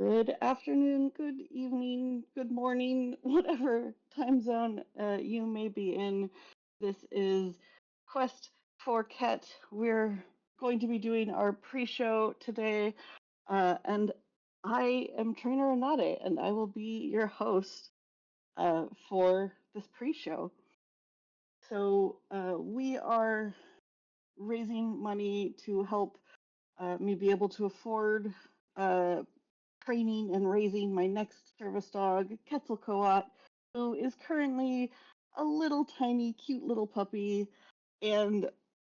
Good afternoon, good evening, good morning, whatever time zone you may be in. This is Quest for Quet. We're going to be doing our pre-show today, and I am Trainer Anade, and I will be your host for this pre-show. So we are raising money to help me be able to afford training and raising my next service dog, Quetzalcoatl, who is currently a little tiny, cute little puppy. And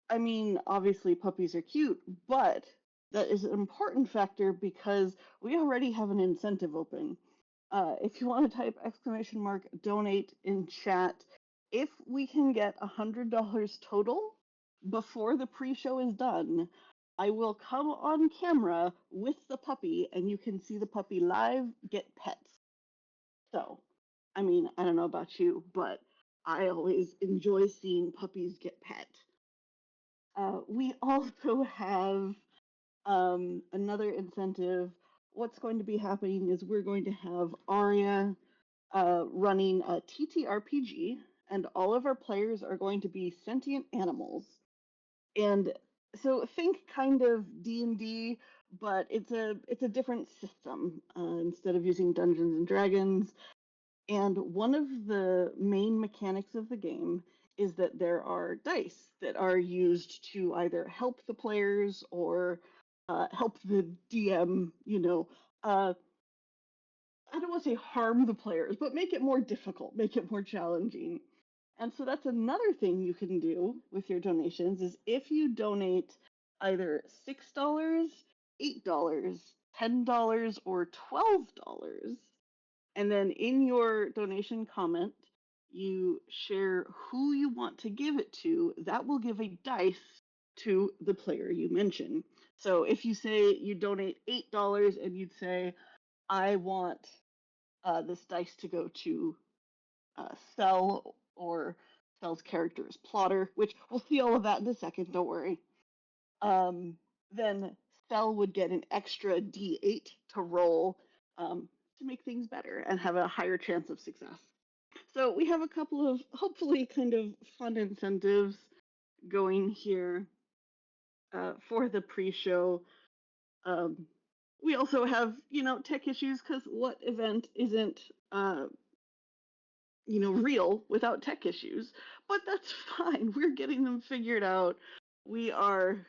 I mean, obviously, puppies are cute, but that is an important factor because we already have an incentive open. If you want to type exclamation mark donate in chat, if we can get $100 total before the pre-show is done, I will come on camera with the puppy and you can see the puppy live get pets. So, I mean, I don't know about you, but I always enjoy seeing puppies get pet. We also have another incentive. What's going to be happening is we're going to have Arrya running a TTRPG, and all of our players are going to be sentient animals. And so think kind of D&D, but it's a different system instead of using Dungeons and Dragons. And one of the main mechanics of the game is that there are dice that are used to either help the players or help the DM, I don't want to say harm the players, but make it more difficult, make it more challenging. And so that's another thing you can do with your donations is if you donate either $6, $8, $10, or $12, and then in your donation comment, you share who you want to give it to, that will give a dice to the player you mention. So if you say you donate $8 and you'd say, I want this dice to go to Cell or Cell's character is Plotter, which we'll see all of that in a second, don't worry. Then Cell would get an extra D8 to roll to make things better and have a higher chance of success. So we have a couple of hopefully kind of fun incentives going here for the pre-show. We also have, tech issues because what event isn't, real without tech issues? But that's fine. We're getting them figured out. We are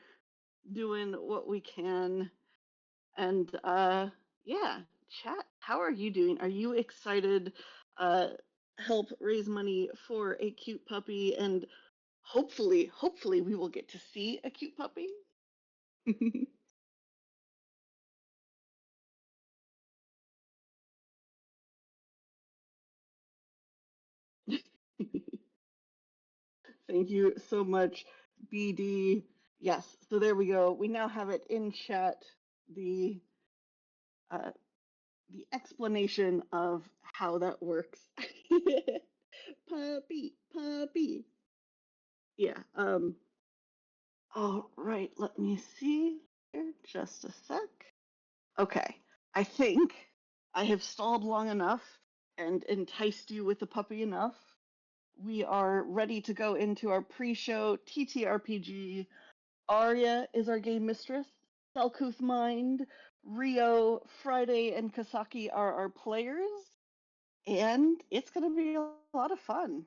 doing what we can. And yeah, chat, how are you doing? Are you excited? Help raise money for a cute puppy, and hopefully we will get to see a cute puppy. Thank you so much, BD. Yes, so there we go. We now have it in chat. The uh, the explanation of how that works. Puppy. Yeah. All right. Let me see here. Just a sec. Okay. I think I have stalled long enough and enticed you with the puppy enough. We are ready to go into our pre-show TTRPG. Arrya is our game mistress. selcouthmind, Rio, Friday, and Kasaki are our players. And it's going to be a lot of fun.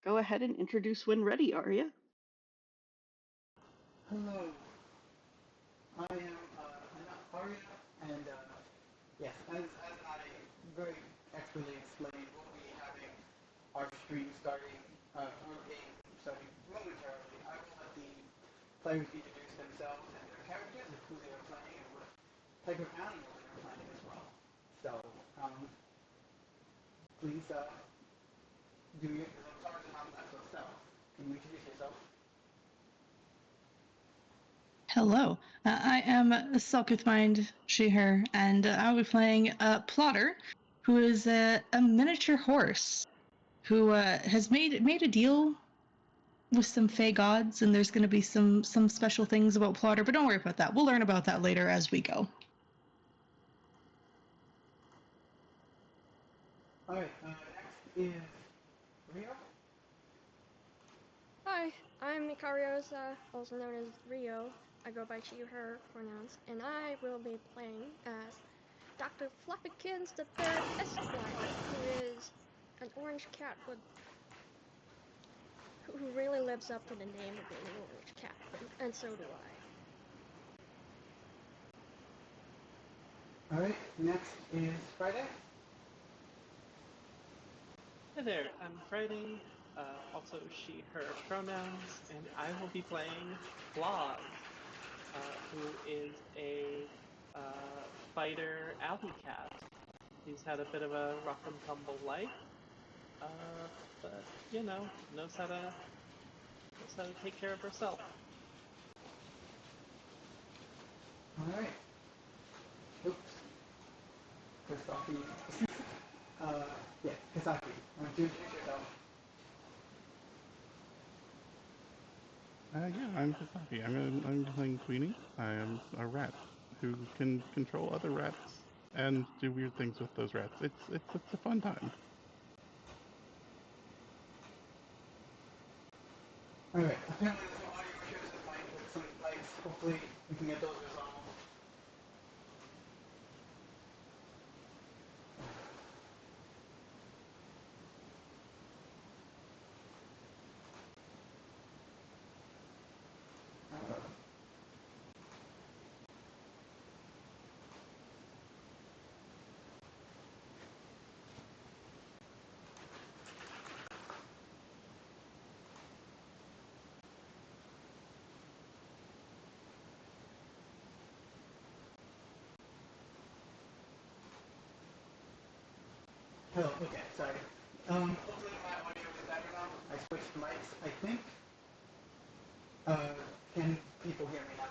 Go ahead and introduce when ready, Arrya. Hello, I am Arya, and yes, as I very expertly explained, we'll be having our stream starting, our game starting momentarily. I will let the players introduce themselves and their characters, and who they are playing, and what type of animal they are playing as well. So, please do your, I'm sorry to have that yourself. Can you introduce yourself? Hello, I am selcouthmind, she, her, and I'll be playing Plotter, who is a miniature horse who has made a deal with some Fey gods, and there's going to be some special things about Plotter, but don't worry about that. We'll learn about that later as we go. Alright, next is Rio. Hi, I'm Ikariosa, also known as Rio. I go by she, her pronouns, and I will be playing as Dr. Floppykins III Esquire, who is an orange cat who really lives up to the name of being an orange cat, and so do I. Alright, next is Friday. Hi there, I'm Friday, also she, her pronouns, and I will be playing Flog, who is a fighter alley cat. He's had a bit of a rough and tumble life, but you know, knows how to take care of herself. Alright. Oops. Kasaki. Yeah, Kasaki. Want to introduce yourself? Yeah, I'm Kasaki. I'm playing Queenie. I am a rat who can control other rats and do weird things with those rats. It's a fun time. Alright, apparently there's some audio issues with some lights. Hopefully we can get those resolved. Hello, okay, sorry. Hopefully my audio is better now. I switched mics, I think. Can people hear me now?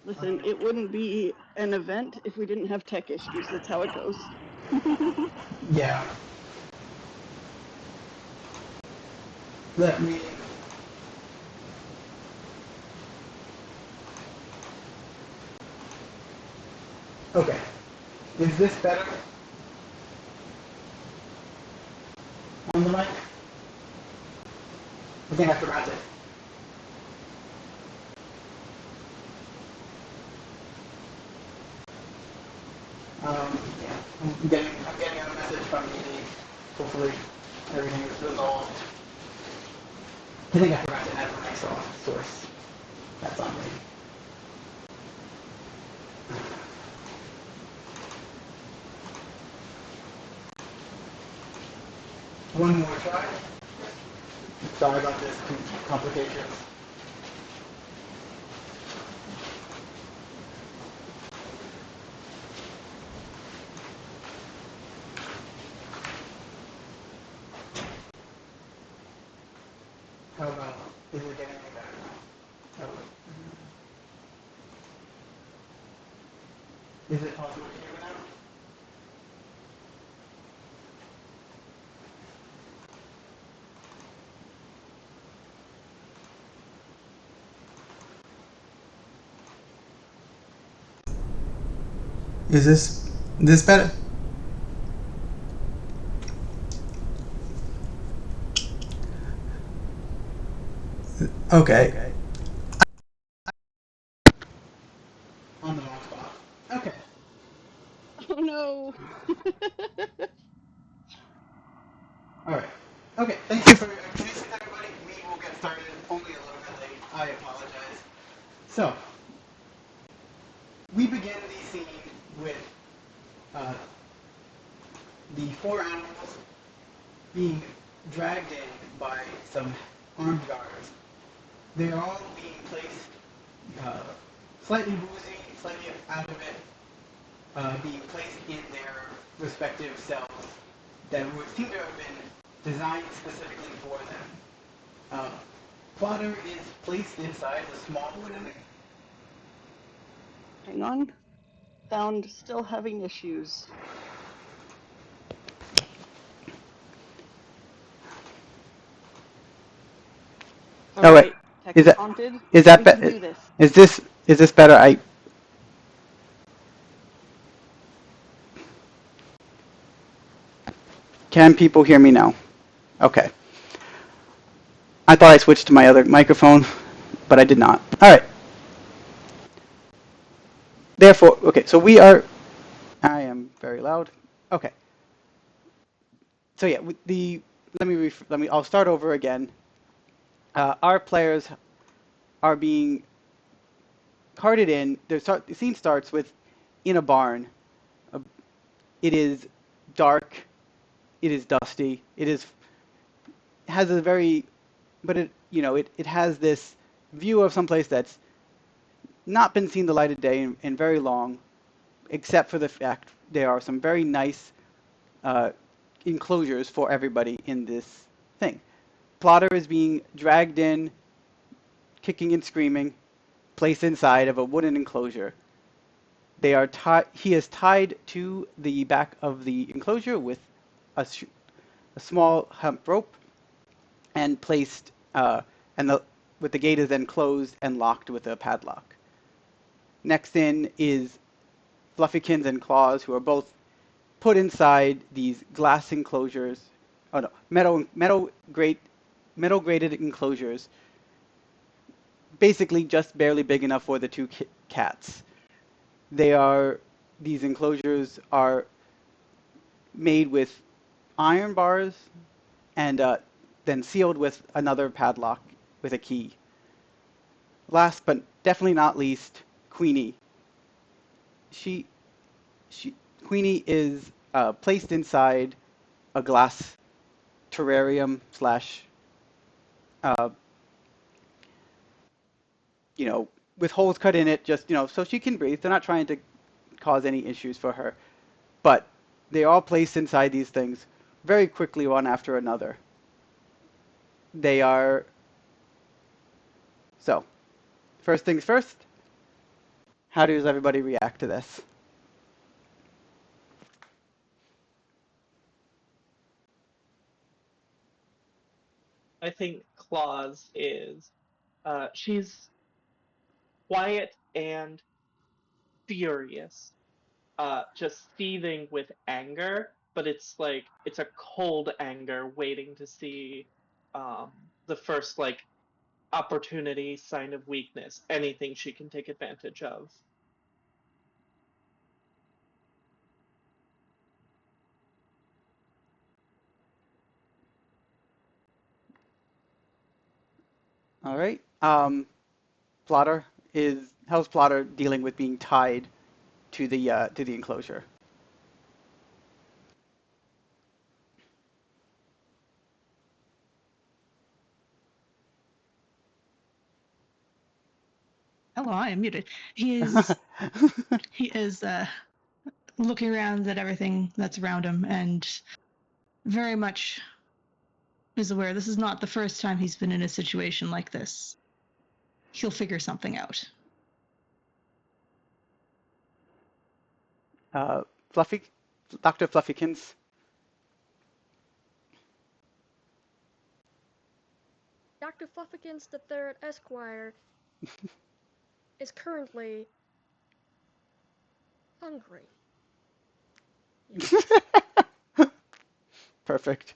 Listen, it wouldn't be an event if we didn't have tech issues. That's how it goes. Yeah. Let me... Okay. Is this better? On the mic? I think I forgot it. Yeah, I'm getting a message from ED. Hopefully everything is resolved. I think I forgot to add my source. That's on me. One more try. Sorry about this complication. How about, is it getting any better now? Oh. Is it possible to hear me now? Is this better? Okay. On the wrong spot. Okay. Oh no. Alright. Okay, thank you for your explanation, everybody. We will get started only a little bit late. I apologize. So, we begin the scene with uh, the four animals being dragged in by some armed guards. They are all being placed slightly woozy, slightly out of it, being placed in their respective cells that would seem to have been designed specifically for them. Plotter is placed inside a small wooden. Hang on. Sound still having issues. All Oh wait, right, is Text that Haunted. is that We can do this. is this better? I Can people hear me now? Okay. I thought I switched to my other microphone, but I did not. All right. Therefore, okay. So we are. I am very loud. Okay. So yeah, the let me. I'll start over again. Our players are being carted in. The scene starts with in a barn. Uh, It is dark. It is dusty. It is has a very, but it has this view of someplace that's not been seen the light of day in very long, except for the fact there are some very nice uh, enclosures for everybody in this thing. Plotter is being dragged in, kicking and screaming, placed inside of a wooden enclosure. He is tied to the back of the enclosure with a small hemp rope and placed, and with the gate is then closed and locked with a padlock. Next in is Fluffykins and Claws, who are both put inside these glass enclosures. Oh no, metal grated enclosures, basically just barely big enough for the two cats. These enclosures are made with iron bars and then sealed with another padlock with a key. Last but definitely not least, Queenie. She she Queenie is placed inside a glass terrarium slash uh, you know, with holes cut in it, just so she can breathe. They're not trying to cause any issues for her, but they all placed inside these things very quickly, one after another. They are so. First things first. How does everybody react to this? I think Claus is she's quiet and furious, just seething with anger, but it's like it's a cold anger waiting to see the first like opportunity, sign of weakness, anything she can take advantage of. All right. Plotter how's Plotter dealing with being tied to the enclosure? Hello, I am muted. He is looking around at everything that's around him and very much is aware this is not the first time he's been in a situation like this. He'll figure something out. Fluffy, Dr. Fluffykins. Dr. Fluffykins the Third Esquire is currently hungry. Yes. Perfect.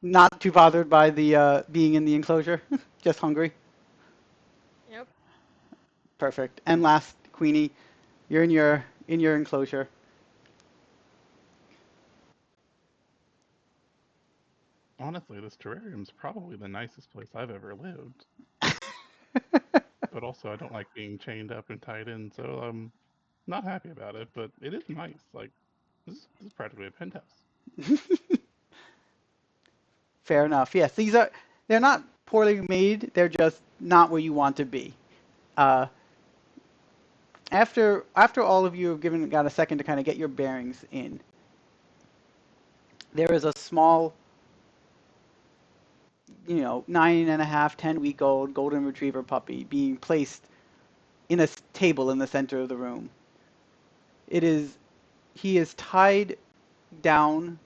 Not too bothered by the being in the enclosure. Just hungry. Yep. Perfect. And last, Queenie, you're in your enclosure. Honestly, this terrarium's probably the nicest place I've ever lived. But also, I don't like being chained up and tied in, so I'm not happy about it. But it is nice. Like this is practically a penthouse. Fair enough. Yes, they're not poorly made. They're just not where you want to be. Uh, after all of you have got a second to kind of get your bearings in, there is a small 9.5, 10-week-old golden retriever puppy being placed in a table in the center of the room. He is tied down,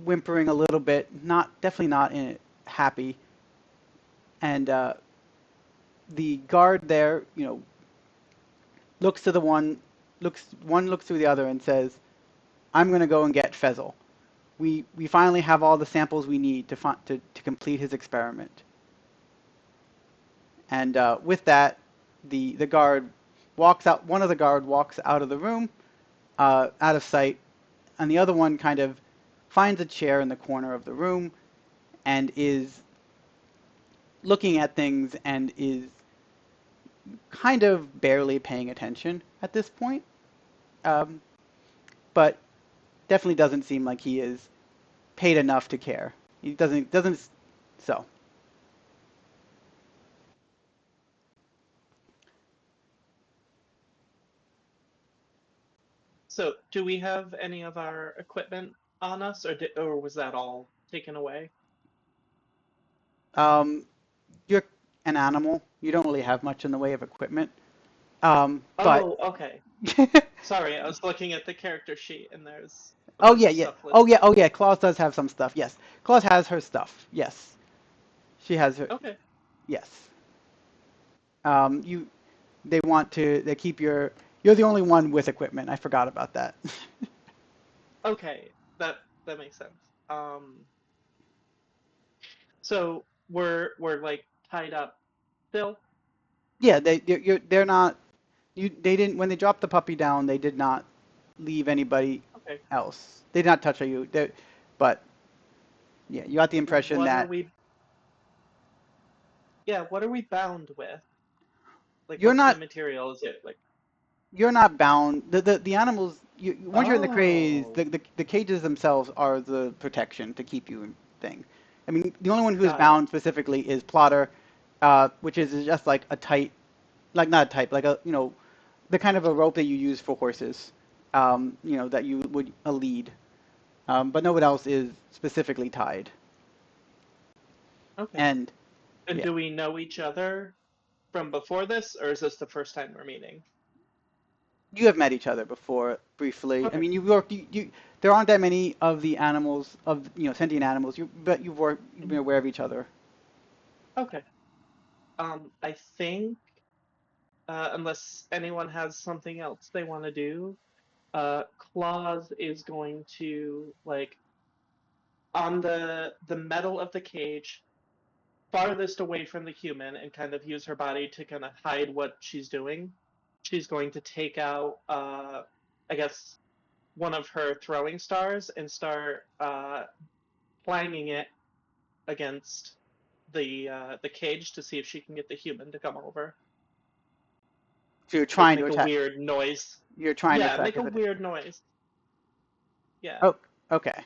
whimpering a little bit, definitely not in it happy. And the guard there, looks to the one looks to the other and says, "I'm going to go and get Fezzle. We finally have all the samples we need to complete his experiment." And with that, the guard walks out. One of the guard walks out of the room, out of sight, and the other one kind of finds a chair in the corner of the room and is looking at things and is kind of barely paying attention at this point, but definitely doesn't seem like he is paid enough to care. He doesn't so. So, do we have any of our equipment on us, or was that all taken away? You're an animal. You don't really have much in the way of equipment. But Oh, okay. Sorry, I was looking at the character sheet and there's a oh bunch yeah, of yeah. stuff Oh yeah, listed. oh yeah. Claus does have some stuff. Yes, Claus has her stuff. Yes, she has her. Okay. Yes. You. They keep You're the only one with equipment. I forgot about that. Okay. That makes sense. So we're like tied up still? Yeah, they're not. They didn't when they dropped the puppy down. They did not leave anybody Okay. else. They did not touch you. But yeah, you got the impression What are that we Yeah, what are we bound with? Like you're what's the not material? Is it like you're not bound. The animals. Once you're in the craze, Oh, the cages themselves are the protection to keep you in thing. I mean, the only one who is got it. bound specifically is Plotter, which is just like a tight, like not a tight, like the kind of a rope that you use for horses. That you would a lead. But no one else is specifically tied. Okay. And And yeah, do we know each other from before this, or is this the first time we're meeting? you have met each other before briefly. I Okay. mean, you work. There aren't that many of the animals of sentient animals. But you've been Mhm. aware of each other. Okay. I think unless anyone has something else they want to do, Claus is going to like on the metal of the cage farthest away from the human and kind of use her body to kind of hide what she's doing. She's going to take out I guess one of her throwing stars and start clanging it against the cage to see if she can get the human to come over. So you're Like trying to make a attack. weird noise. You're trying to Yeah, attack make her. a weird noise. Yeah. Oh, okay.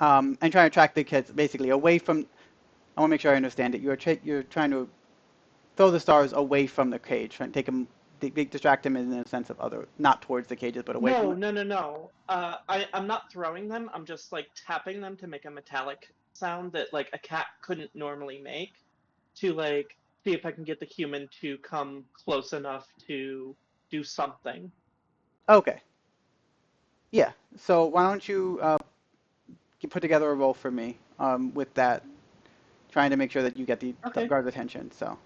And trying to track the kids basically away from. I want to make sure I understand it. You're trying to throw the stars away from the cage, trying to take them, distract them in a sense of not towards the cages, but away from No, it. no, no, no. I'm not throwing them. I'm just like tapping them to make a metallic sound that like a cat couldn't normally make to like see if I can get the human to come close enough to do something. Okay. Yeah. So why don't you put together a roll for me with that, trying to make sure that you get the Okay. guard's attention. So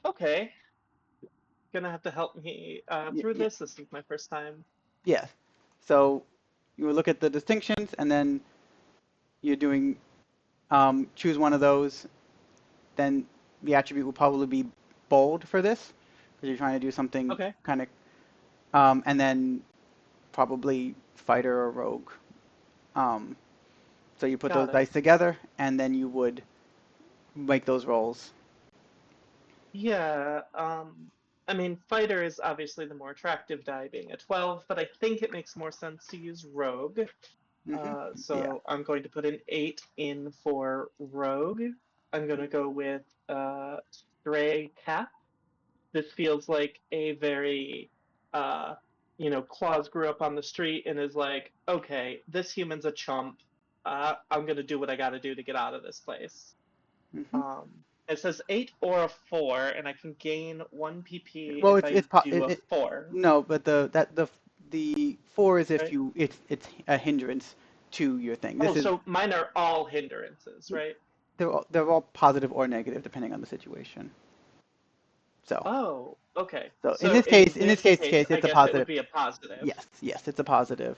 Okay. Gonna have to help me through yeah, this. This is my first time. yeah. So you look at the distinctions, and then you're doing choose one of those. Then the attribute will probably be bold for this, because you're trying to do something Okay. kind of, and then probably fighter or rogue. Um, so you put those Got it. dice together, and then you would make those rolls. Yeah, I mean, fighter is obviously the more attractive die being a 12, but I think it makes more sense to use rogue. Yeah. So I'm going to put an 8 in for rogue. I'm going to go with stray cat. This feels like a very, Claus grew up on the street and is like, okay, this human's a chump. I'm gonna do what I gotta do to get out of this place. Mm-hmm. It says 8 or a 4, and I can gain 1 PP Well, if I do a 4. no, but the 4 is if Right? it's a hindrance to your thing. Oh, This is so mine are all hindrances, right? they're all positive or negative depending on the situation. So Oh, okay. so So in in this this case, case, I it's a guess it would positive. be a positive. Yes, it's a positive.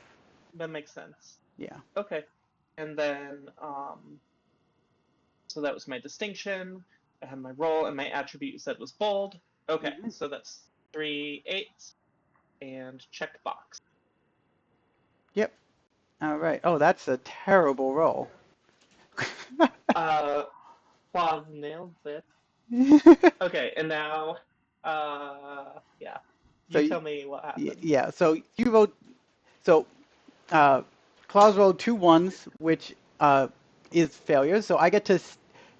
That makes sense. Yeah. Okay. And then, so that was my distinction. I had my role, and my attribute you said was bold. Okay, Mhm. so that's 3 8s and checkbox. Yep. All right. Oh, that's a terrible roll. Claude nailed it. Okay, and now, yeah, So you tell me what happened. yeah. So you rolled. So Claus rolled 2 1s, which is failures. So I get to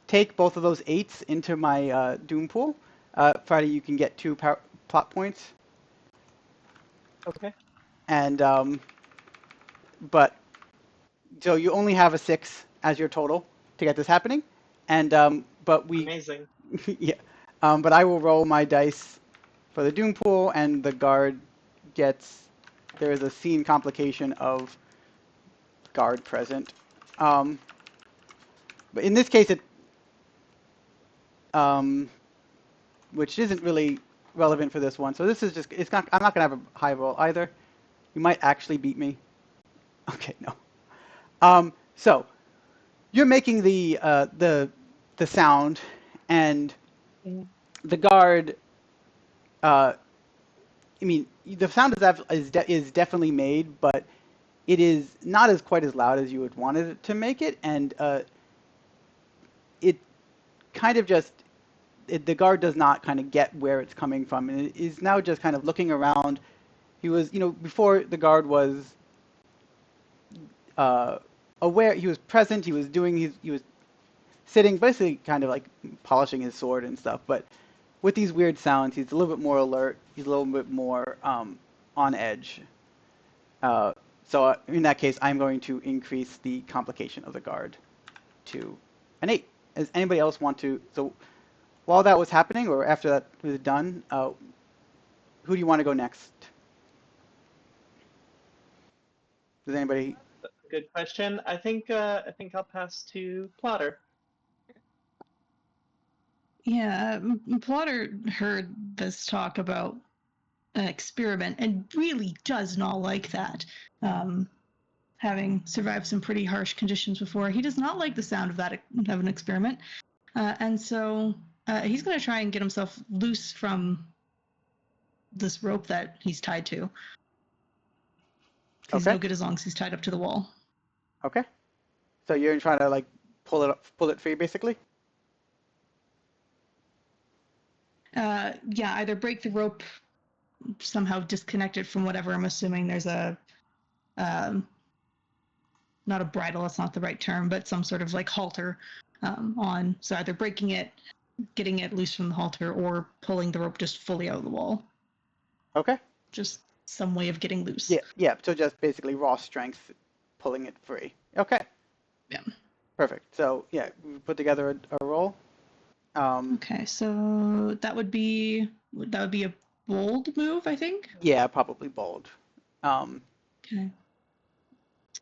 take both of those 8s into my Doom pool. Friday, you can get 2 plot points, Okay, and but so you only have a 6 as your total to get this happening, and but we amazing. yeah, but I will roll my dice for the Doom pool, and the guard gets there is a scene complication of guard present. Um, but in this case, it um, which isn't really relevant for this one. So this is just it's not. I'm not gonna have a high roll either. You might actually beat me. Okay, no. So you're making the sound, and Mhm. the guard. Uh, I mean, the sound is definitely made, but it is not as quite as loud as you would want it to make it, and it kind of just the guard does not kind of get where it's coming from, and is now just kind of looking around. He was, before the guard was uh, aware, he was present, he was sitting, basically kind of like polishing his sword and stuff. But with these weird sounds, he's a little bit more alert. He's a little bit more on edge. Uh, so in that case, I'm going to increase the complication of the guard to an 8. Does anybody else want to? So while that was happening, or after that was done, who do you want to go next? Does anybody? Good question. I think I'll pass to Plotter. Yeah, Plotter heard this talk about an experiment and really does not like that. Having survived some pretty harsh conditions before, he does not like the sound of an experiment, and so he's going to try and get himself loose from this rope that he's tied to. He's Okay. no good as long as he's tied up to the wall. Okay. So you're trying to like pull it free, basically. Yeah, either break the rope, somehow disconnect it from whatever. I'm assuming there's a not a bridle, that's not the right term, but some sort of like halter on. So either breaking it, getting it loose from the halter, or pulling the rope just fully out of the wall. Okay. Just some way of getting loose. Yeah. Yeah. So just basically raw strength, pulling it free. Okay. Yeah. Perfect. So yeah, we put together a roll. Okay, so that would be a bold move, I think. Yeah, probably bold. Um, Okay.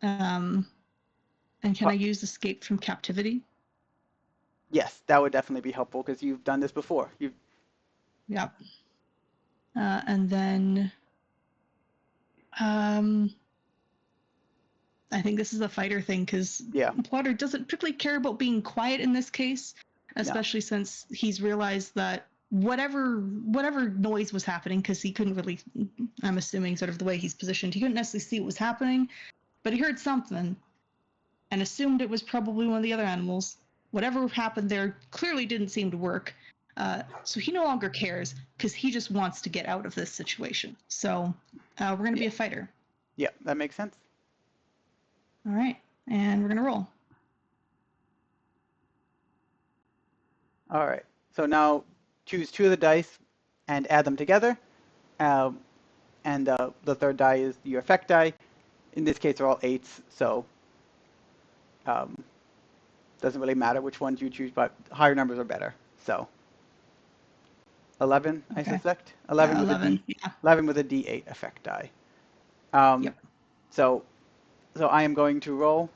And can I use escape from captivity? yes, that would definitely be helpful because you've done this before. You've Yeah. And then I think this is a fighter thing because yeah. Plotter doesn't particularly care about being quiet in this case, especially since he's realized that whatever noise was happening, because he couldn't really, I'm assuming sort of the way he's positioned, he couldn't necessarily see what was happening, but he heard something and assumed it was probably one of the other animals. Whatever happened there clearly didn't seem to work. So he no longer cares because he just wants to get out of this situation. So we're going to be a fighter. Yeah, that makes sense. All right, and we're going to roll. All right. So now choose 2 of the dice and add them together. And the third die is your effect die. In this case, they're all 8s. So Doesn't really matter which ones you choose, but higher numbers are better. So 11, I Okay. suspect. Yeah, 11. Yeah. 11 with a D8 effect die. Um, Yep. so I am going to roll.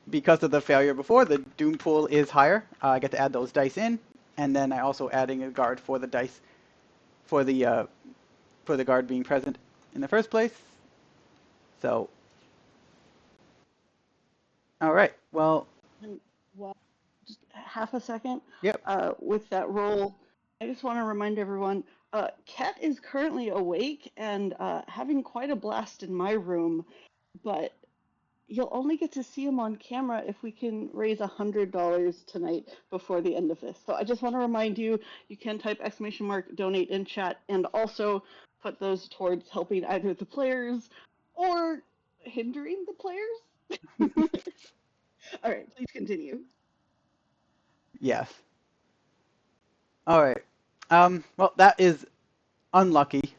Because of the failure before, the doom pool is higher. I get to add those dice in, and then I also adding a guard for the dice for the guard being present in the first place. So, all right. Well, And well, just half a second. yep. With that roll, I just want to remind everyone, Ket is currently awake and having quite a blast in my room, but you'll only get to see him on camera if we can raise $100 tonight before the end of this. So I just want to remind you, you can type !donate in chat and also put those towards helping either the players or hindering the players. All right, please continue. Yes. All right. Well, that is unlucky.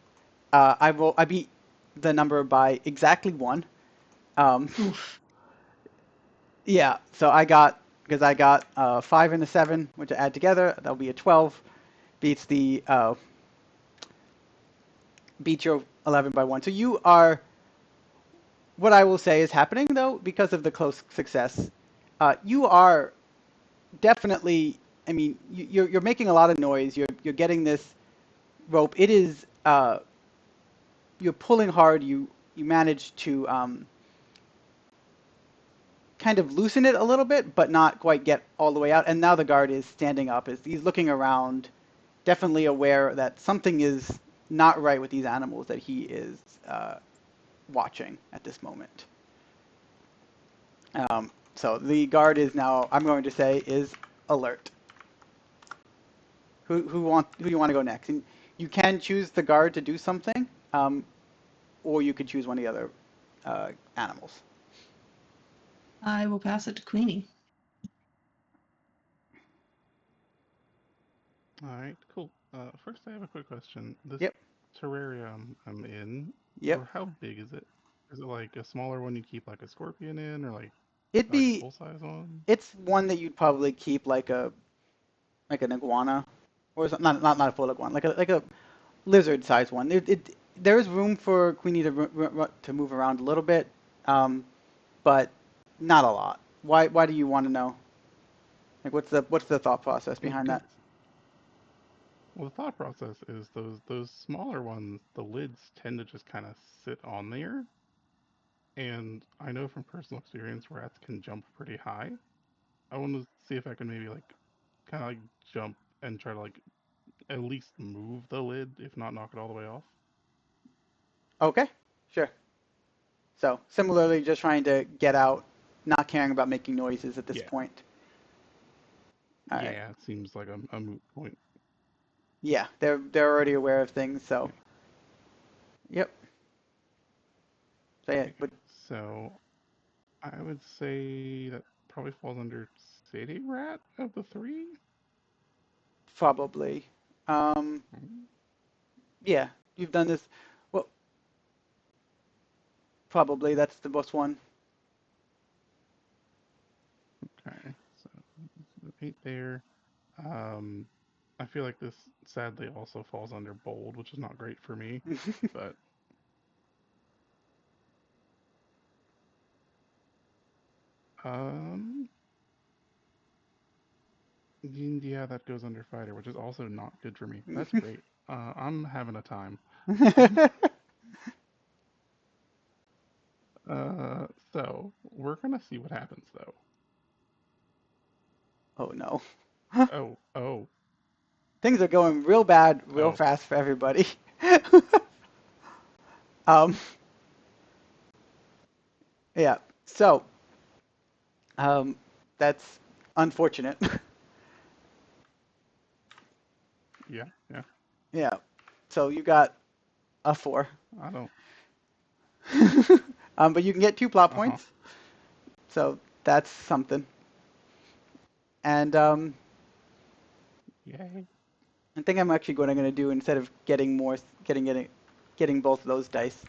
I beat the number by exactly one. Um, Oof. yeah. So because I got 5 and a 7, which I add together, that'll be a 12. Beats beat your 11 by one. So you are. What I will say is happening though, because of the close success. You are definitely. I mean, you're making a lot of noise. You're getting this rope. It is. You're pulling hard. You manage to kind of loosen it a little bit, but not quite get all the way out. And now the guard is standing up. He's looking around, definitely aware that something is not right with these animals that he is watching at this moment. So the guard is now, I'm going to say, is alert. Who you want to go next? And you can choose the guard to do something, or you could choose one of the other animals. I will pass it to Queenie. All right, cool. First, I have a quick question. This Yep. terrarium I'm in, Yep. or how big is it? Is it like a smaller one you keep like a scorpion in, or It'd like a be. full size one? It's one that you'd probably keep like an iguana, or not a full iguana, like a lizard sized one. There's room for Queenie to move around a little bit, but not a lot. Why do you want to know? Like what's the thought process Well, behind that? 'cause- well, the thought process is those smaller ones, the lids tend to just kind of sit on there, and I know from personal experience rats can jump pretty high. I want to see if I can maybe like kind of like jump and try to like at least move the lid, if not knock it all the way off. Okay, sure. So similarly, just trying to get out, not caring about making noises at this Yeah. point. All right. Yeah, it seems like a moot point. Yeah, they're already aware of things, so Yeah. yep. So yeah, Okay. but So I would say that probably falls under city rat of the three. probably. Um, Mm, yeah, you've done this. Well, probably that's the most one. okay, so 8 there. Um, I feel like this sadly also falls under bold, which is not great for me, but um, yeah, that goes under fighter, which is also not good for me. That's great. I'm having a time. Uh, so we're gonna see what happens though. Oh no. Oh, Things are going real bad, real oh, fast for everybody. um, yeah. So, um, that's unfortunate. yeah, yeah. Yeah. So you got a 4. I don't. But you can get 2 plot Uh huh. points. So that's something. And Yay. I think I'm actually what I'm going to do instead of getting both of those dice,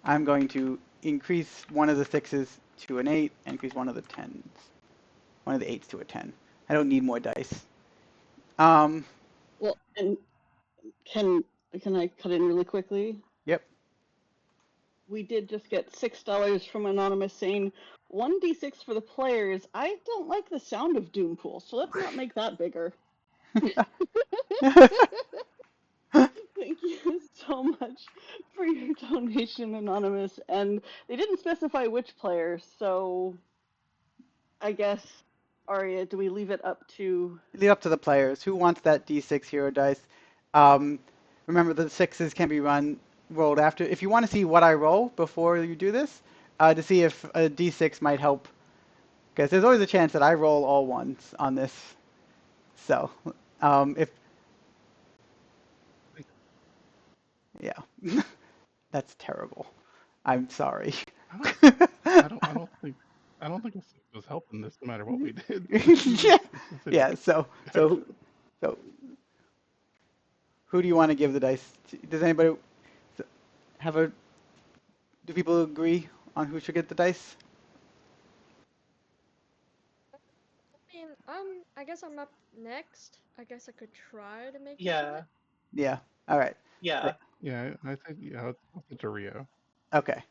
I'm going to increase one of the 6s to an 8, and increase one of the 10s. One of the 8s to a 10. I don't need more dice. Well, and can I cut in really quickly? Yep. We did just get $6 from Anonymous saying 1d6 for the players. I don't like the sound of Doompool, so let's not make that bigger. Thank you so much for your donation, Anonymous. And they didn't specify which player, so I guess, Arya, do we leave it up to... Leave up to the players. Who wants that D6 hero dice? Remember, the 6s can be rolled after. If you want to see what I roll before you do this, to see if a D6 might help, because there's always a chance that I roll all ones on this. So, if yeah, that's terrible. I'm sorry. I don't think this was helping this no matter what we did. Yeah, It's a yeah. situation. So, who do you want to give the dice to? Does anybody have a? Do people agree on who should get the dice? I mean, I guess I'm up next. I guess I could try to make it Yeah. fit. Yeah. All right. Yeah. Yeah, I think it's a Rio. Okay.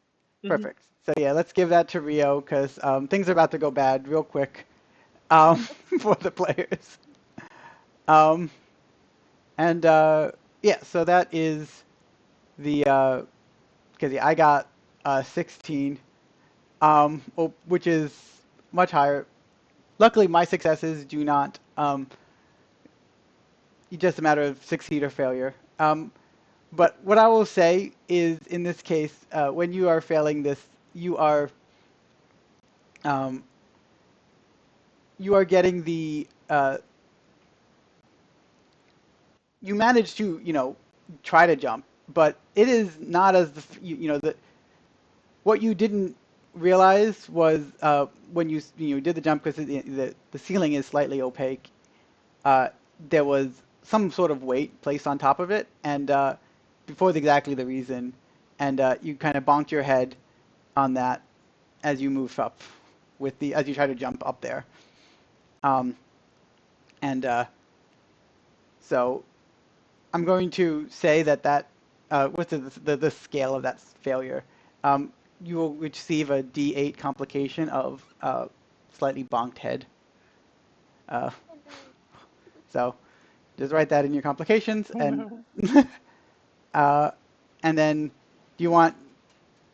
Hmm. Perfect. So yeah, let's give that to Rio because things are about to go bad real quick for the players. Um, and yeah, so that is the because yeah, I got 16, which is much higher. Luckily, my successes do not just a matter of succeed or failure. But what I will say is, in this case, when you are failing this, um, you are getting the you manage to try to jump, but it is not as the what you didn't realize was when you did the jump, because the ceiling is slightly opaque. Uh, there was some sort of weight placed on top of it, and before exactly the reason, and you kind of bonked your head on that as you move up as you try to jump up there. Um, and so I'm going to say that with the scale of that failure, you will receive a D8 complication of slightly bonked head. Uh, Oh no. so just write that in your complications, Oh and no. uh, and then do you want?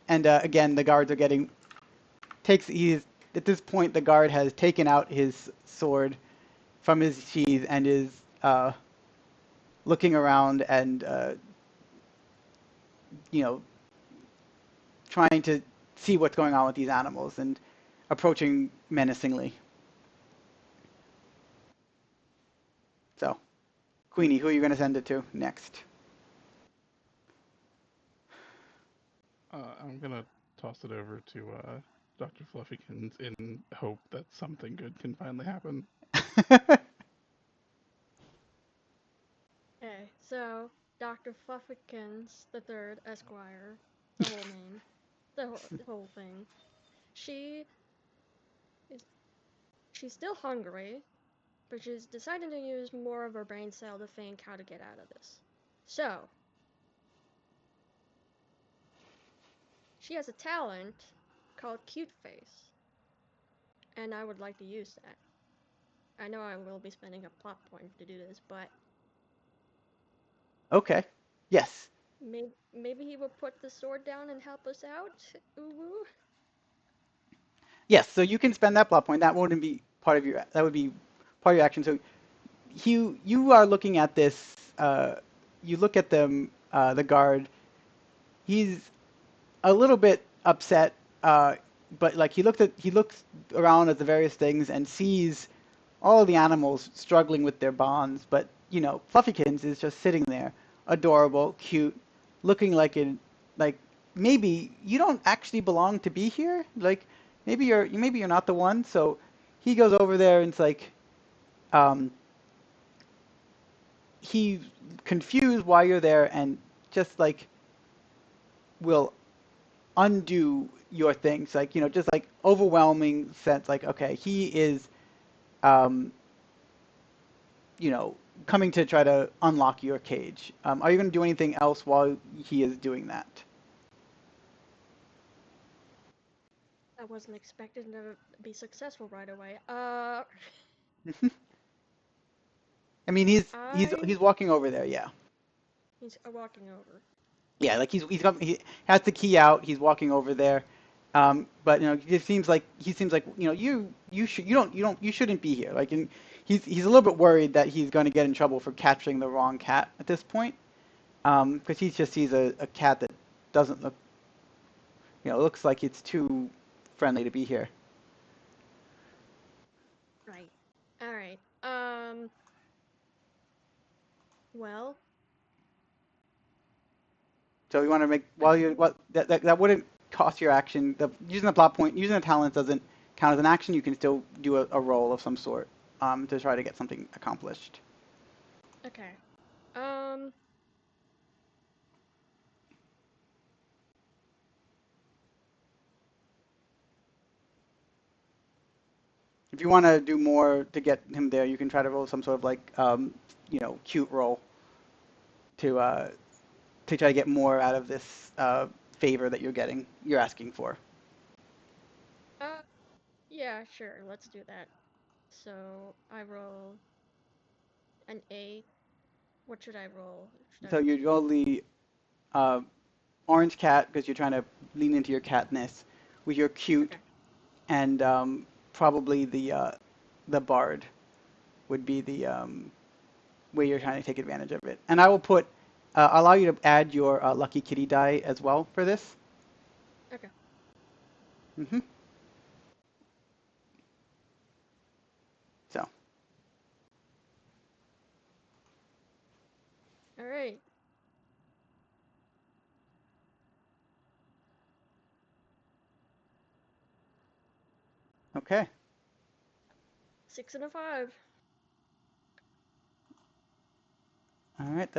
And again, the guards are getting he's at this point the guard has taken out his sword from his sheath and is looking around and you know trying to see what's going on with these animals and approaching menacingly. So, Queenie, who are you going to send it to next? I'm gonna toss it over to Dr. Fluffykins in hope that something good can finally happen. Okay, so Dr. Fluffykins the Third Esquire, the whole name, the whole thing. She is she's still hungry, but she's decided to use more of her brain cell to think how to get out of this. So she has a talent called Cute Face, and I would like to use that. I know I will be spending a plot point to do this, but Okay. Yes. maybe he will put the sword down and help us out. Ooh woo. Yes. So you can spend that plot point. That wouldn't be part of your. That would be part of your action. So you are looking at this. You look at them. The guard. He's a little bit upset. But like he looks around at the various things and sees all of the animals struggling with their bonds, but Fluffykins is just sitting there, adorable, cute, looking like maybe you don't actually belong to be here. Like maybe you're not the one. So he goes over there and it's like um, he's confused why you're there and just like will undo your things, like, just like overwhelming sense, like, okay, he is, um, coming to try to unlock your cage. Are you going to do anything else while he is doing that? I wasn't expecting to be successful right away. I mean, he's I he's walking over there, yeah. he's walking over. Yeah, like he has the key out. He's walking over there, but it seems like you shouldn't be here. Like, and he's a little bit worried that he's going to get in trouble for capturing the wrong cat at this point, because he just sees a cat that doesn't look, looks like it's too friendly to be here. Right. All right. Well, So you want to make while you what that wouldn't cost your action. Using the plot point, using the talent doesn't count as an action. You can still do a roll of some sort to try to get something accomplished. okay. If you want to do more to get him there, you can try to roll some sort of like cute roll to try to get more out of this favor that you're asking for. Uh, yeah, sure. Let's do that. So I roll an 8. What should I roll? So you roll the uh, orange cat because you're trying to lean into your catness with your cute, Okay. and probably the bard would be the way you're trying to take advantage of it. And I will allow you to add your lucky kitty die as well for this. Okay. hmm So, All right. okay. 6 and a 5. All right,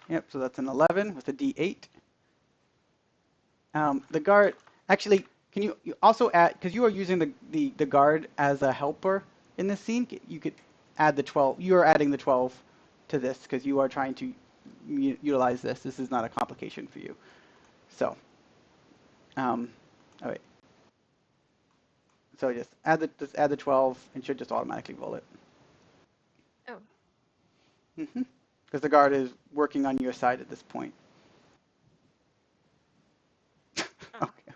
yep, so that's an 11 with a D8. The guard, actually, can you also add, because you are using the guard as a helper in this scene, you could add the 12. You are adding the 12 to this because you are trying to utilize this. This is not a complication for you. So, all right. So just add the 12 and should just automatically roll it. Oh. Because the guard is working on your side at this point. Oh. Okay.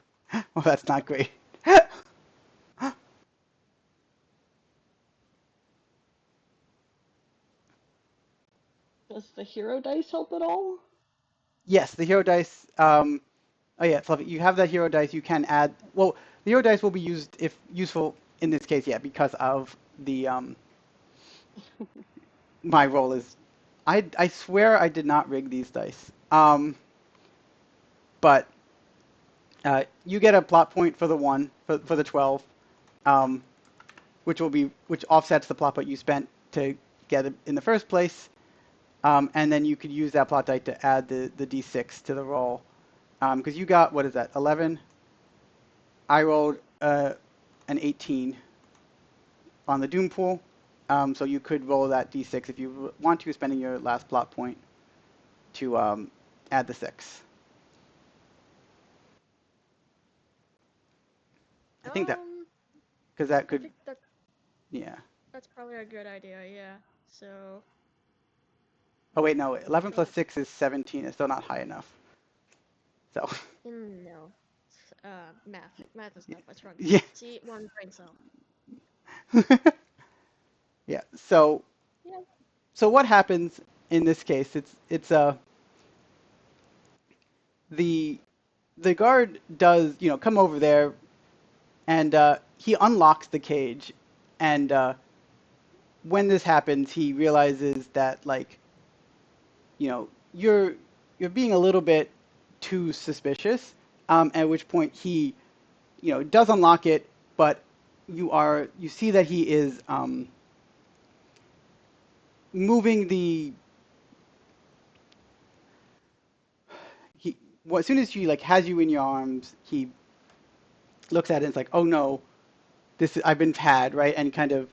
Well, that's not great. Does the hero dice help at all? Yes, the hero dice. Oh yeah, Fluffy, you have that hero dice. You can add. Well, the hero dice will be used if useful in this case. Yeah, because of the my roll is. I swear I did not rig these dice. But you get a plot point for the one for the 12, um, which offsets the plot point you spent to get it in the first place. And then you could use that plot die to add the d6 to the roll. Because you got, what is that, 11? I rolled an 18 on the Doom pool. So you could roll that d6 if you want to, spending your last plot point to add the 6. I think that, because that I could, think that yeah. that's probably a good idea. Yeah. So. Oh, wait, no, 11 Oh. plus 6 is 17. It's still not high enough. So, No. Math. Math is not my strong yeah. suit. See, one brain cell. Yeah, so Yeah. what happens in this case? It's the guard does come over there, and he unlocks the cage, and when this happens, he realizes that, like, you're being a little bit too suspicious. At which point he does unlock it, but you see that he is moving the he well, as soon as she like has you in your arms, he looks at it and it's like, oh no, I've been had, right? And kind of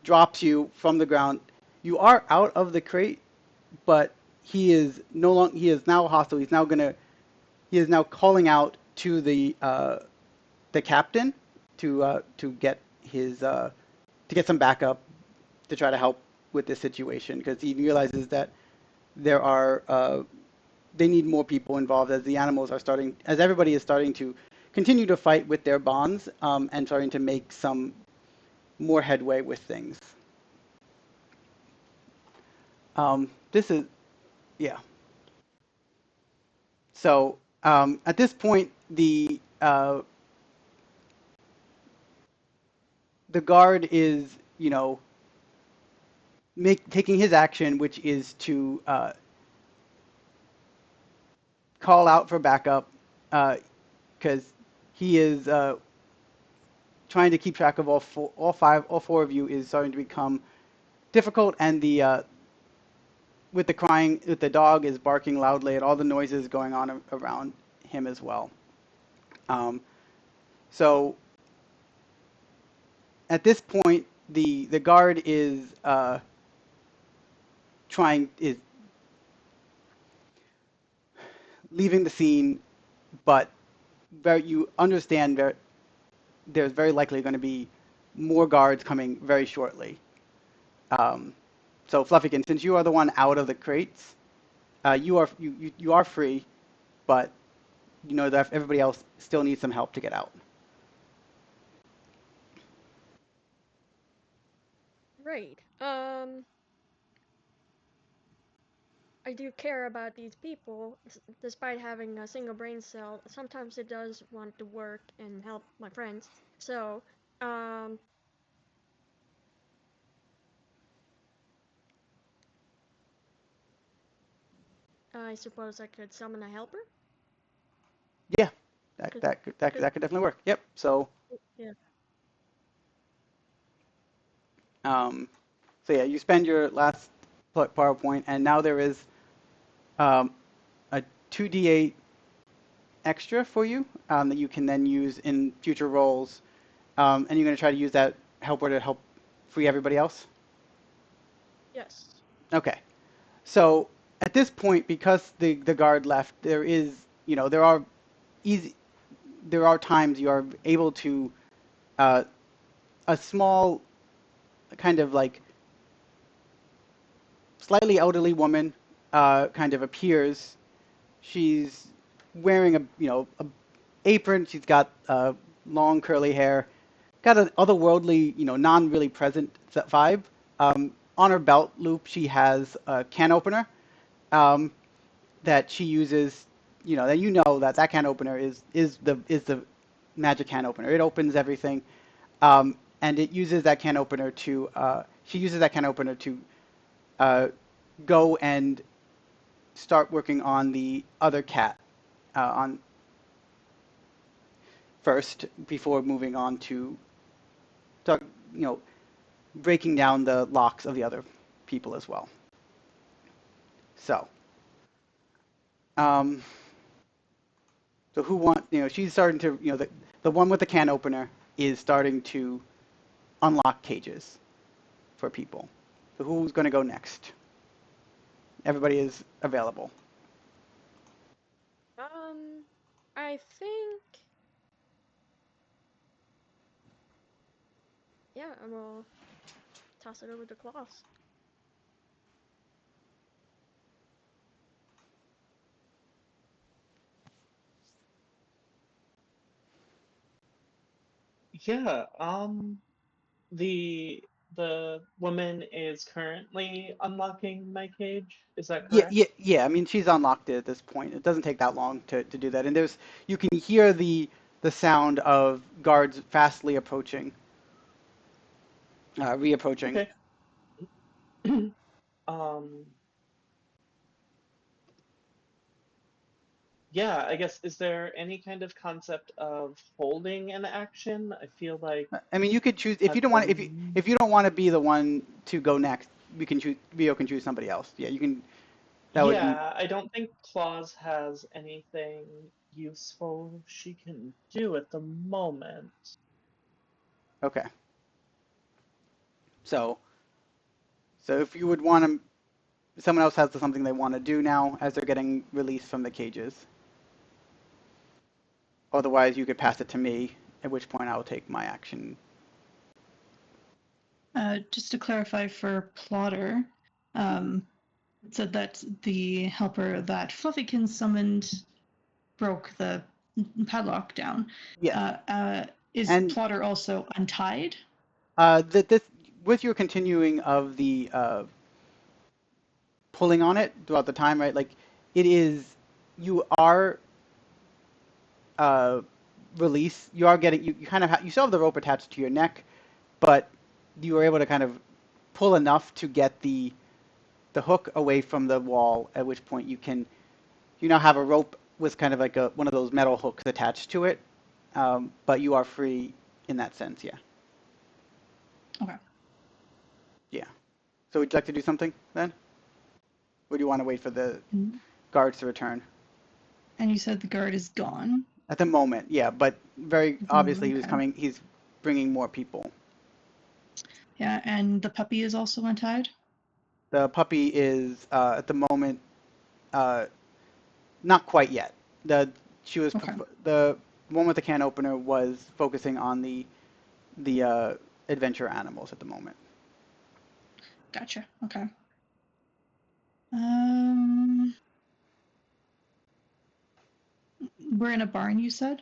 drops you from the ground. You are out of the crate, but he is no longer. He is now hostile. He is now calling out to the captain to get to get some backup to try to help with this situation because he realizes that there are they need more people involved as the animals are starting as everybody is starting to continue to fight with their bonds and starting to make some more headway with things. This is yeah. So at this point, the guard is taking his action, which is to call out for backup because he is trying to keep track of all four of you is starting to become difficult, and the with the crying, with the dog is barking loudly at all the noises going on around him as well. So at this point, the guard is is leaving the scene, but you understand there's very likely going to be more guards coming very shortly. Um, so Fluffikin, since you are the one out of the crates, you are free, but you know that everybody else still needs some help to get out. Right. I do care about these people, despite having a single brain cell. Sometimes it does want to work and help my friends. So, um, I suppose I could summon a helper. Yeah, Could, that could, could definitely work. Yep. So yeah. um, so yeah, you spend your last PowerPoint, and now there is um, a 2d8 extra for you that you can then use in future rolls, and you're going to try to use that helper to help free everybody else. Yes. Okay. So at this point, because the guard left, there are easy there are times you are able to uh, a small kind of like slightly elderly woman kind of appears. She's wearing a apron. She's got long curly hair, got an otherworldly non really present vibe. On her belt loop, she has a can opener um, that she uses. That can opener is the magic can opener. It opens everything, and it uses that can opener to she uses that can opener to uh, go and start working on the other cat on first before moving on to start, breaking down the locks of the other people as well. So, um, so who want she's starting to the one with the can opener is starting to unlock cages for people. So who's going to go next? Everybody is available. Um, I think, yeah, I will toss it over to Klaus. Yeah, the woman is currently unlocking my cage. Is that Yeah, correct? yeah, yeah. I mean, she's unlocked it at this point. It doesn't take that long to do that. And you can hear the sound of guards fastly approaching, reapproaching. Okay. Um, yeah, I guess, is there any kind of concept of holding an action? I feel like I mean, you could choose if you at don't the want if you don't want to be the one to go next. We can choose. Rio can choose somebody else. Yeah, you can. That would Yeah, I don't think Claus has anything useful she can do at the moment. okay. So if you would want to, someone else has something they want to do now as they're getting released from the cages. Otherwise, you could pass it to me, at which point I will take my action. Just to clarify for Plotter, it said that the helper that Fluffykin summoned broke the padlock down. Yes. Is And Plotter also untied? this, with your continuing of the pulling on it throughout the time, right? Like, it is, you are release. You are getting, you kind of you still have the rope attached to your neck, but you were able to kind of pull enough to get the hook away from the wall. At which point you now have a rope with kind of like one of those metal hooks attached to it, but you are free in that sense. Yeah. Okay. Yeah. So would you like to do something then? Or do you want to wait for the Mm. guards to return? And you said the guard is gone? At the moment, yeah, but very At the obviously moment, okay. he's bringing more people. Yeah, and the puppy is also untied? The puppy is at the moment not quite yet. She was Okay. the one with the can opener was focusing on the adventure animals at the moment. Gotcha. Okay. Um, we're in a barn, you said?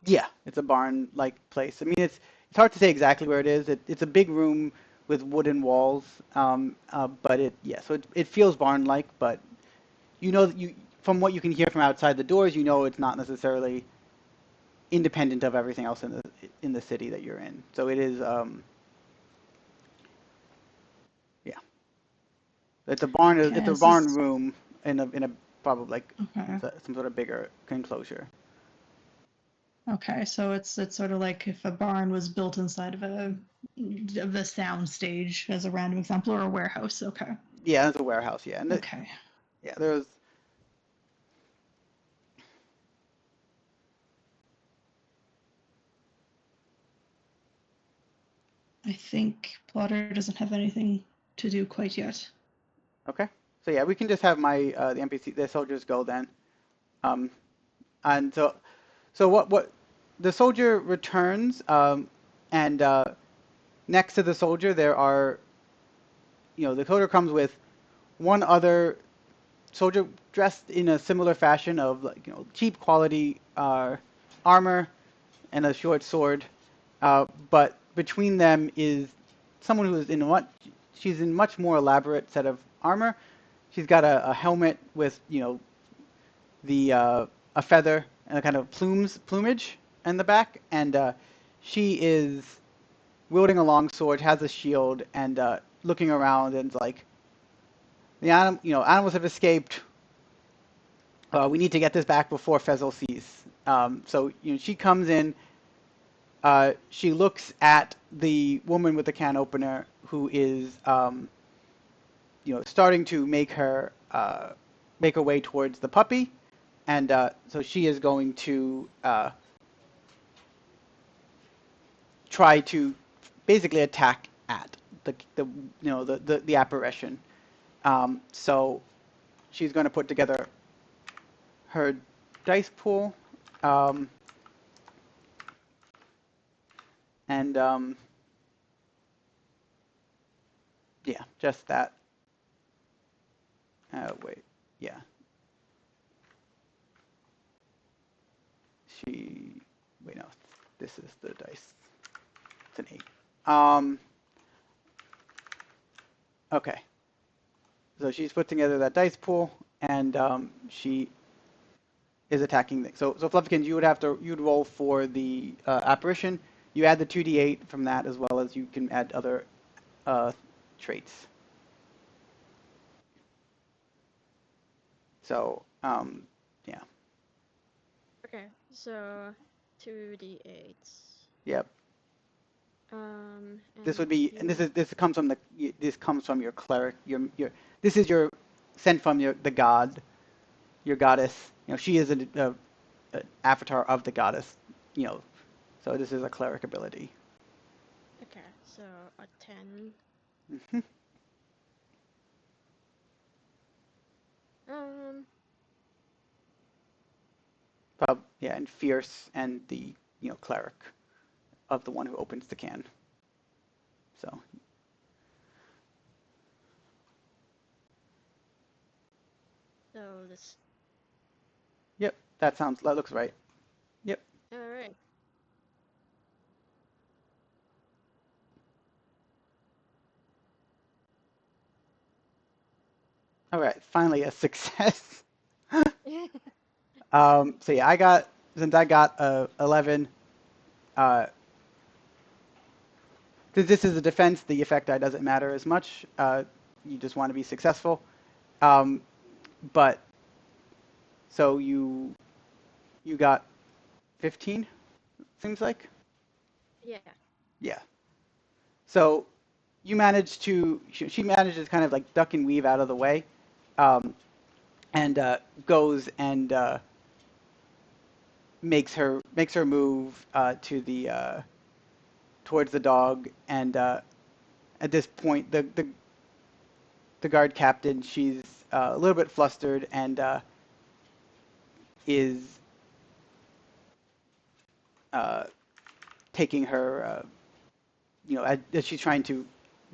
Yeah, it's a barn-like place. I mean, it's hard to say exactly where it is. It's a big room with wooden walls, but so it feels barn-like, but you know you from what you can hear from outside the doors, you know it's not necessarily independent of everything else in the city that you're in. So it is, yeah, it's a barn. Okay, It's a this barn is room in a probably like okay. some sort of bigger enclosure. Okay, so it's sort of like if a barn was built inside of a sound stage, as a random example, or a warehouse. Okay. Yeah, it's a warehouse. Yeah, and Okay. yeah, there's I think Plotter doesn't have anything to do quite yet. okay. So yeah, we can just have the soldiers go then. Um, and so what the soldier returns, and next to the soldier there are, the soldier comes with one other soldier dressed in a similar fashion of, like, cheap quality armor and a short sword. But between them is someone who is she's in much more elaborate set of armor. She's got a helmet with, the a feather and a kind of plumage in the back, and she is wielding a long sword, has a shield, and looking around and like, animals have escaped. We need to get this back before Fezzle sees. So she comes in. She looks at the woman with the can opener, who is starting to make her way towards the puppy, and so she is going to try to basically attack at the apparition. So she's going to put together her dice pool, and yeah, just that. Wait, yeah, she. Wait, no, this is the dice. It's an 8. Okay, so she's put together that dice pool, and she is attacking. So Fluffykins, you'd roll for the apparition. You add the 2d8 from that, as well as you can add other traits. So yeah, Okay, so 2d8s. yep. This And would be, and you. this comes from your cleric. This is your sent from the god, your goddess. She is an avatar of the goddess. So this is a cleric ability. Okay, so a 10. Hmm. Um, Yeah, and fierce and the cleric of the one who opens the can. So so this. yep, that looks right. Yep. Alright. All right, finally a success. So yeah, since I got 11. Since this is a defense, the effect die doesn't matter as much. You just want to be successful. Um, but so you got 15, seems like. Yeah. Yeah. So you managed to she manages kind of like duck and weave out of the way, um, and goes and makes her move to the towards the dog, and at this point the guard captain, she's a little bit flustered and is uh, taking her, as she's trying to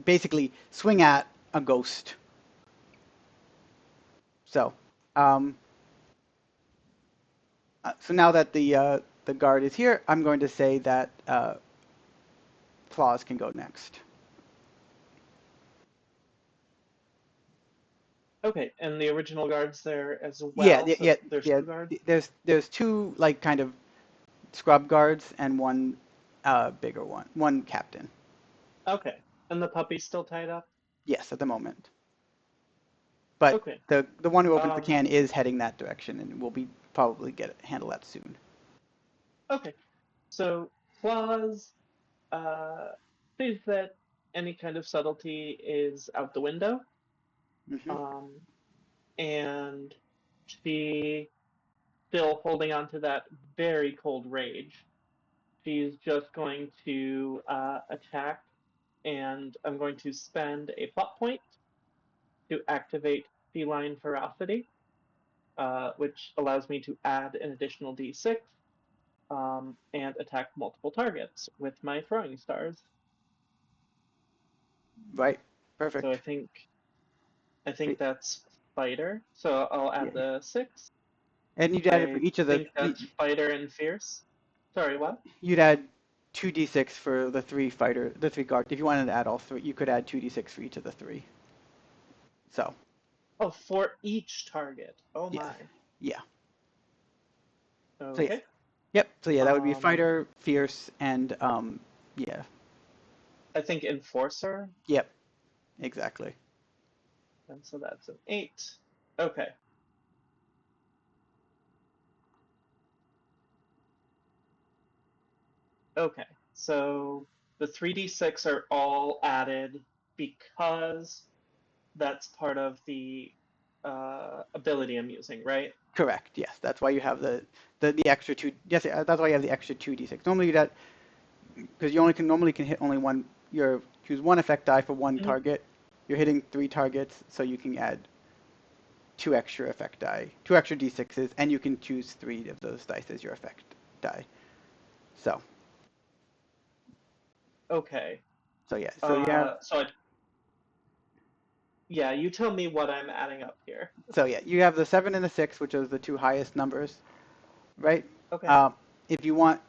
basically swing at a ghost. So, um, so now that the guard is here, I'm going to say that Claws can go next. Okay, and the original guard's there as Yeah, well, yeah, so yeah, there's yeah. two guards? There's two like kind of scrub guards and one bigger one captain. Okay, and the puppy's still tied up? Yes, at the moment. But Okay. the one who opens the Um, can is heading that direction, and will be probably handle that soon. okay, so Claus uh, sees that any kind of subtlety is out the window, Hmm. um, and she, still holding on to that very cold rage, she's just going to attack, and I'm going to spend a plot point to activate Feline Ferocity, which allows me to add an additional d6 and attack multiple targets with my throwing stars. Right. So I Perfect. think I So, think that's fighter. So I'll yeah. add the 6. And you'd add it for I each of the. think that's fighter and fierce. Sorry, what? You'd add 2d6 for the three guard. If you wanted to add all three, you could add 2d6 for each of the three. So Oh, for each target. Oh yes, my. yeah. So yeah, Okay. yep. So yeah, that would be Um, fighter, fierce, and yeah, I think enforcer, yep, exactly. and so that's an 8. Okay. Okay. So the 3d6 are all added because that's part of the ability I'm using, right? Correct. Yes, that's why you have the extra two. Yes, that's why you have the extra 2d6. Normally that because you only can normally can hit only one. You choose one effect die for one Mhm. target. You're hitting 3 targets, so you can add 2 extra effect die, 2 extra d6s, and you can choose 3 of those dice as your effect die. So, Okay. so yeah, so you have, So yeah, you tell me what I'm adding up here. so yeah, you have the 7 and the 6, which are the two highest numbers, right? Okay. Uh, if you want,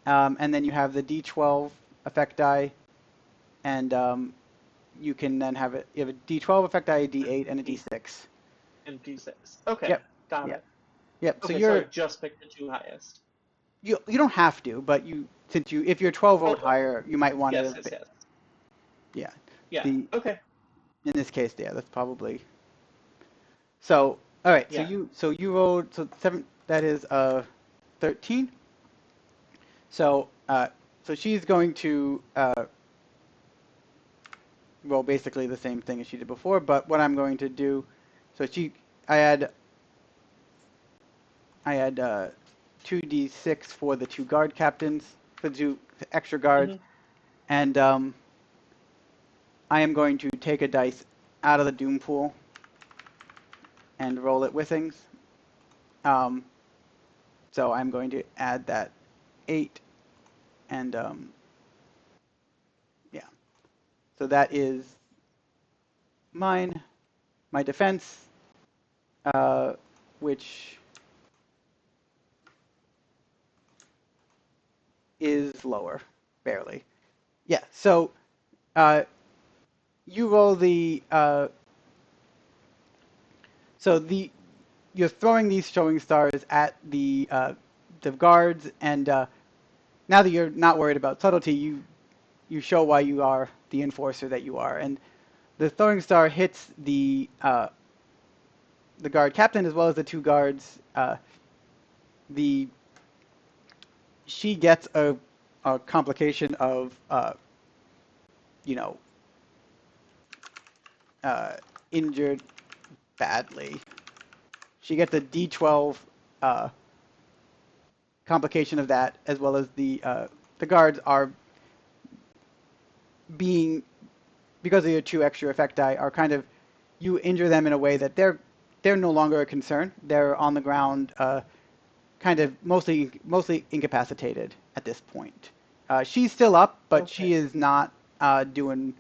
and then you have the d12 effect die, and you can then have it. You have a d12 effect die, a d8, and a D d6. and D6. Okay, Yep, got yep, it. yep. So Okay, so I you're just picked the two highest. you don't have to, but since if you're 12 Oh, vote higher, you might want yes, to. yes, yes. Yeah, Yeah. the Okay. in this case, yeah, that's probably so. All right, Yeah. so you rolled so 7. That is 13. So so she's going to roll basically the same thing as she did before, but what I'm going to do, So I had 2d6 for the 2 guard captains, for the 2 extra guards, Mm-hmm. and I am going to take a dice out of the doom pool and roll it with things. Um, so I'm going to add that 8, and yeah. So that is my defense, uh, which is lower, barely. Yeah. So uh, you roll the so the you're throwing these showing stars at the guards, and now that you're not worried about subtlety, you show why you are the enforcer that you are, and the throwing star hits the guard captain as well as the 2 guards. The She gets a complication of you know uh, injured badly. She gets a D12 uh, complication of that, as well as the guards are being, because of your 2 extra effect die, are kind of, you injure them in a way that they're no longer a concern. They're on the ground, kind of mostly incapacitated at this point. She's still up, but she Okay. is not doing.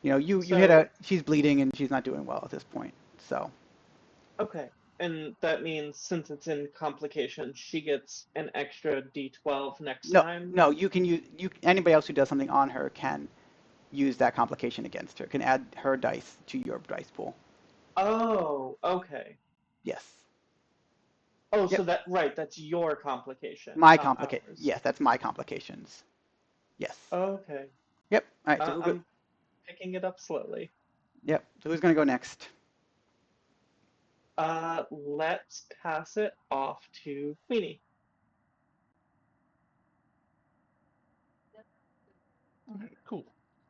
You hit So, a. She's bleeding and she's not doing well at this point. So okay. And that means since it's in complication, she gets an extra D12 next no, time? no, you can use you. Anybody else who does something on her can use that complication against her. Can add her dice to your dice pool. Oh, okay. Yes. Oh, so Yep. that, right, that's your complication, My not complicate. ours. Yes, that's my complications. Yes. Okay. Yep. All right. So who go? I'm picking it up slowly. Yep. So who's gonna go next? Let's pass it off to Queenie. Okay, cool.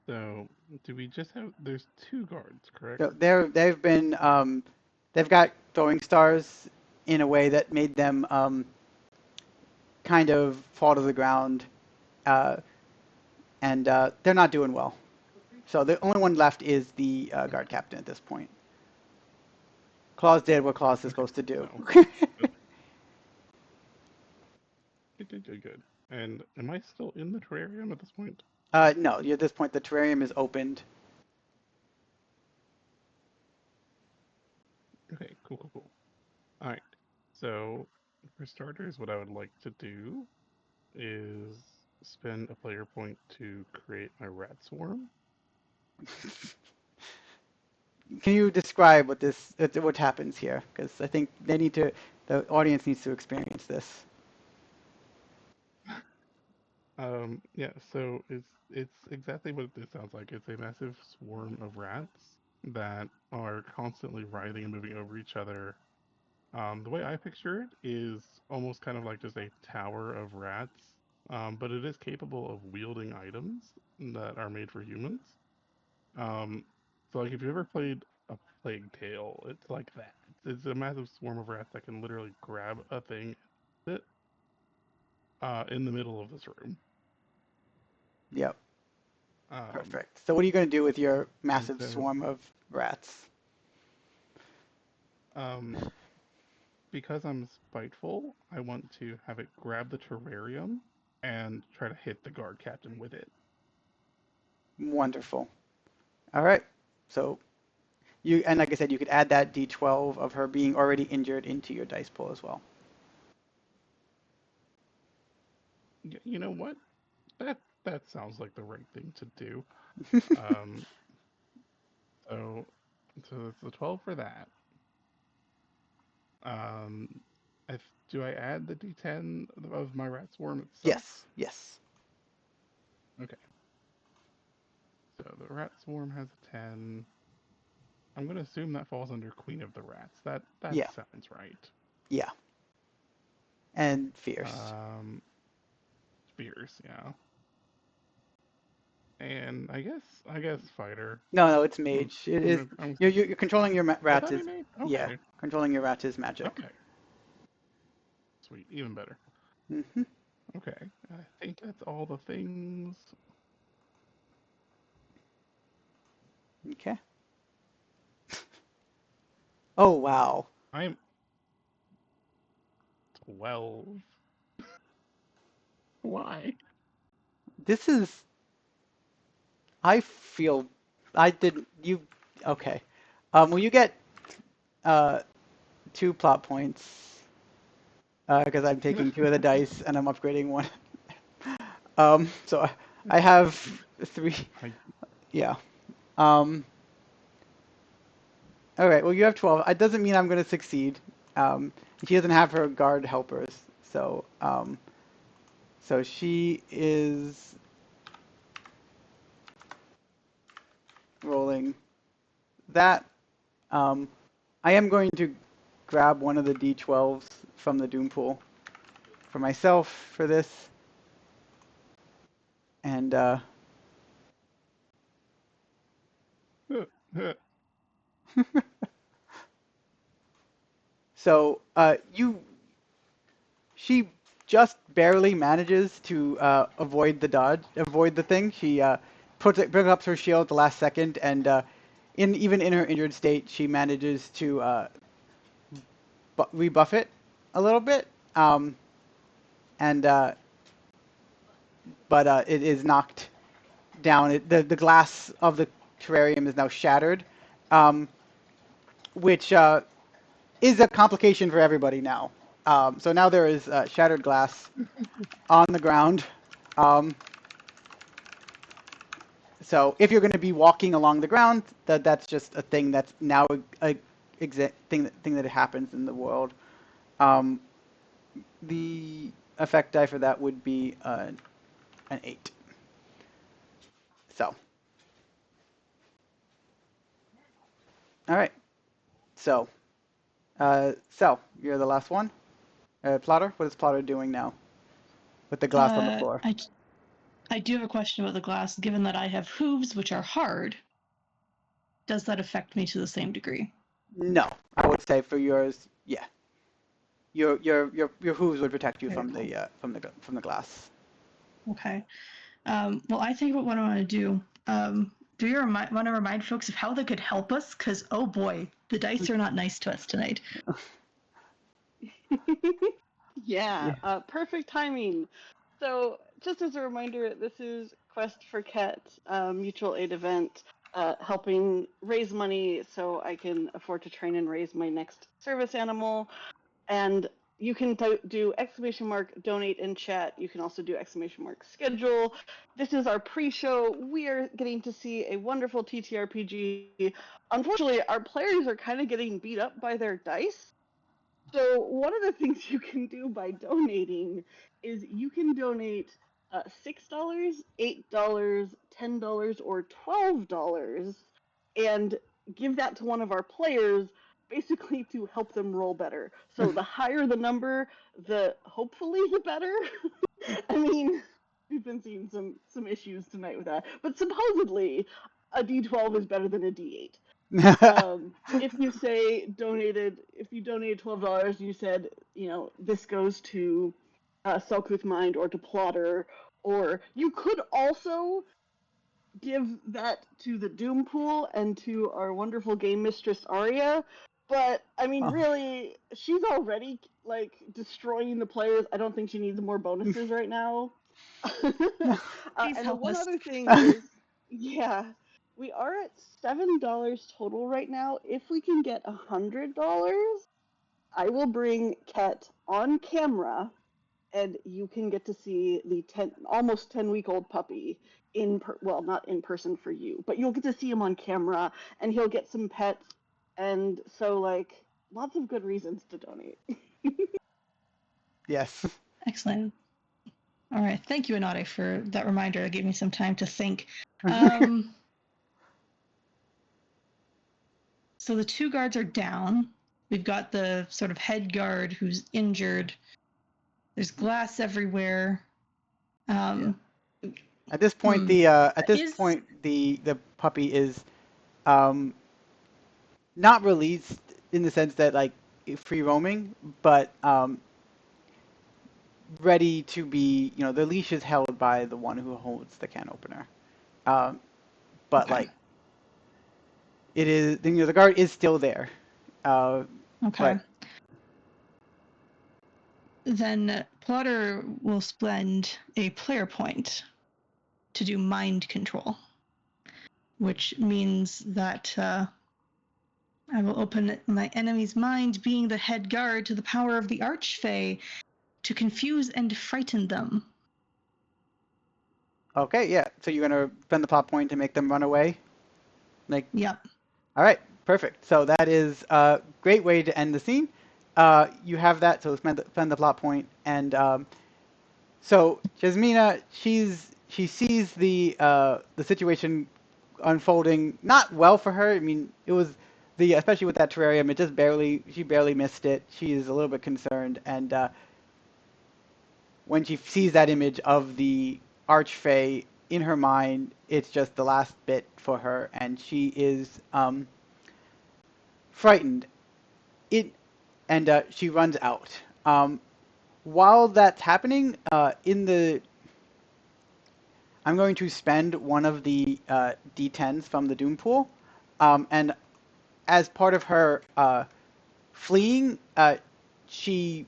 So, do we just have? There's 2 guards, correct? So they've got throwing stars in a way that made them kind of fall to the ground, uh, and they're not doing well. So the only one left is the guard captain at this point. Claws did what Claws is Okay. supposed to do. So, good. And am I still in the terrarium at this point? No, at this point the terrarium is opened. Okay, cool. All right. So, for starters, what I would like to do is spend a player point to create my rat swarm. Can you describe what happens here? Because I think the audience needs to experience this. Yeah, so it's exactly what this sounds like. It's a massive swarm of rats that are constantly writhing and moving over each other. The way I picture it is almost kind of like just a tower of rats, but it is capable of wielding items that are made for humans. Um, so like if you ever played a Plague Tale, it's like that. It's a massive swarm of rats that can literally grab a thing, sit in the middle of this room. Yep, Um, perfect. So what are you going to do with your and massive so swarm of rats? um, because I'm spiteful, I want to have it grab the terrarium and try to hit the guard captain with it. Wonderful. All right. So and like I said, you could add that D12 of her being already injured into your dice pool as well. You know what? That sounds like the right thing to do. Um, so it's the 12 for that. Um, if do I add the D10 of my rat swarm itself? Yes, yes. Okay. So the rat swarm has a 10. I'm gonna assume that falls under Queen of the Rats. That Yeah, sounds right. yeah. And fierce. Um, Spears, yeah. And I guess fighter. No, it's mage. It is. You're controlling your Would rats. that be mage? Yeah, Okay. controlling your rats is magic. Okay. Sweet. Even better. Mm-hmm. Okay. I think that's all the things. Okay. Oh wow. I'm 12. Why? This is. I feel. I didn't. You. Okay. Well, you get 2 plot points because I'm taking 2 of the dice and I'm upgrading 1. So I have 3. I, Yeah. All right. Well, you have 12. It doesn't mean I'm going to succeed. She doesn't have her guard helpers, so she is rolling that. I am going to grab one of the D12s from the Doom pool for myself for this, and so she just barely manages to avoid the thing. She brings up her shield at the last second, and even in her injured state, she manages to rebuff it a little bit. And but it is knocked down. The glass of the terrarium is now shattered, which is a complication for everybody now. So now there is shattered glass on the ground. So if you're going to be walking along the ground, that's just a thing that's now a thing that happens in the world. The effect die for that would be an 8. So, all right. So, you're the last one. Plotter, what is Plotter doing now with the glass on the floor? I do have a question about the glass. Given that I have hooves, which are hard, does that affect me to the same degree? No, I would say for yours, yeah. Your hooves would protect you Very from cool. the glass. Okay. Well, I think what I want to do. Do you want to remind folks of how they could help us? Because oh boy, the dice are not nice to us tonight. Yeah, Yeah. perfect timing. So, just as a reminder, this is Quest for Ket, mutual aid event, helping raise money so I can afford to train and raise my next service animal. And you can do !donate in chat. You can also do !schedule. This is our pre-show. We are getting to see a wonderful TTRPG. Unfortunately, our players are kind of getting beat up by their dice. So one of the things you can do by donating is you can donate $6, $8, $10, or $12, and give that to one of our players, basically to help them roll better. So the higher the number, the hopefully the better. I mean, we've been seeing some issues tonight with that, but supposedly a D12 is better than a D8. If you donated $12, you said, this goes to selcouthmind or to Plotter, or you could also give that to the Doom Pool and to our wonderful game mistress Arrya. But I mean, Oh. really, she's already like destroying the players. I don't think she needs more bonuses right now. Please And the help one us. other thing is, yeah, we are at $7 total right now. If we can get $100, I will bring Ket on camera, and you can get to see the almost 10-week-old puppy not in person for you, but you'll get to see him on camera, and he'll get some pets, and so like lots of good reasons to donate. Yes. Excellent. All right. Thank you, Anade, for that reminder. It gave me some time to think. So the 2 guards are down. We've got the sort of head guard who's injured. There's glass everywhere. At this point, Hmm. the puppy is not released in the sense that like free roaming, but ready to be. The leash is held by the one who holds the can opener. Um, but Okay. like it is, the guard is still there. Okay. But Then Plotter will spend a player point to do mind control, which means that I will open my enemy's mind, being the head guard, to the power of the Archfey to confuse and frighten them. okay, yeah. So you're gonna spend the plot point to make them run away. Like, Yep. all right, perfect. So that is a great way to end the scene. You have that, so spend the plot point, and so Jasmina, she sees the situation unfolding not well for her. I mean, it was especially with that terrarium, she barely missed it. She is a little bit concerned, and when she sees that image of the Archfey in her mind, it's just the last bit for her, and she is frightened. It and she runs out. While that's happening, I'm going to spend one of the D10s from the Doom pool, and as part of her fleeing, she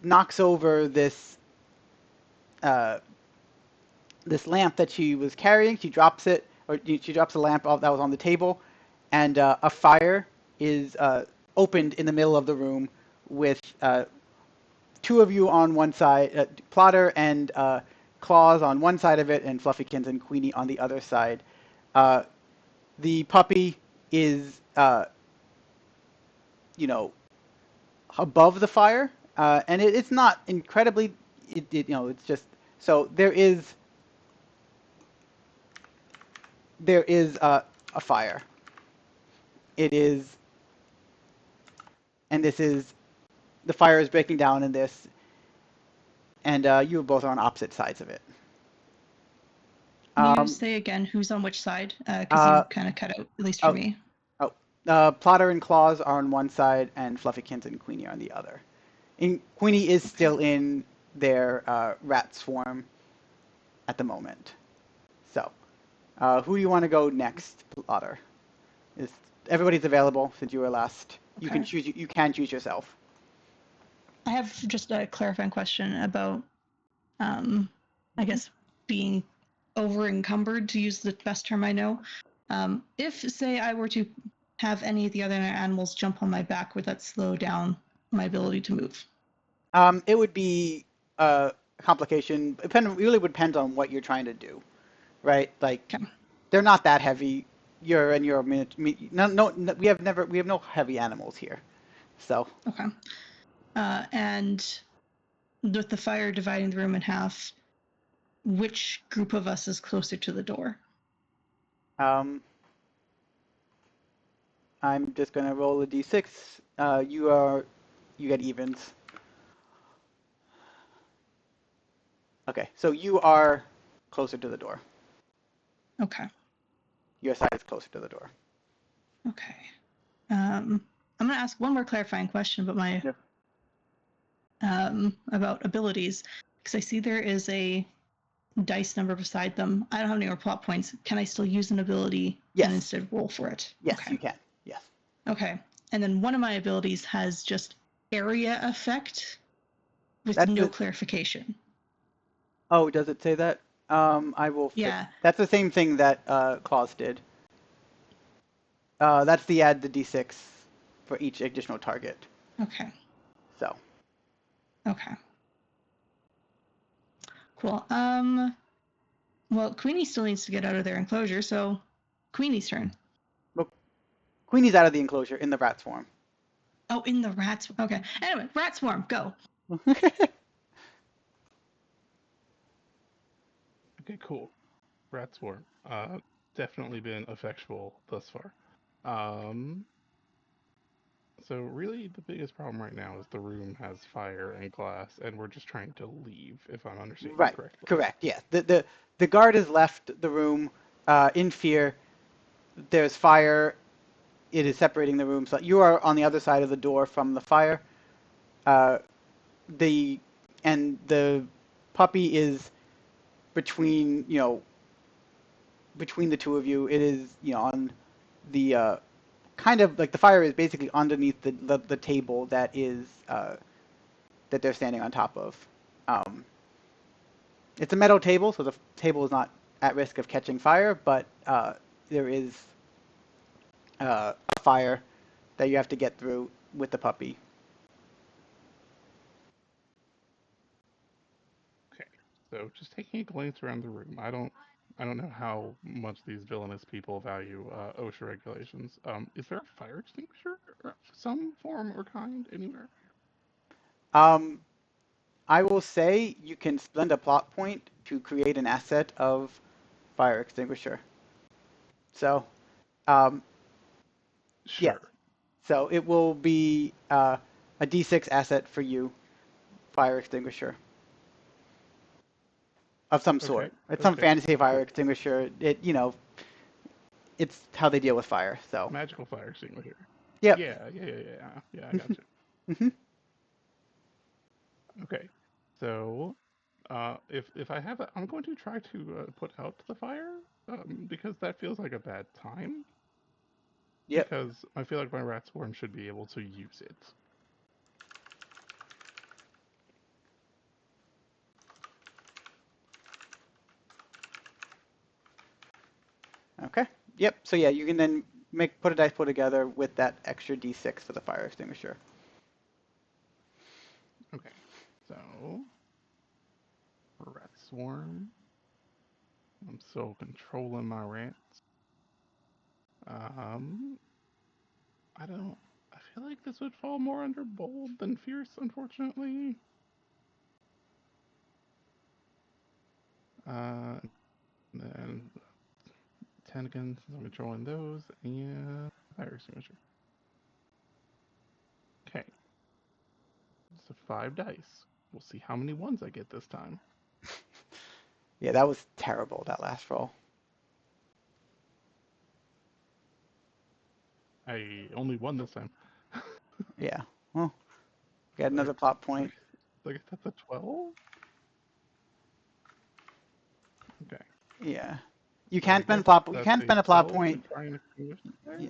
knocks over uh, this lamp that she was carrying. She drops it, or she drops the lamp that was on the table, and a fire is opened in the middle of the room with two of you on one side, Plotter and Claws on one side of it, and Fluffykins and Queenie on the other side. The puppy is, above the fire, and it's not incredibly, it's just so there is a fire. It is, and this is the fire is breaking down in this, and you both are on opposite sides of it. Can you say again who's on which side? Because you Uh, kind of cut out, at least for oh, me. oh, Plotter and Claws are on one side, and Fluffykins and Queenie are on the other. And Queenie is still in their rat swarm at the moment. So, who do you want to go next, Plotter? Is everybody's available since you were last? You can Okay. choose. You can choose yourself. I have just a clarifying question about, I guess, being over encumbered, to use the best term I know. If, say, I were to have any of the other animals jump on my back, would that slow down my ability to move? It would be a complication. It really would depend on what you're trying to do, right? Like Okay. they're not that heavy. No, we have no heavy animals here, so. Okay. And with the fire dividing the room in half, which group of us is closer to the door? I'm just gonna roll a d6. You get evens. Okay, so you are closer to the door. Okay. Your side is closer to the door. Okay. I'm going to ask one more clarifying question about my about abilities, because I see there is a dice number beside them. I don't have any more plot points. Can I still use an ability and Yes. instead roll for it? Yes, Okay. you can. Yes. Okay. And then one of my abilities has just area effect with That's no the. clarification. Oh, does it say that? I will. Yeah. That's the same thing that Claus did. That's the add the d6 for each additional target. Okay. So. Okay. Cool. Well, Queenie still needs to get out of their enclosure, so Queenie's turn. Well, Queenie's out of the enclosure in the rat swarm. Oh, in the rats. Okay. Anyway, rat swarm, go. Okay, cool. Rat swarm. Definitely been effectual thus far. So So really, the biggest problem right now is the room has fire and glass, and we're just trying to leave, if I'm understanding you Right. correctly. Correct. Yes. The guard has left the room in fear. There's fire. It is separating the room. So you are on the other side of the door from the fire. Uh, the and the puppy is between between the two of you. It is on the kind of like the fire is basically underneath the table that is that they're standing on top of. Um, it's a metal table, so the table is not at risk of catching fire, but there is a fire that you have to get through with the puppy. Okay, so just taking a glance around the room, I don't know how much these villainous people value OSHA regulations. Is there a fire extinguisher of some form or kind anywhere? Um, I will say you can spend a plot point to create an asset of fire extinguisher. So, um, yes. Sure. So it will be a D6 asset for you, fire extinguisher of some Okay. sort. It's some Okay. fantasy fire So extinguisher. It's how they deal with fire. So, magical fire extinguisher. yep. Yeah. I gotcha. Hmm. Okay. So, if I have that, I'm going to try to put out the fire, because that feels like a bad time. Yep. Because I feel like my rat swarm should be able to use it. Okay. Yep. So yeah, you can then put a dice pool together with that extra D6 for the fire extinguisher. Okay. So, rat swarm. I'm still controlling my rats. Um, I don't. I feel like this would fall more under bold than fierce, unfortunately. And then 10 again, since I'm controlling those, and fire extinguisher. Okay, so 5 dice. We'll see how many ones I get this time. Yeah, that was terrible, that last roll. I only won this time. Yeah. Well, got So I, another plot so I, point. so I guess that's a 12? Okay. Yeah. You So I can spend a guess plot. You that's can a spend a plot 12 to point. try and extinguish the fire?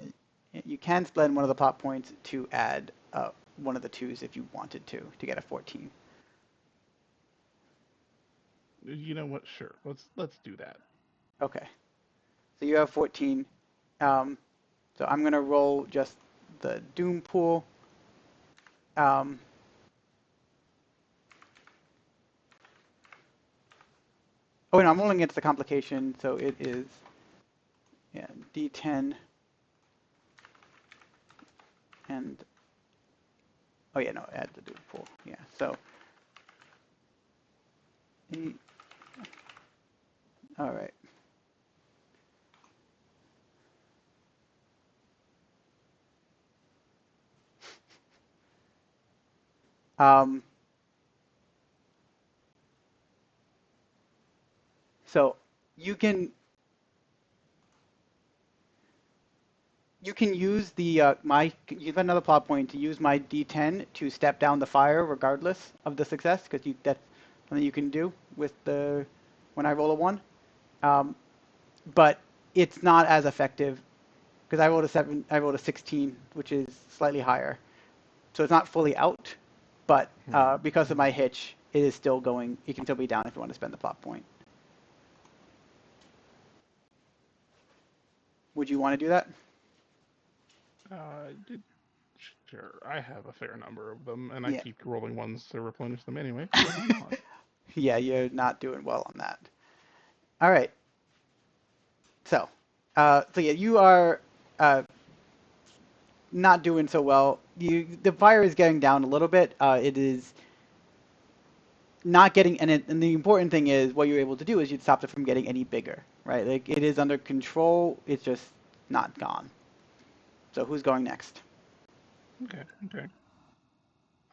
You can spend one of the plot points to add one of the twos if you wanted to get a 14. You know what? Sure. Let's do that. Okay. So you have 14. Um, so I'm gonna roll just the doom pool. Um, oh no, I'm rolling against the complication, so it is D10 and oh yeah, no, add the doom pool. Yeah. So 8. All right. Um, so you can use the you have another plot point to use my D10 to step down the fire regardless of the success because that's something you can do with the when I roll a 1. Um, but it's not as effective because I rolled a 7, I rolled a 16, which is slightly higher. So it's not fully out, but because of my Hmm. hitch, it is still going. It can still be down if you want to spend the plot point. Would you want to do that? Did Sure, I have a fair number of them, and I Yeah. keep rolling ones to replenish them anyway, so why not? Yeah, you're not doing well on that. All right. So yeah, you are not doing so well. The fire is getting down a little bit. It is not getting, and the important thing is what you're able to do is you stopped it from getting any bigger, right? Like it is under control. It's just not gone. So who's going next? Okay, okay.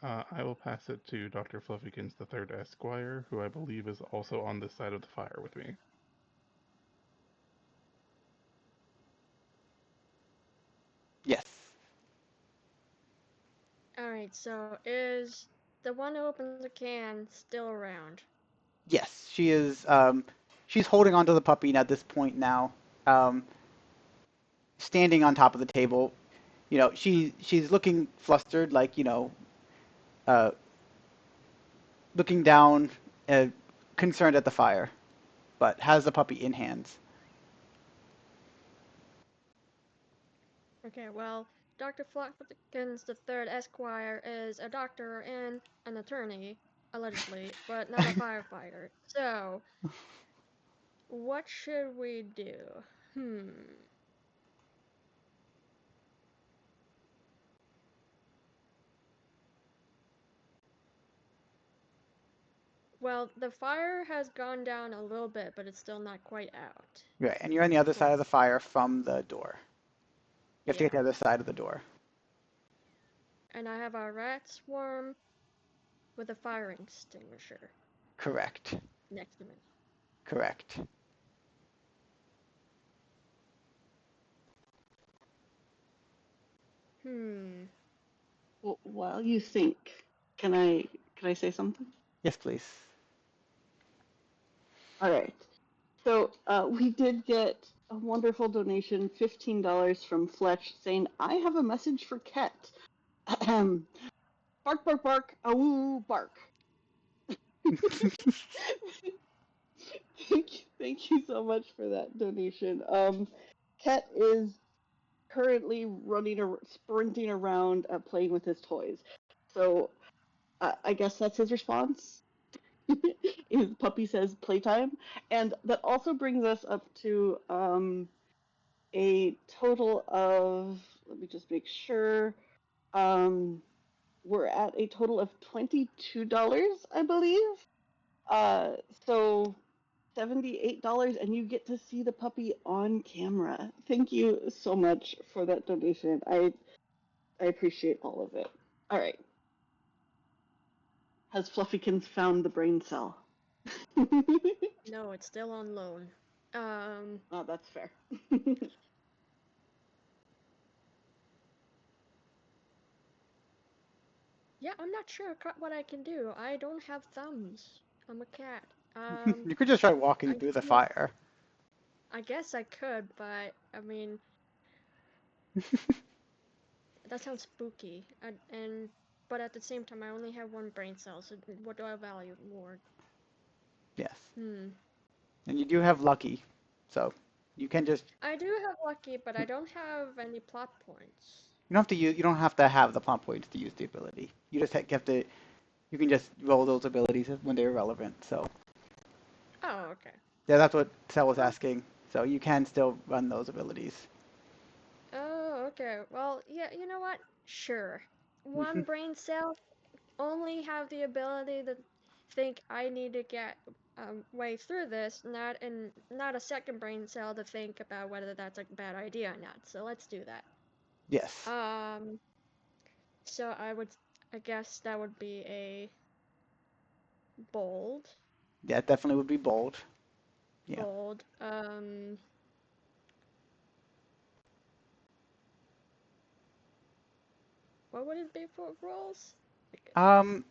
I will pass it to Dr. Fluffykins the Third Esquire, who I believe is also on this side of the fire with me. Yes. Alright, so is the one who opens the can still around? Yes, she is. She's holding onto the puppy at this point now, standing on top of the table. She's looking flustered, like uh, looking down, concerned at the fire, but has the puppy in hands. Okay, well, Dr. Flopkins the Third Esquire is a doctor and an attorney, allegedly, but not a firefighter. So, what should we do? Hmm. Well, the fire has gone down a little bit, but it's still not quite out. Right, and you're on the other side Correct. of the fire from the door. You have to get Yeah. to the other side of the door. And I have a rat swarm with a fire extinguisher Correct. next to me. Correct. Hmm. Well, while you think, can I say something? Yes, please. All right. So we did get a wonderful donation, $15 from Fletch, saying, "I have a message for Ket. Bark, bark, bark, awoo, bark." Thank you so much for that donation. Ket is currently sprinting around, playing with his toys. So I guess that's his response. His puppy says playtime, and that also brings us up to a total of. Let me just make sure. Um, we're at a total of $22, I believe. Uh, so $78, and you get to see the puppy on camera. Thank you so much for that donation. I appreciate all of it. All right. Has Fluffykins found the brain cell? No, it's still on loan. Oh, that's fair. Yeah, I'm not sure what I can do. I don't have thumbs. I'm a cat. You could just try walking I through the yeah, fire. I guess I could, but I mean, that sounds spooky. But at the same time, I only have one brain cell, so what do I value more? Yes. Hmm. And you do have lucky, so you can just I do have lucky, but I don't have any plot points. you don't have to have the plot points to use the ability. You just have to you can just roll those abilities when they're relevant. So Oh, okay. yeah, that's what Cell was Oh, asking. So you can still run those abilities. oh, okay. Well, yeah, you know what? Sure. One brain cell only have the ability to think I need to get way through this, not a second brain cell to think about whether that's a bad idea or not. So let's do that. Yes. Um, so I guess that would be a bold, Yeah, it definitely would be bold. Yeah. bold. What would it be for rolls? Um,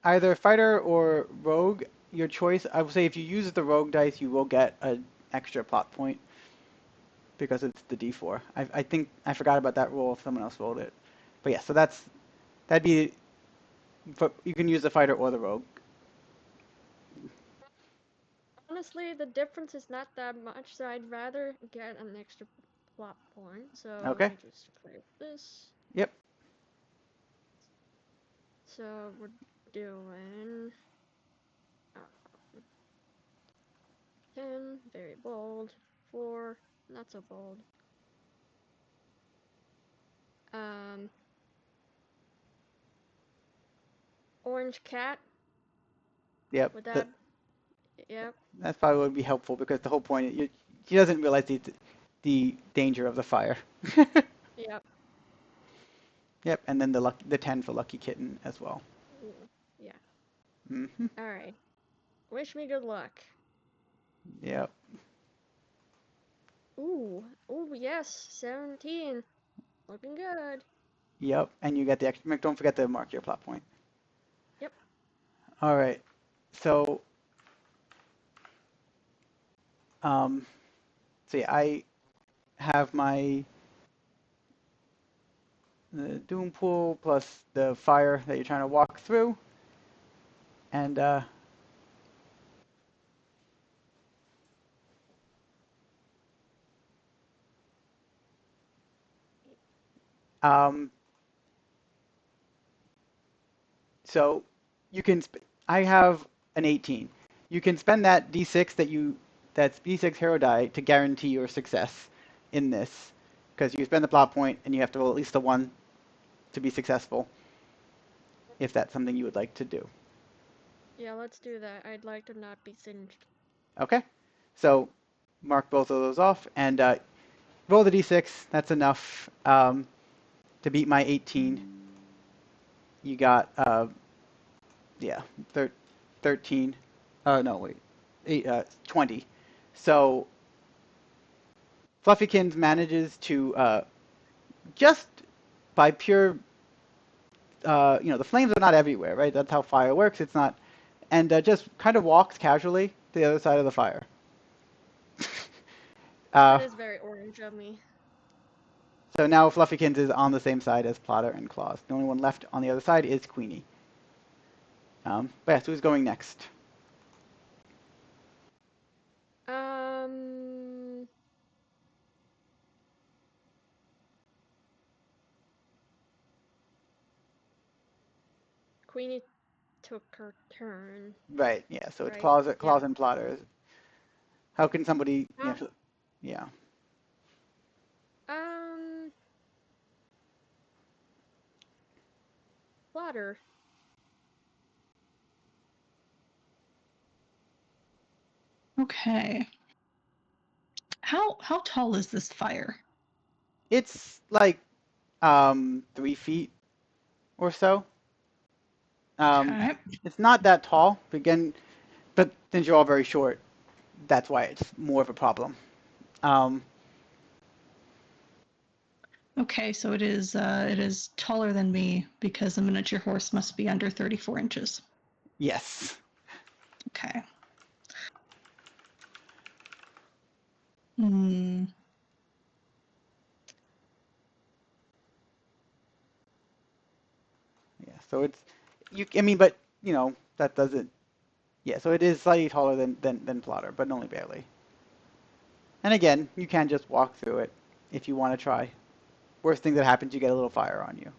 Either fighter or rogue, your choice. I would say if you use the rogue dice, you will get an extra plot point because it's the D4. I think I forgot about that roll if someone else rolled it. But yeah, so that'd be you can use the fighter or the rogue. Honestly, the difference is not that much, so I'd rather get an extra plot point. So let Okay. me just clear this. Yep. So we're doing 10, very bold. 4, not so bold. Um, orange cat. Yep. Would that? Yep. That probably would be helpful because the whole point he doesn't realize the danger of the fire. Yep. Yep, and then the 10 for Lucky Kitten as well. Ooh, yeah. Mm-hmm. All right. Wish me good luck. Yep. Ooh, yes, 17. Looking good. Yep, and you get the extra. Don't forget to mark your plot point. Yep. All right. So, see, I have my the doom pool plus the fire that you're trying to walk through, and um, so you can. I have an 18. You can spend that D6 that's D6 hero die to guarantee your success in this, because you spend the plot point and you have to roll at least a 1 to be successful. If that's something you would like to do. Yeah, let's do that. I'd like to not be singed. Okay. So mark both of those off and roll the d6. That's enough to beat my 18. You got, yeah, 13. No, wait. 20. So Fluffykins manages to just by pure, the flames are not everywhere, right? That's how fire works. It's not, and just kind of walks casually to the other side of the fire. That is very orange of me. So now Fluffykins is on the same side as Plotter and Claus. The only one left on the other side is Queenie. But yes, who's going next? Um, Queenie took her turn. Right, yeah, so it's Right? Claus Yeah. and Plotter. How can somebody, Ah. yeah. Um, Plotter. Okay. How tall is this fire? It's like 3 feet or so. Okay. It's not that tall, again, but since you're all very short, that's why it's more of a problem. Um, Okay, so it is taller than me because a miniature horse must be under 34 inches. yes. Okay. Hmm. Yeah, so I mean, but, that doesn't, yeah, so it is slightly taller than Plotter, but only barely. And again, you can just walk through it if you want to try. Worst thing that happens, you get a little fire on you.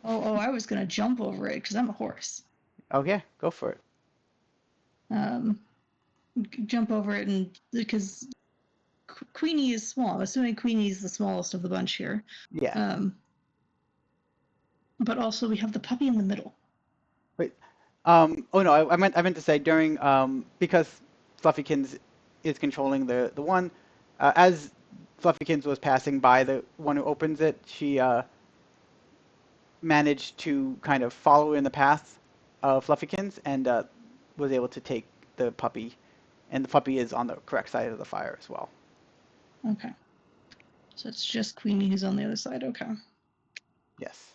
Oh, I was gonna jump over it because I'm a horse. Okay, go for it. Um, jump over it and because Queenie is small. I'm assuming Queenie is the smallest of the bunch here. Yeah. But also we have the puppy in the middle. Wait. Oh no, I meant to say during because Fluffykins is controlling the one, as Fluffykins was passing by the one who opens it, she managed to kind of follow in the path of Fluffykins and was able to take the puppy, and the puppy is on the correct side of the fire as well. Okay. So it's just Queenie who's on the other side. Okay. Yes.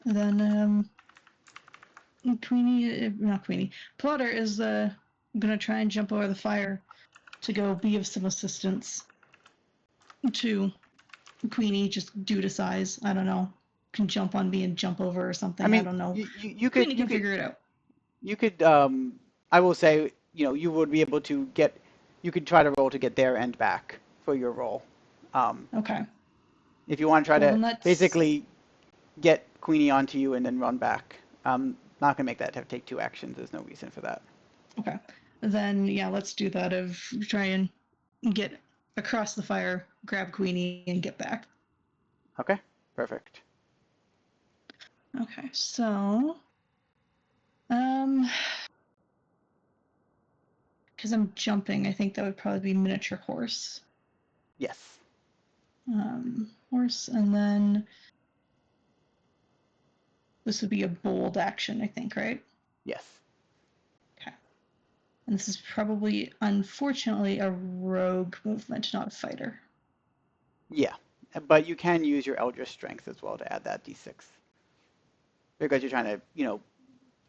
And then Queenie, not Queenie, Plotter is gonna try and jump over the fire to go be of some assistance to Queenie, just due to size. I don't know. Can jump on me and jump over or I something. I mean, don't know. you could Queenie can figure it out. you could I will say, you would be able to you could try to roll to get there and back for your roll. Okay. If you want to try Well, to then that's basically get Queenie onto you and then run back. Not gonna make that take 2 actions. There's no reason for that. okay. Then yeah, let's do that. Of try and get across the fire, grab Queenie, and get back. Okay, perfect. Okay. So, um, Because I'm jumping, I think that would probably be miniature horse. Yes. Horse, and then this would be a bold action, I think, right? Yes. Okay. And this is probably, unfortunately, a rogue movement, not a fighter. Yeah, but you can use your Eldritch Strength as well to add that d6 because you're trying to,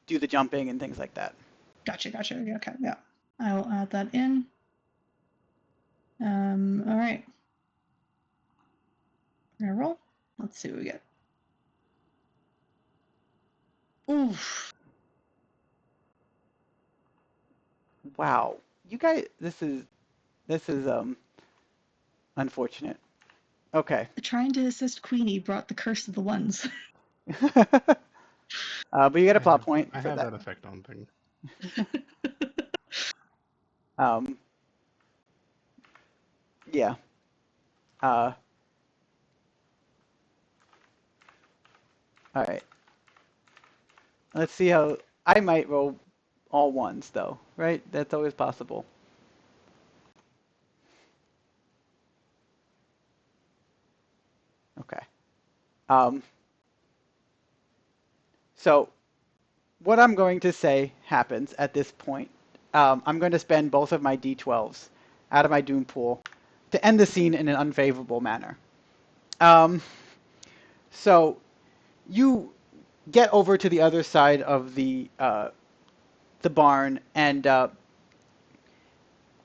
do the jumping and things like that. Gotcha. Okay, yeah. I'll add that in. All right. We're gonna roll. Let's see what we get. Oof. Wow, you guys, this is unfortunate. Okay. Trying to assist Queenie brought the curse of the ones. But you get a plot point I for have that. that effect on things. Yeah. All right. Let's see how I might roll all ones though, right? That's always possible. Okay. So what I'm going to say happens at this point. I'm going to spend both of my d12s out of my Doom pool to end the scene in an unfavorable manner. So you get over to the other side of the barn, and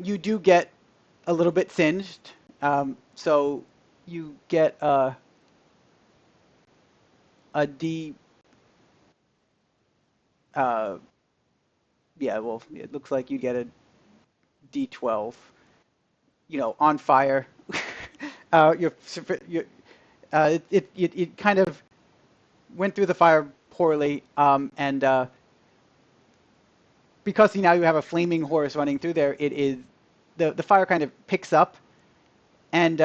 you do get a little bit singed. So you get a D. Yeah, well, it looks like you get a D12. On fire. Your it kind of went through the fire poorly, and because now you have a flaming horse running through there, it is the fire kind of picks up, and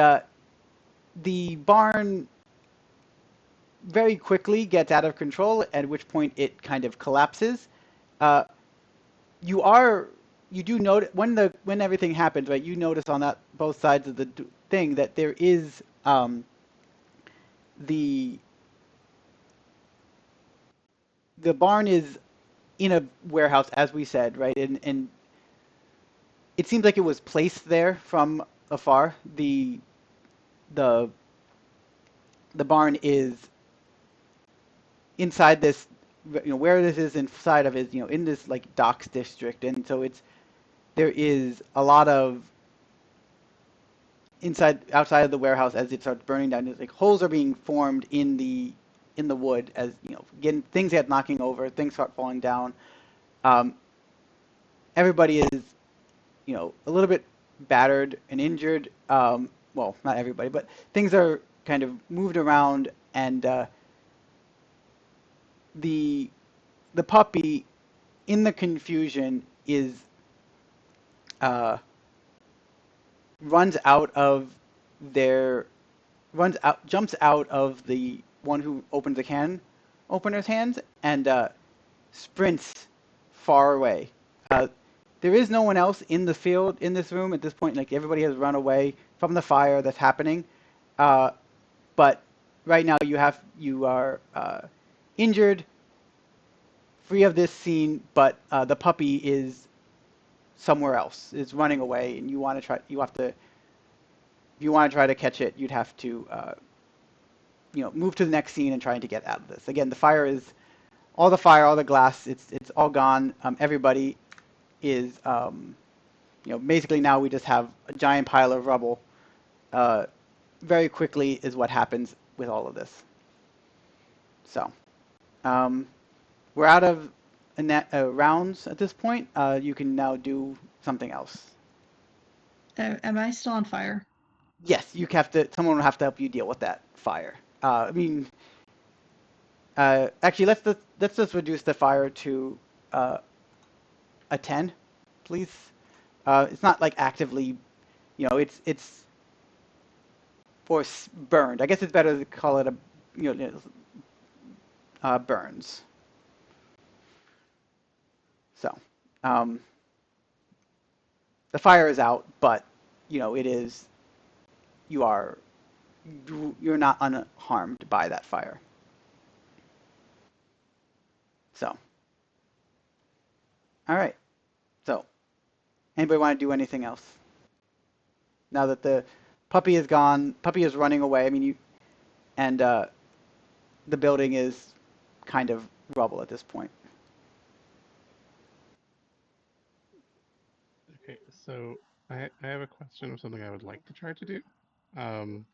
the barn very quickly gets out of control. At which point it kind of collapses. Uh, you do notice when everything happens, right? You notice on that both sides of the thing that there is the barn is in a warehouse, as we said, right? And it seems like it was placed there from afar. The barn is inside this, where this is inside of is, in this like docks district, and so there is a lot of outside of the warehouse as it starts burning down. Like holes are being formed in the wood as again things get knocking over, things start falling down. Everybody is a little bit battered and injured. Well, not everybody, but things are kind of moved around, and the puppy in the confusion is runs out of their jumps out of the one who opened the can opener's hands, and sprints far away. There is no one else in the field in this room at this point. Like everybody has run away from the fire that's happening. But right now you are injured, free of this scene, but the puppy is somewhere else. It's running away, and you have to. If you want to try to catch it, you'd have to move to the next scene and trying to get out of this. Again, the fire is all the glass. It's all gone. Everybody is basically now we just have a giant pile of rubble. Very quickly is what happens with all of this. So we're out of rounds at this point. You can now do something else. Am I still on fire? Yes, you have to. Someone will have to help you deal with that fire. Actually, let's just reduce the fire to a 10, please. It's not like actively, it's or burned. I guess it's better to call it burns. So, the fire is out, but it is you're not unharmed by that fire. So, all right. So, anybody want to do anything else? Now that the puppy is gone, puppy is running away. I mean, and the building is kind of rubble at this point. Okay, so I have a question of something I would like to try to do. Um,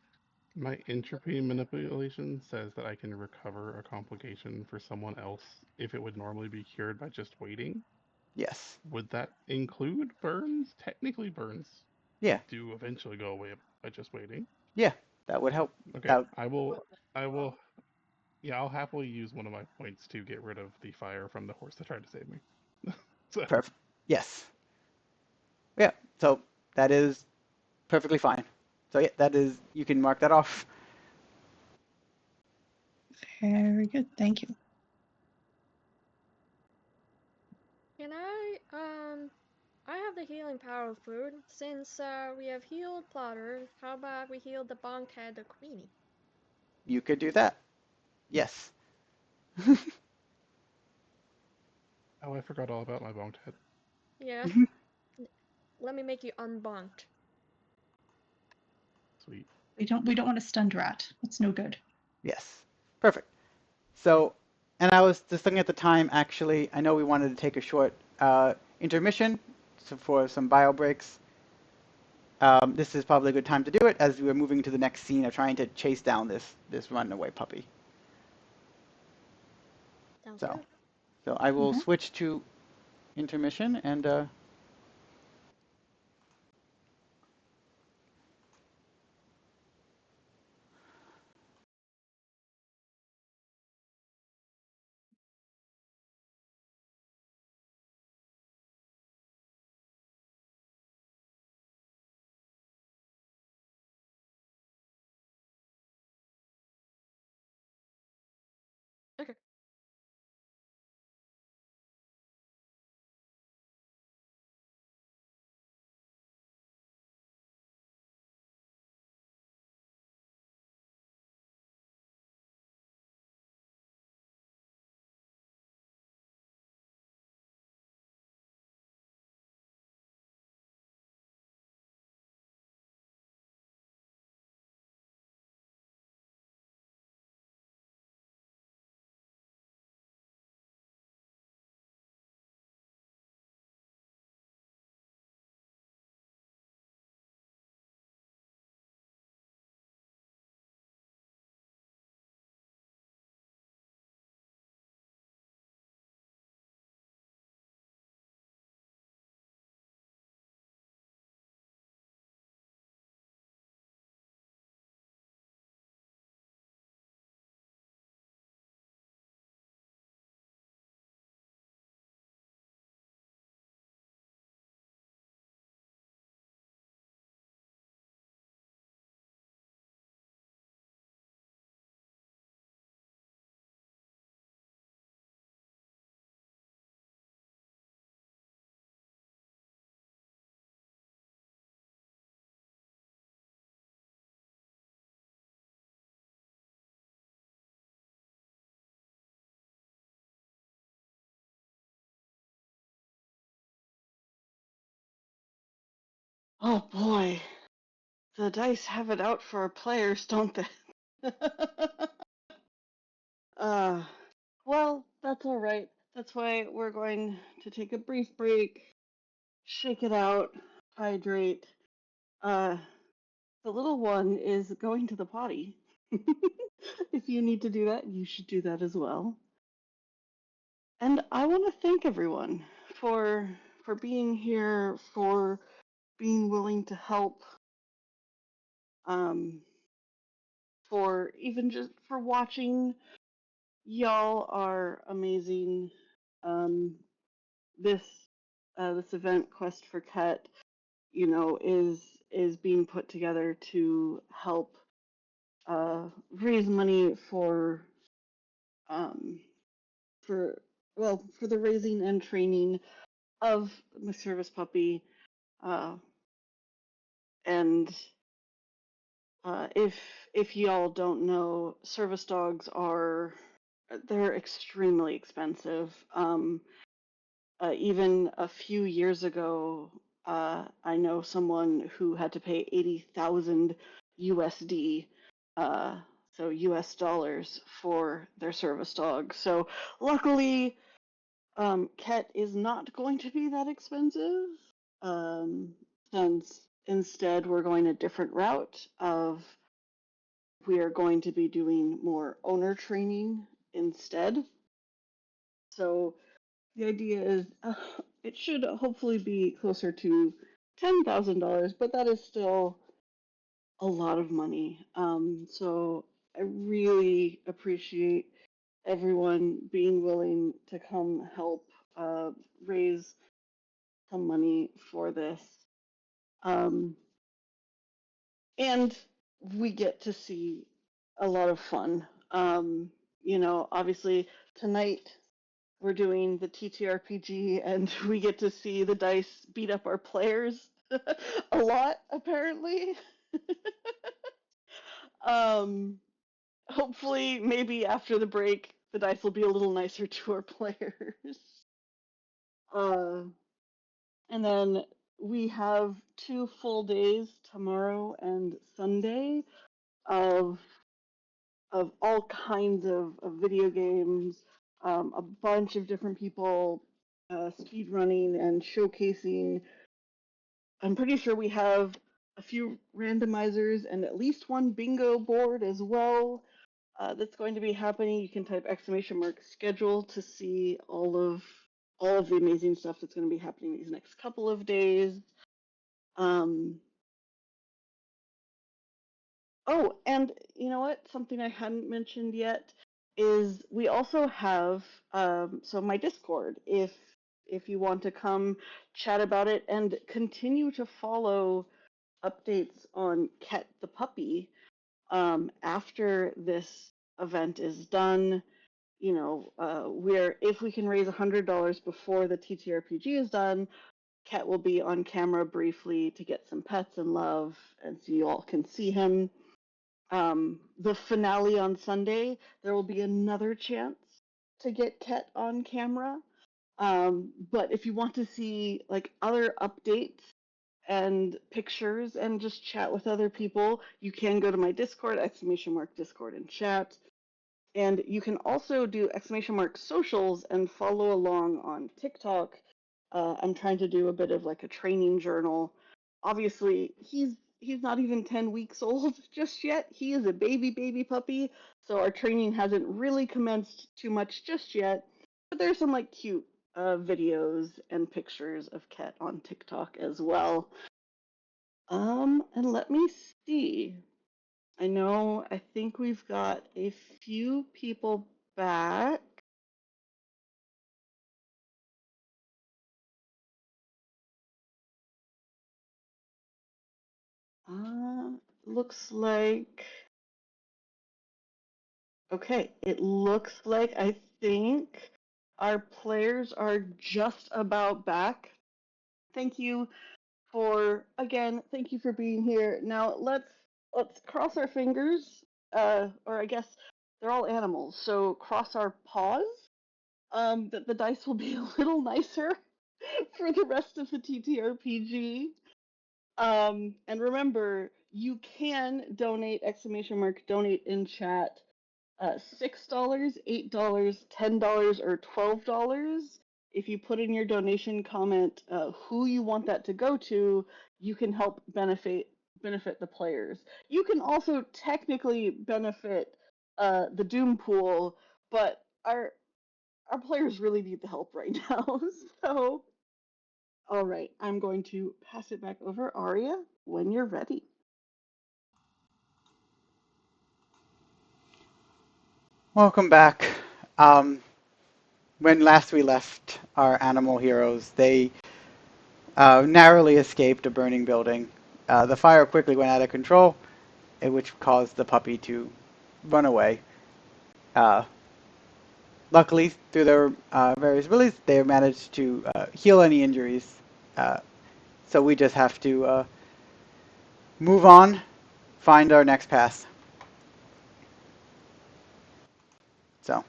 my entropy manipulation says that I can recover a complication for someone else if it would normally be cured by just waiting. Yes. Would that include burns? Technically, burns Yeah. do eventually go away by just waiting. Yeah. That would help. Okay, I will, yeah, I'll happily use one of my points to get rid of the fire from the horse that tried to save me. So, Perfect. Yes. Yeah. So that is perfectly fine. So yeah, that is, you can mark that off. Very good. Thank you. Can I have the healing power of food. Since we have healed Plotter, how about we heal the bonkhead, the Queenie? You could do that. Yes. oh, I forgot all about my bonked head. Yeah, let me make you unbonked. Sweet. We don't want a stunned rat. It's no good. Yes. Perfect. So, and I was just looking at the time, actually. I know we wanted to take a short intermission for some bio breaks. This is probably a good time to do it as we're moving to the next scene of trying to chase down this runaway puppy. Sounds So, good. so I will Mm-hmm. switch to intermission and Okay. Oh boy, the dice have it out for our players, don't they? uh, well, that's all right. That's why we're going to take a brief break, shake it out, hydrate. Uh, the little one is going to the potty. If you need to do that, you should do that as well. And I want to thank everyone for being here, for being willing to help, um, for even just for watching. Y'all are amazing. Um, this this event, Quest for Ket, is being put together to help raise money um, for for the raising and training of my service puppy. And if y'all don't know, service dogs they're extremely expensive. Even a few years ago, I know someone who had to pay 80,000 USD, uh, so US dollars, for their service dog. So luckily, Quet is not going to be that expensive, since instead we're going a different route of we are going to be doing more owner training instead. So the idea is it should hopefully be closer to $10,000, but that is still a lot of money. So I really appreciate everyone being willing to come help raise some money for this. Um, and we get to see a lot of fun. Obviously, tonight we're doing the TTRPG, and we get to see the dice beat up our players a lot, apparently. um, Hopefully, maybe after the break, the dice will be a little nicer to our players. Uh, and then we have 2 full days, tomorrow and Sunday, of all kinds of video games, a bunch of different people speed running and showcasing. I'm pretty sure we have a few randomizers and at least one bingo board as well. That's going to be happening. You can type !schedule to see all of the amazing stuff that's going to be happening these next couple of days. Oh, and you know what? Something I hadn't mentioned yet is we also have so my Discord. If you want to come chat about it and continue to follow updates on Ket the puppy after this event is done, if we can raise $100 before the TTRPG is done, Ket will be on camera briefly to get some pets and love, and so you all can see him. The finale on Sunday, there will be another chance to get Ket on camera. But if you want to see like other updates and pictures and just chat with other people, you can go to my Discord, !Discord, and chat. And you can also do !socials and follow along on TikTok. I'm trying to do a bit of like a training journal. Obviously, he's not even 10 weeks old just yet. He is a baby puppy, so our training hasn't really commenced too much just yet. But there's some like cute videos and pictures of Ket on TikTok as well. And let me see. I think we've got a few people back. Looks like, okay, it looks like I think our players are just about back. Thank you thank you for being here. Now let's cross our fingers, or I guess they're all animals, so cross our paws, that the dice will be a little nicer for the rest of the TTRPG. And remember, you can donate, !donate in chat, $6, $8, $10, or $12. If you put in your donation comment who you want that to go to, you can help benefit the players. You can also technically benefit the Doom pool, but our players really need the help right now. So, all right, I'm going to pass it back over, Arrya, when you're ready. Welcome back. When last we left our animal heroes, they narrowly escaped a burning building. The fire quickly went out of control, which caused the puppy to run away. Luckily, through their various abilities, they managed to heal any injuries. So So we just have to move on, find our next path. So.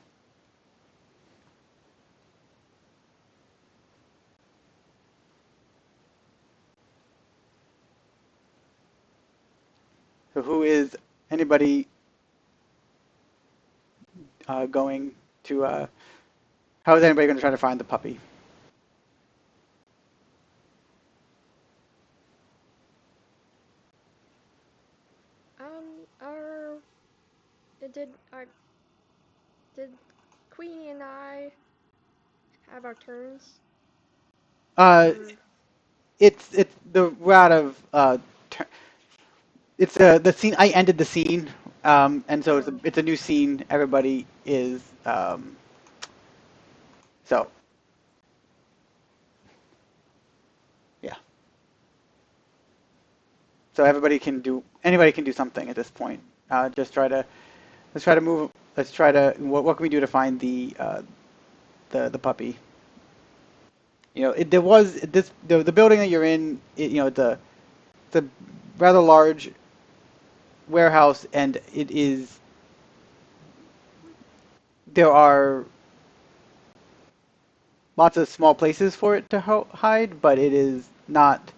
So who is anybody going to? How is anybody going to try to find the puppy? Our our did Queenie and I have our turns? Uh, Or it's the route of it's the scene. I ended the scene, and so oh, it's a new scene. Everybody is so yeah. So everybody can do anybody can do something at this point. Just try to let's try to move. Let's try to what can we do to find the puppy? You know, there was the building that you're in. You know, it's a rather large warehouse, and it is there are lots of small places for it to hide, but it is not.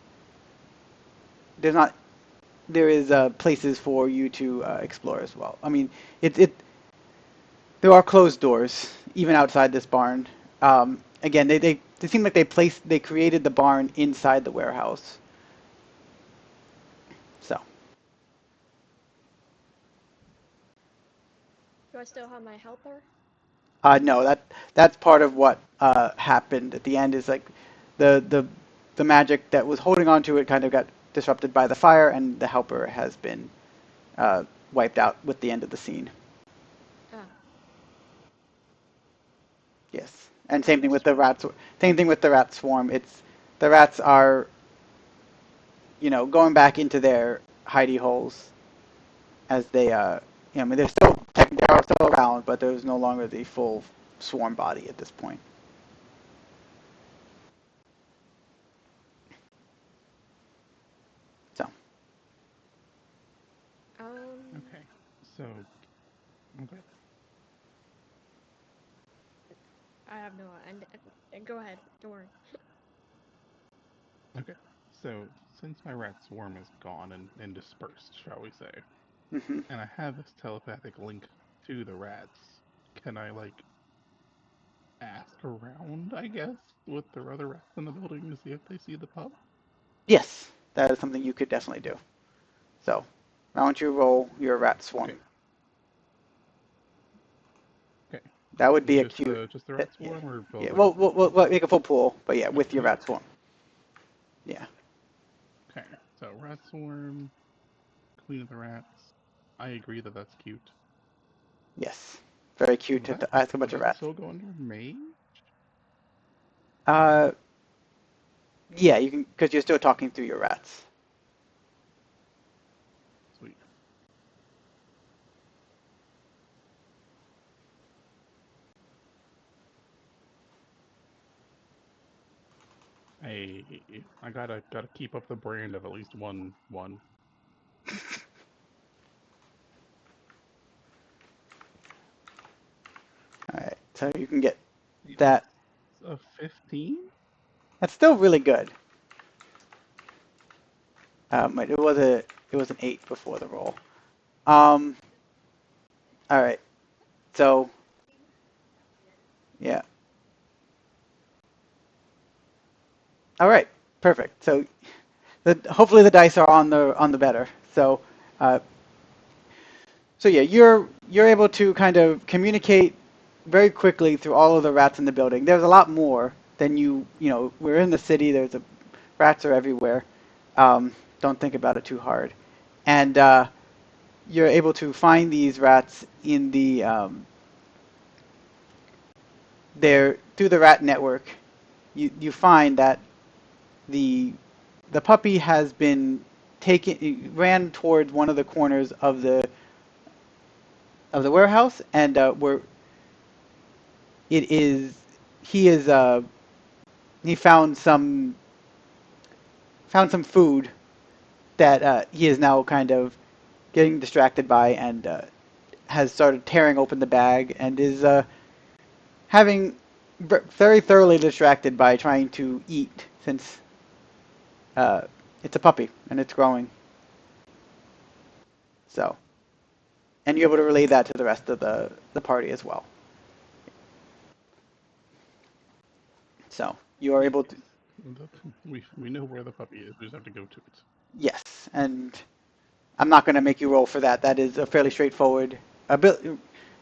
There's not. There is places for you to explore as well. I mean, it. There are closed doors even outside this barn. Again, they seem like they created the barn inside the warehouse. So. do I still have my helper? No, that's part of what happened at the end is like the the the magic that was holding on to it kind of got disrupted by the fire, and the helper has been uh, wiped out with the end of the scene. Oh, Yes, and I'm same thing just with the trying. rats. Same thing with the rat swarm. It's the rats are going back into their hidey holes as they I mean they are still around, but there's no longer the full swarm body at this point. So. Um, Okay. So, okay. I have no. Go ahead. Don't worry. Okay. So, since my rat swarm is gone and dispersed, shall we say, Hmm. and I have this telepathic link to the rats, can I, like, ask around, I guess, with the other rats in the building to see if they see the pup? Yes, that is something you could definitely do. So, why don't you roll your rat swarm? Okay. Okay. That would be a Just cute. the rat Yeah, swarm or yeah. both Well, rats? we'll make a full pool, but yeah, with your Okay. rat swarm. Yeah. Okay. So rat swarm, queen of the rats. I agree that that's cute. Yes. Very cute Would to that ask a would bunch of that rats. still go under mage? Uh, yeah, you can because you're still talking through your rats. Sweet. I gotta keep up the brand of at least one. All right, so you can get That's that. a 15? That's still really good. It was an 8 before the roll. Um, all right, so yeah, all right, perfect. So hopefully the dice are on the better. Uh, So yeah, you're able to kind of communicate very quickly through all of the rats in the building. There's a lot more than we're in the city. Rats are everywhere. Don't think about it too hard, and you're able to find these rats in the there through the rat network. You find that the the puppy has been ran towards one of the corners of the warehouse, and where it is he is he found some found some food that he is now kind of getting distracted by, and has started tearing open the bag and is having very thoroughly distracted by trying to eat since uh, it's a puppy and it's growing. So, and you're able to relay that to the rest of the party as well. So you are Yes. able to, We know where the puppy is. We just have to go to it. yes, and I'm not going to make you roll for that. That is a fairly straightforward ability.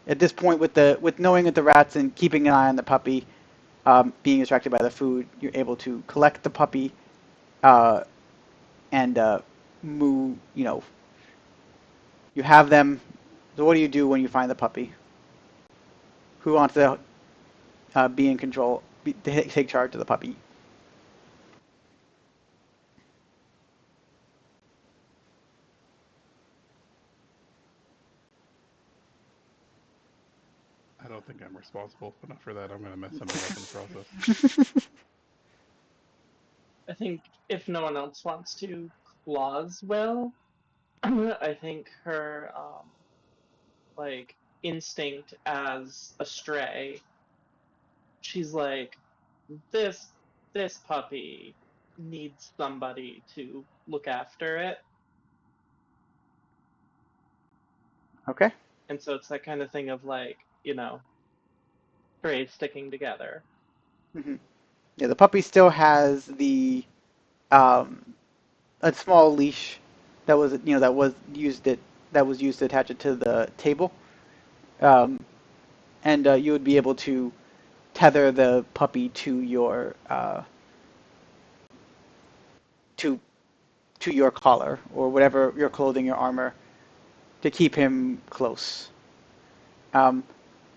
At this point, with knowing that the rats and keeping an eye on the puppy, being distracted by the food, you're able to collect the puppy uh, and move. You have them. So what do you do when you find the puppy? Who wants to be in control, take charge of the puppy? I don't think I'm responsible enough for that. I'm going to mess somebody up in the process. I think if no one else wants to, Claus will. I think her like instinct as a stray, she's like, this this puppy needs somebody to look after it. Okay. And so it's that kind of thing of like, strays sticking together. hmm Yeah, the puppy still has the um, a small leash that was used to attach it to the table, um, and you would be able to tether the puppy to to your collar or whatever your clothing, your armor, to keep him close. Um,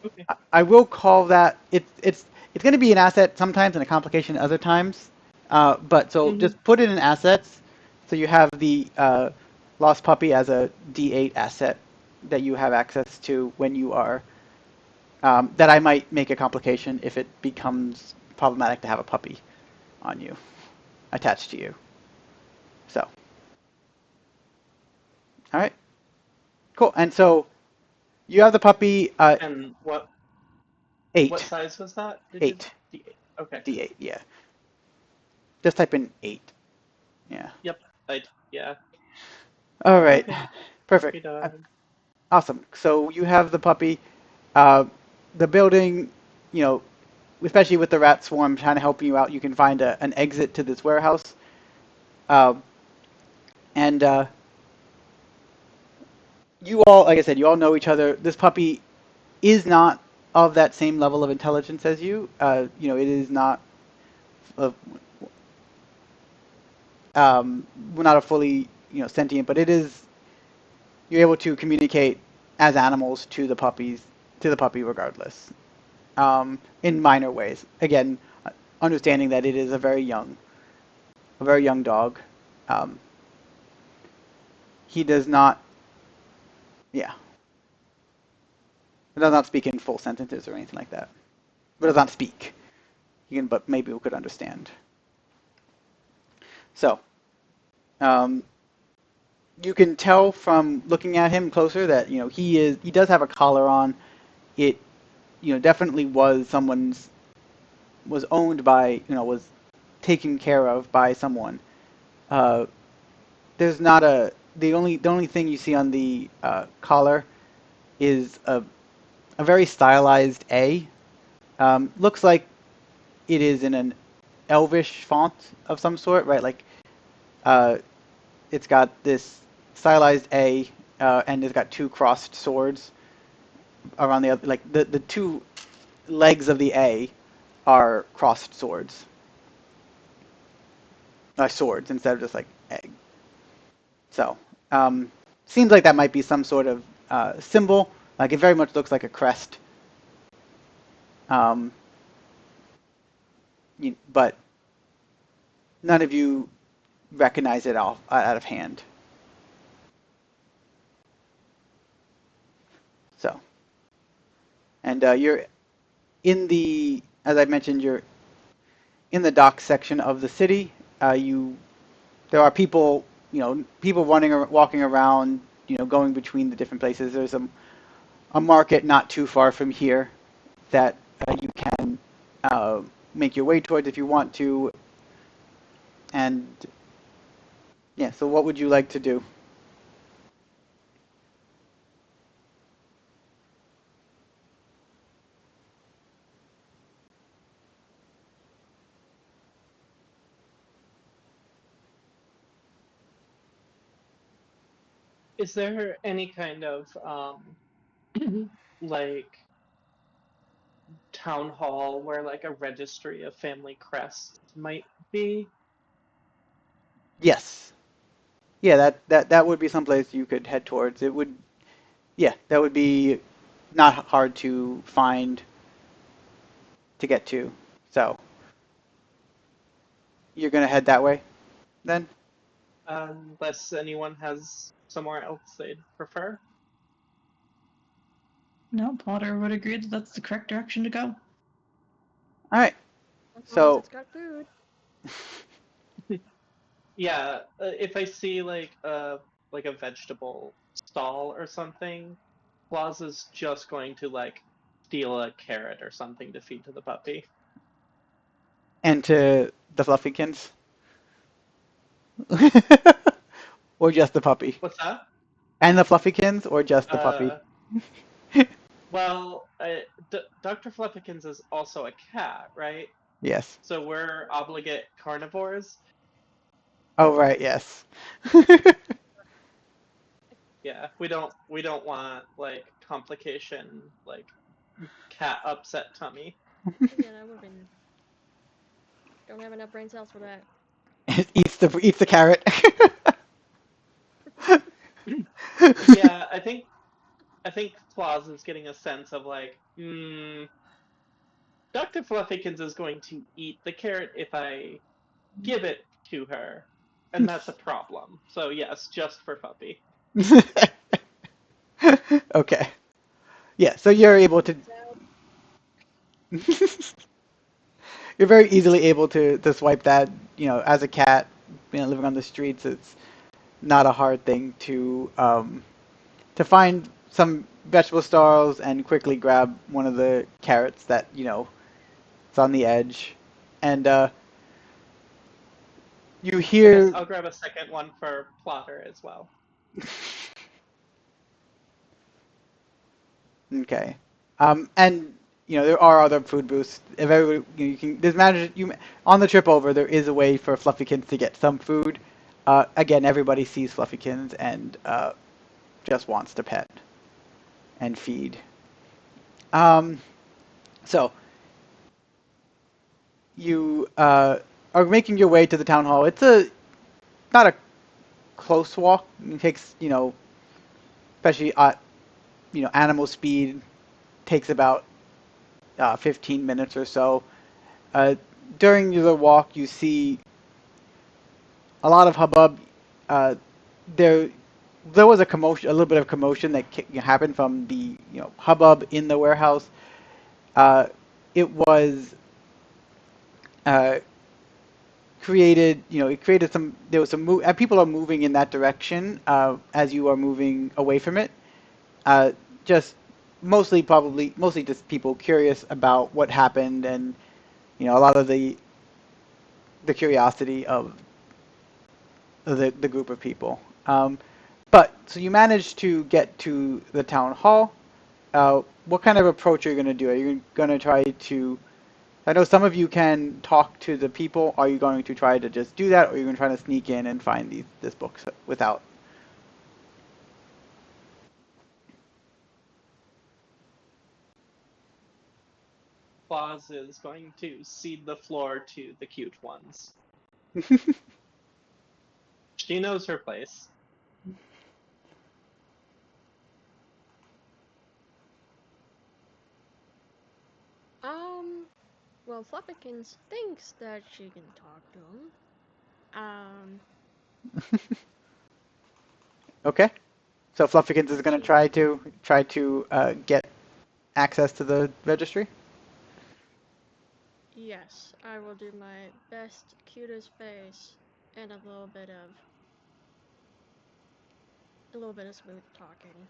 Okay. I will call that it's going to be an asset sometimes and a complication other times. But so Hmm. just put it in assets. So you have the lost puppy as a D8 asset that you have access to when you are. That I might make a complication if it becomes problematic to have a puppy on you, attached to you. So, all right, cool. And so you have the puppy And what eight, size was that? Did you eight, D8? Okay. D8. Yeah, just type in eight. Yeah. Yep. Yeah. All right, Okay. perfect. Puppy dog. Awesome. So you have the puppy. Uh, the building, you know, especially with the rat swarm trying to help you out, you can find an exit to this warehouse. Uh, and you all, like I said, you all know each other. This puppy is not of that same level of intelligence as you. It is not a, not a fully, sentient, but it is. You're able to communicate as animals to the puppy regardless. In minor ways. Again, understanding that it is a very young dog. Um, he does not, yeah, does not speak in full sentences or anything like that. But does not speak. But maybe we could understand. So, um, you can tell from looking at him closer that he does have a collar on. It definitely was owned by was taken care of by someone. Uh, there's not a the only thing you see on the collar is a very stylized A. Looks like it is in an elvish font of some sort, right? Like uh, it's got this stylized A, and it's got two crossed swords around the other. Like the two legs of the A are crossed swords, swords instead of just like egg. So, seems like that might be some sort of symbol. Like it very much looks like a crest. Um, but none of you recognize it all out of hand. So, and you're as I mentioned, you're in the dock section of the city. You there are people, people running or walking around, going between the different places. There's a market not too far from here that you can uh, make your way towards if you want to. And yeah, so what would you like to do? Is there any kind of like town hall where like a registry of family crests might be? Yes. Yeah, that would be someplace you could head towards. It would, yeah, that would be not hard to find to get to. So you're gonna head that way then? Unless anyone has somewhere else they'd prefer. No, Potter would agree that that's the correct direction to go. All right. As long as So it's got food. Yeah, if I see like a vegetable stall or something, Plaza's just going to like steal a carrot or something to feed to the puppy. and to the Fluffykins, or just the puppy, What's that? and the Fluffykins, or just the puppy. Uh, well, Dr. Fluffykins is also a cat, right? Yes. So we're obligate carnivores. Oh right. Yes. Yeah, we don't want like complication like cat upset tummy. Yeah, that would've been. Don't have enough brain cells for that. Eats the carrot. Yeah, I think Plaza's getting a sense of like, Dr. Fluffykins is going to eat the carrot if I give it to her, and that's a problem. So yes, just for puppy. Okay. Yeah. So you're able to. You're very easily able to swipe that. As a cat, living on the streets, it's not a hard thing to find some vegetable stalls and quickly grab one of the carrots that it's on the edge, and you I guess hear. I'll grab a second one for Plotter as well. Okay. And there are other food booths. If everybody, you can, there's managed you on the trip over. There is a way for Fluffykins to get some food. Again, everybody sees Fluffykins and just wants to pet and feed. Um, so you are making your way to the town hall. It's not a close walk. It takes especially at animal speed, takes about 15 minutes or so. Uh, During the walk, you see a lot of hubbub. Uh, there, there was a commotion, a little bit of commotion that happened from the hubbub in the warehouse. Uh, it was uh, created, it created some. There was some move, and people are moving in that direction as you are moving away from it. Uh, just mostly just people curious about what happened, and a lot of the curiosity of the group of people. But so you managed to get to the town hall. What kind of approach are you going to do? Are you going to try to? I know some of you can talk to the people. Are you going to try to just do that, or are you going to try to sneak in and find this book without? Claus is going to cede the floor to the cute ones. She knows her place. Well, Fluffykins thinks that she can talk to him. Okay. So Fluffykins is going to She. try to get access to the registry. Yes, I will do my best, cutest face And a little bit of smooth talking.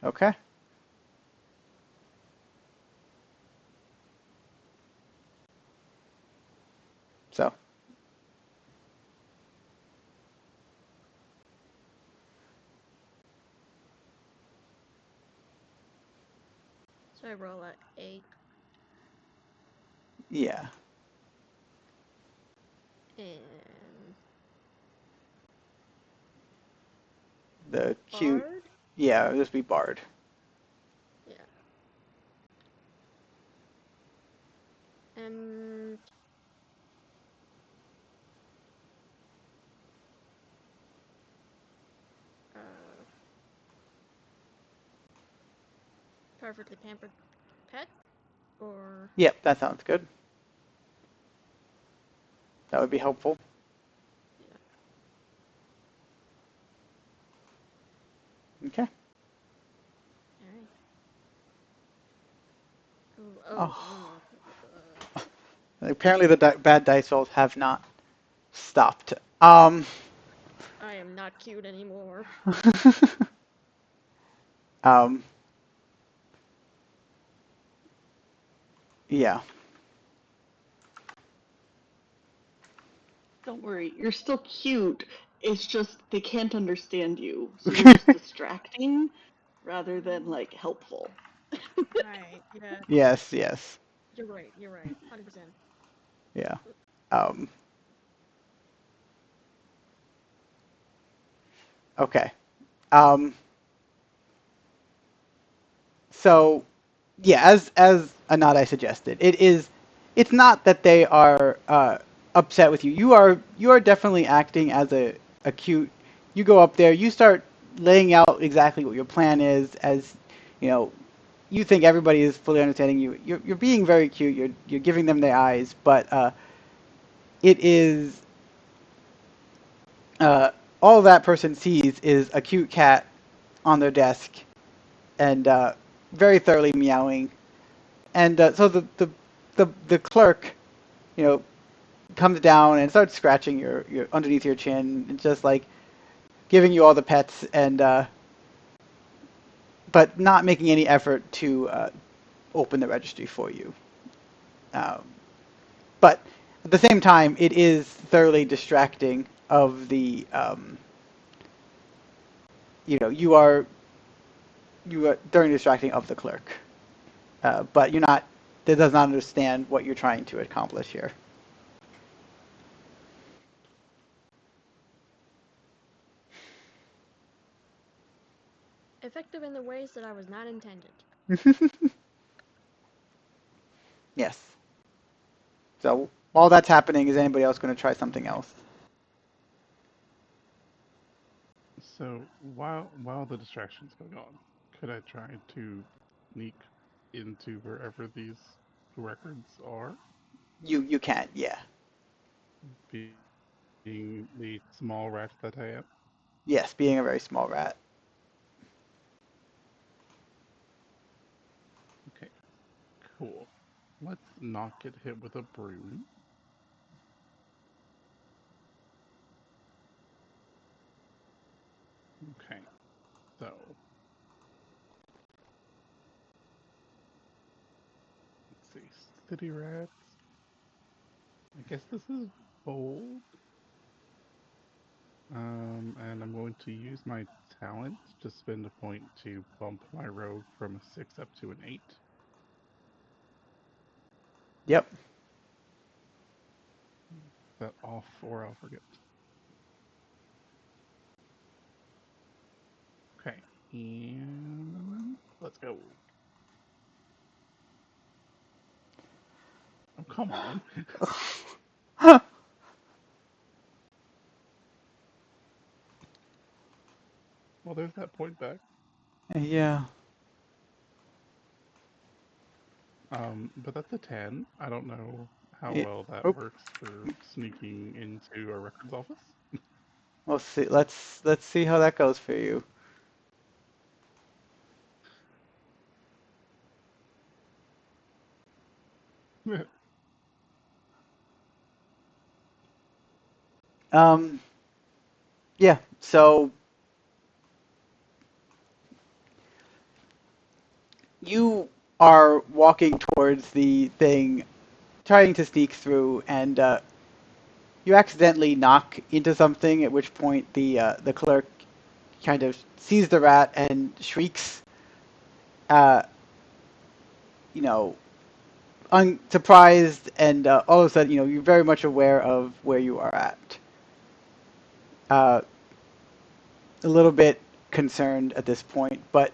Okay. So, So I roll a 8 yeah. and The cute. Bard. Yeah, it'll just be Bard. Yeah. And uh, perfectly pampered pet, or Yep, that sounds good. That would be helpful. yeah. Okay. All right. Oh, Oh. uh, Apparently the bad dice rolls have not stopped. I am not cute anymore. um, yeah. Don't worry, you're still cute. It's just they can't understand you, so you're just distracting rather than like helpful. Right. Yeah. Yes, yes. You're right. You're right. 100%. Yeah. Um, okay. Um, so yeah, as Anadai suggested, it's not that they are upset with you. You are definitely acting as a cute. You go up there, you start laying out exactly what your plan is, as you know, you think everybody is fully understanding you. You're being very cute. You're giving them their eyes, but it is uh, all that person sees is a cute cat on their desk and very thoroughly meowing. And so the clerk, you know, comes down and starts scratching your underneath your chin and just like giving you all the pets and but not making any effort to open the registry for you. Um, but at the same time, it is thoroughly distracting. Of the you know you are thoroughly distracting of the clerk, but you're not. That does not understand what you're trying to accomplish here. Effective in the ways that I was not intended. Yes. So while that's happening, is anybody else going to try something else? So while the distraction's going on, could I try to sneak into wherever these records are? You can, yeah. Being the small rat that I am. Yes, being a very small rat. Okay, cool. Let's not get hit with a broom. Okay, so let's see. City rats. I guess this is bold. And I'm going to use my talent to spend a point to bump my rogue from a 6 up to an 8. Is Yep. that off or I'll forget? Okay, and let's go. Oh, come on. Well, there's that point back. Yeah. But that's a 10. I don't know how Yeah. well that Oh, works for sneaking into a records office. we'll see. Let's see how that goes for you. Um, yeah. So you are walking towards the thing, trying to sneak through, and you accidentally knock into something. At which point the clerk kind of sees the rat and shrieks. Uh, you know, unsurprised, and all of a sudden, you're very much aware of where you are at. Uh, a little bit concerned at this point, but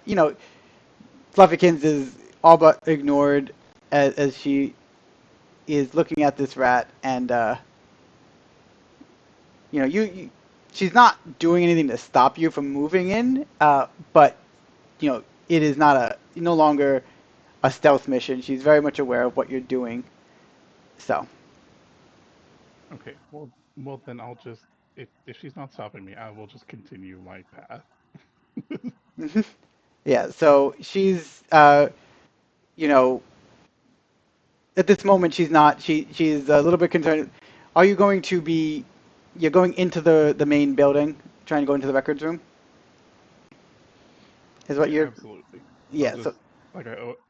Fluffykins is all but ignored as she is looking at this rat, and she's not doing anything to stop you from moving in, but it is not no longer a stealth mission. She's very much aware of what you're doing. So, Okay, well then I'll just if she's not stopping me, I will just continue my path. yeah. So she's you know at this moment she's not she's a little bit concerned. Are you going to be you're going into the main building, trying to go into the records room? Is what Yeah, you're absolutely. I'll yeah, so just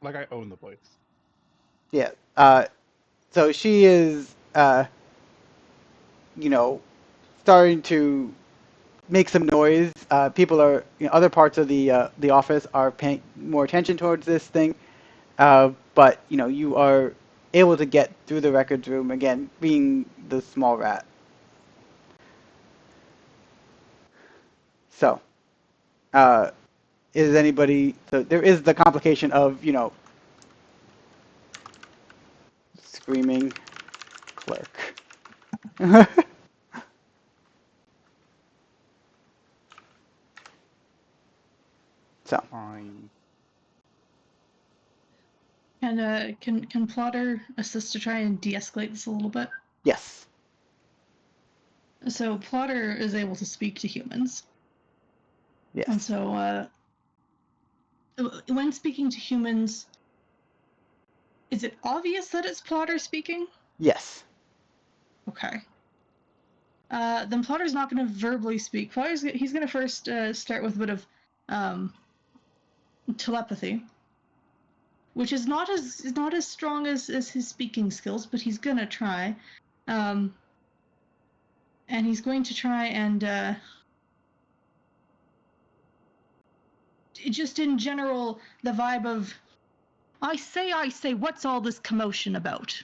like I own the place. yeah. So she is you know starting to make some noise. People are other parts of the office are paying more attention towards this thing. But you are able to get through the records room again, being the small rat. So, uh, is anybody? So there is the complication of screaming clerk. So Fine. And can Plotter assist to try and de-escalate this a little bit? yes, So Plotter is able to speak to humans, and yes, so when speaking to humans, is it obvious that it's Plotter speaking? yes. Okay. Then Plotter's not going to verbally speak. He's going to first start with a bit of telepathy, which is not as strong as his speaking skills, but he's going to try. And he's going to try and just in general, the vibe of I say, what's all this commotion about?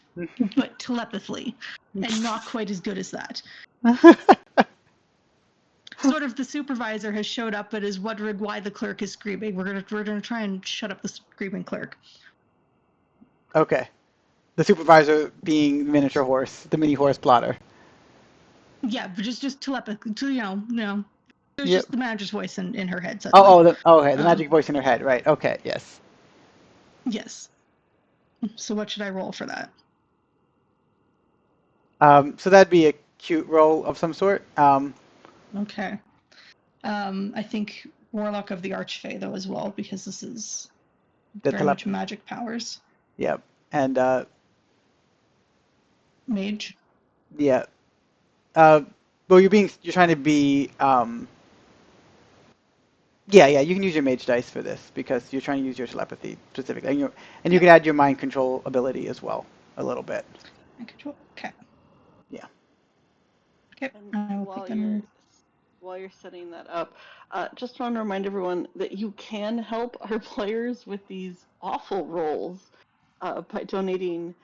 But telepathically, and not quite as good as that. Sort of the supervisor has showed up and is wondering why the clerk is screaming. We're gonna try and shut up the screaming clerk. Okay. The supervisor being the miniature horse, the mini horse plotter. Yeah, but just telepathy. There's Yep. just the manager's voice in her head suddenly. Okay. The magic voice in her head. Right. Okay. Yes. Yes. So what should I roll for that? So that'd be a cute roll of some sort. Okay. I think Warlock of the Archfey though as well, because this is The very much magic powers. Yep. And Mage. yeah. Well, you're trying to be yeah. You can use your mage dice for this because you're trying to use your telepathy specifically, and you can add your mind control ability as well a little bit. Mind control. Okay. Yeah. Okay. And I will put them. while you're setting that up, just want to remind everyone that you can help our players with these awful rolls by donating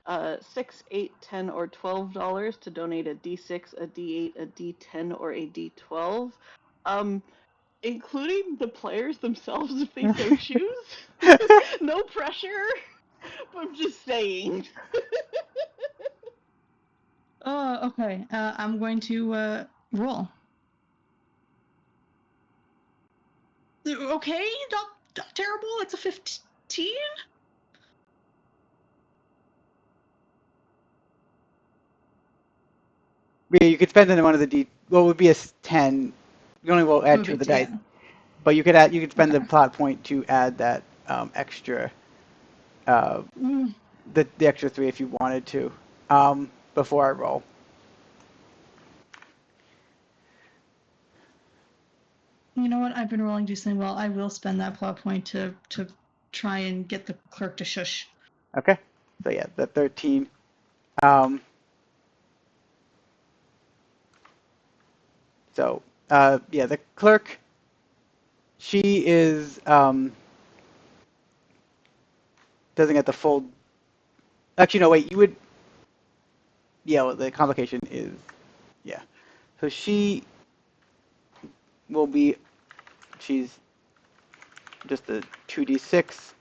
6, 8, 10, or $12 to donate a D6, a D8, a D10, or a D12, including the players themselves if they so choose. No pressure, but I'm just saying. Oh, okay. I'm going to roll. Okay, not terrible. It's a 15. Yeah, you could spend it on one of the D. Well, it would be a 10. You only will add Would two be of the dice, yeah. but you could spend the Okay. plot point to add that extra uh, Mm, the extra 3 if you wanted to before I roll. You know what? I've been rolling decently well. I will spend that plot point to try and get the clerk to shush. Okay. So yeah, the 13. Um, so yeah, the clerk. She is doesn't get the full. Actually, no. Wait. You would. Yeah. Well, the complication is. Yeah. So she will be. She's just a 2d6,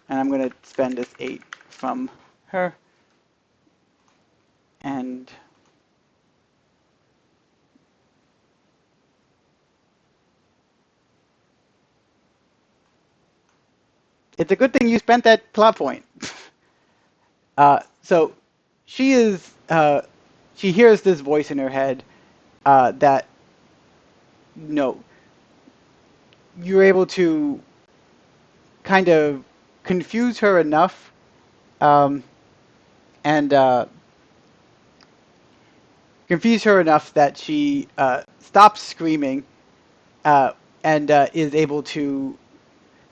and I'm gonna spend this 8 from her, and it's a good thing you spent that plot point. So she is. She hears this voice in her head that no, you're able to kind of confuse her enough, um, and confuse her enough that she stops screaming and is able to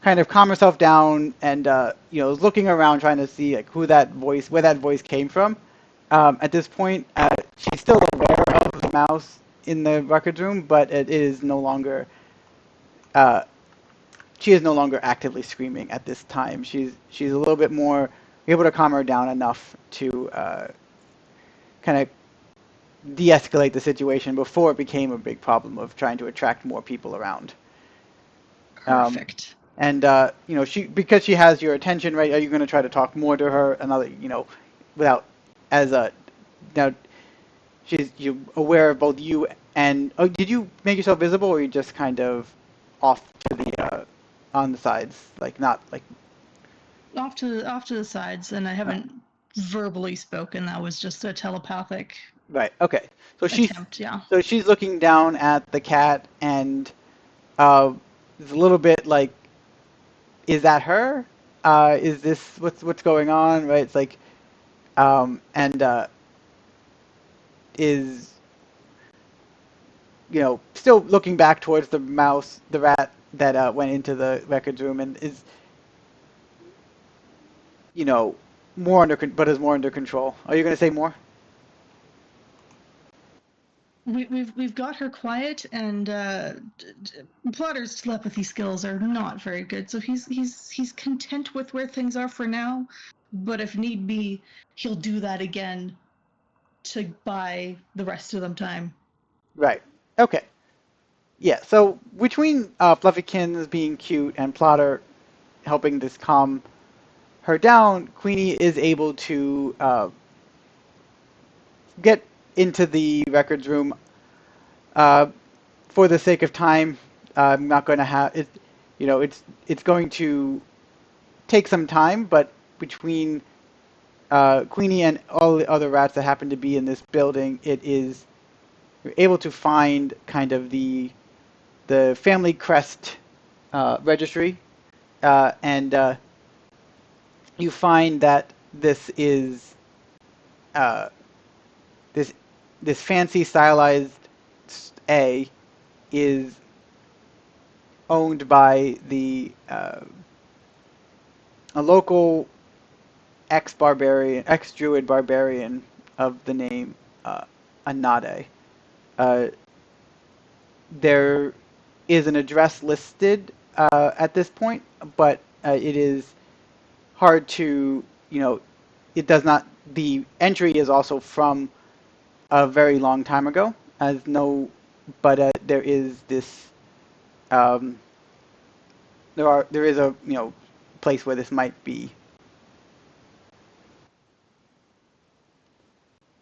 kind of calm herself down and is looking around trying to see like where that voice came from. At this point, she's still aware of the mouse in the records room, but it is no longer. She is no longer actively screaming at this time. She's a little bit more able to calm her down enough to kind of de-escalate the situation before it became a big problem of trying to attract more people around. Perfect. And she because she has your attention, right? Are you going to try to talk more to her? Another, without as a now you aware of both you and did you make yourself visible, or are you just kind of off to the on the sides, like not like Off to the sides, and I haven't verbally spoken. That was just a telepathic right? Okay, so attempt. Yeah. she's looking down at the cat and it's a little bit like, is that her? Is this what's going on? Right? It's like and is still looking back towards the rat that went into the records room, and is more but is more under control. Are you going to say more? We've got her quiet, and Plotter's telepathy skills are not very good, so he's content with where things are for now. But if need be, he'll do that again to buy the rest of them time. Right. Okay. Yeah. So between Fluffykins being cute and Plotter helping this calm her down, Queenie is able to get into the records room. Uh, for the sake of time, I'm not going to have it. It's going to take some time, but between Queenie and all the other rats that happen to be in this building, you're able to find kind of the family crest registry, and you find that this is uh, this this fancy stylized A is owned by a local ex-druid barbarian of the name Anade. Uh, there is an address listed at this point, but it is hard to, it does not. The entry is also from a very long time ago, as no, but there is this, um, there is a place where this might be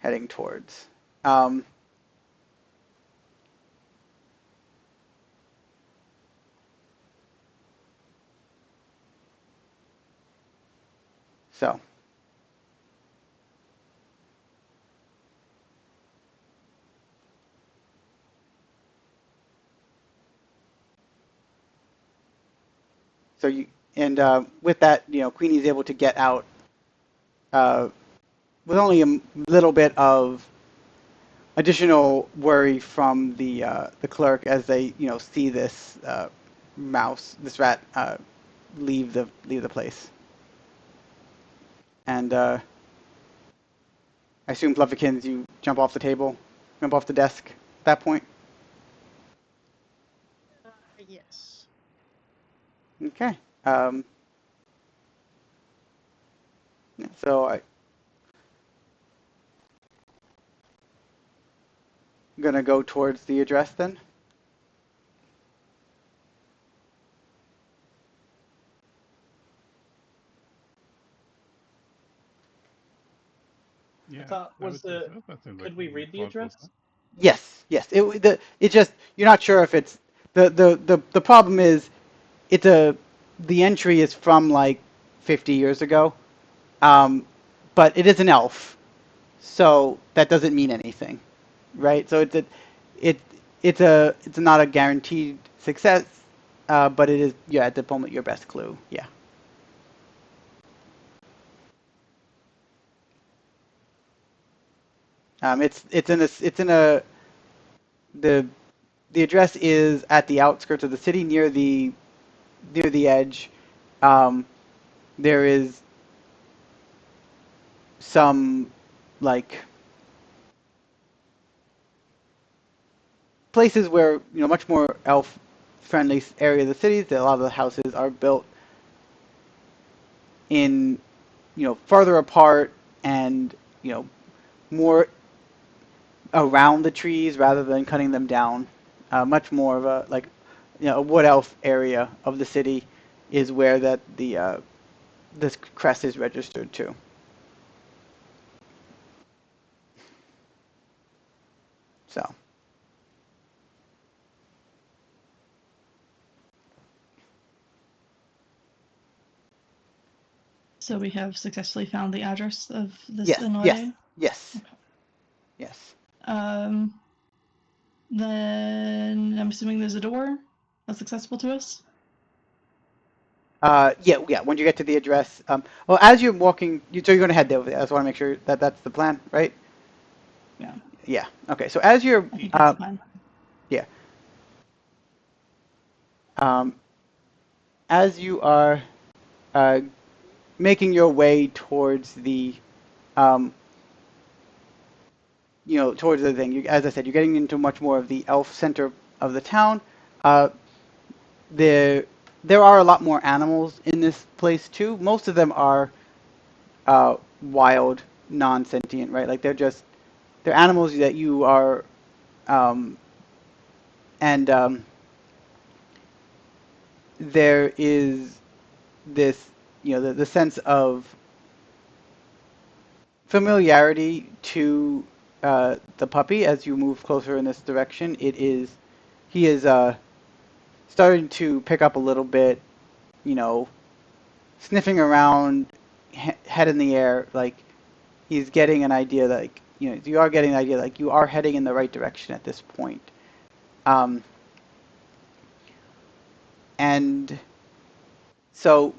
heading towards. Um, so so you and with that, Queenie's able to get out uh, with only a little bit of additional worry from the clerk as they see this this rat leave the place. And I assume Fluffykins, you jump off the table, jump off the desk at that point. Yes. Okay. Um, so I'm gonna go towards the address then. I Yeah, thought I was would say the so. That seems like could a we read the plausible address? plan. Yes, yes. It just you're not sure if it's the problem is it's a the entry is from like 50 years ago, um, but it is an elf, so that doesn't mean anything, right? So it it's not a guaranteed success, but it is at the moment your best clue. Yeah. It's in a the the address is at the outskirts of the city near the edge. Um, there is some like places where much more elf friendly area of the cities. A lot of the houses are built in farther apart and more around the trees rather than cutting them down. Much more of a like a wood elf area of the city is where that the this crest is registered to. So So we have successfully found the address of this yes, yes, Inouye. yes, Okay. yes. Um, then I'm assuming there's a door that's accessible to us. Yeah, yeah. When you get to the address, well, as you're walking, so you're going to head over there. I just want to make sure that that's the plan, right? Yeah, Yeah. Okay. So as you're, I think that's the plan. yeah, um, as you are uh, making your way towards the, um, towards the thing, as I said, you're getting into much more of the elf center of the town. Uh, there, there are a lot more animals in this place too. Most of them are wild, non-sentient, right? Like they're animals that you are, um, and there is this, the sense of familiarity to the puppy as you move closer in this direction. He is starting to pick up a little bit, you know, sniffing around, head in the air, like he's getting an idea that, like, you are getting an idea like you are heading in the right direction at this point. Um, and so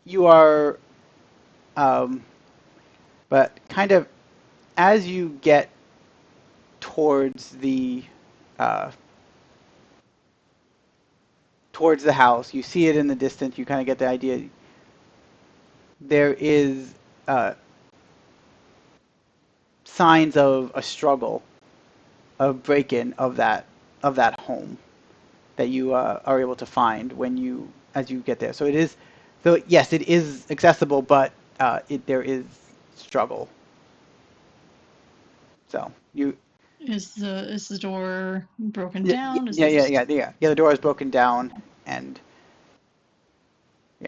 you are, um, but kind of as you get towards uh, towards the house, you see it in the distance. You kind of get the idea. There is uh, signs of a struggle, of break-in of that home that you are able to find when you as you get there. So it is, so yes, it is accessible, but there is struggle. So you, Is the door broken yeah, down? Is yeah, there yeah, yeah, just yeah. Yeah, the door is broken down, and yeah,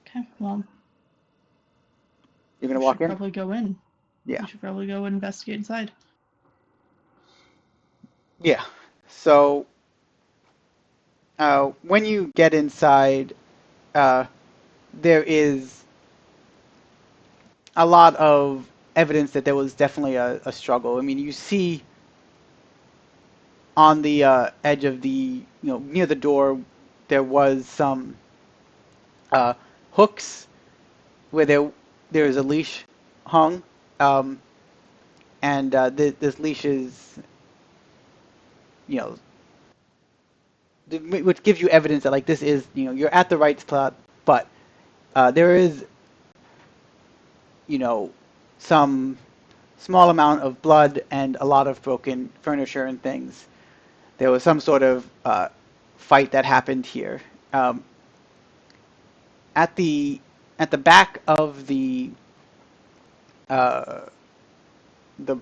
okay? Well, you're gonna we walk should in. probably go in. Yeah, We should probably go investigate inside. yeah. So when you get inside, uh, there is a lot of evidence that there was definitely a struggle. I mean, you see on the edge of near the door, there was some uh, hooks where there is a leash hung. Um, and this leash is, you know, which gives you evidence that like this is, you're at the right spot, but there is, some small amount of blood and a lot of broken furniture and things. There was some sort of fight that happened here. Um, at the at the back of uh, the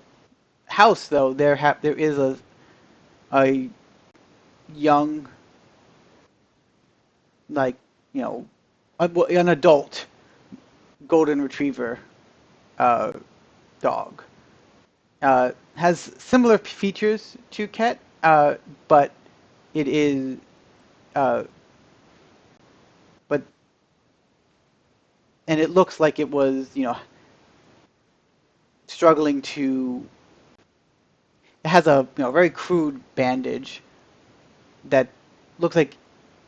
house, though, there is a young, like, an adult golden retriever uh, dog. Has similar features to Ket, but it is, uh, but and it looks like it was, struggling to. It has a, very crude bandage that looks like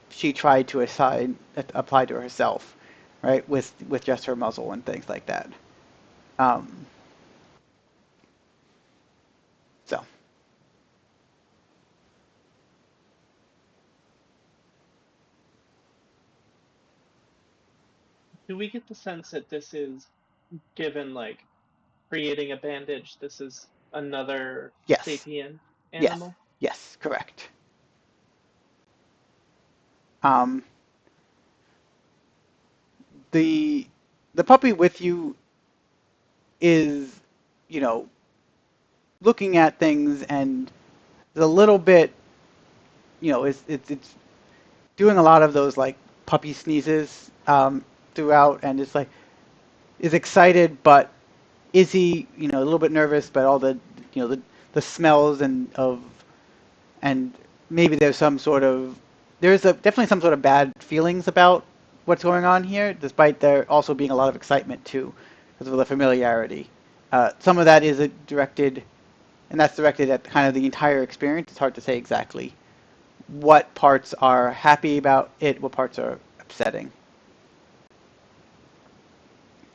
she tried to apply to herself, right, with just her muzzle and things like that. Um, so Do we get the sense that this is given like creating a bandage? This is another yes, sapient yes, animal? yes, correct. Um, the the puppy with you is, you know, looking at things and is a little bit, it's doing a lot of those like puppy sneezes throughout, and it's like is excited, but is he, a little bit nervous, but all the smells and maybe there's definitely some sort of bad feelings about what's going on here, despite there also being a lot of excitement too, because of the familiarity. Some of that is directed, and that's directed at kind of the entire experience. It's hard to say exactly what parts are happy about it, what parts are upsetting.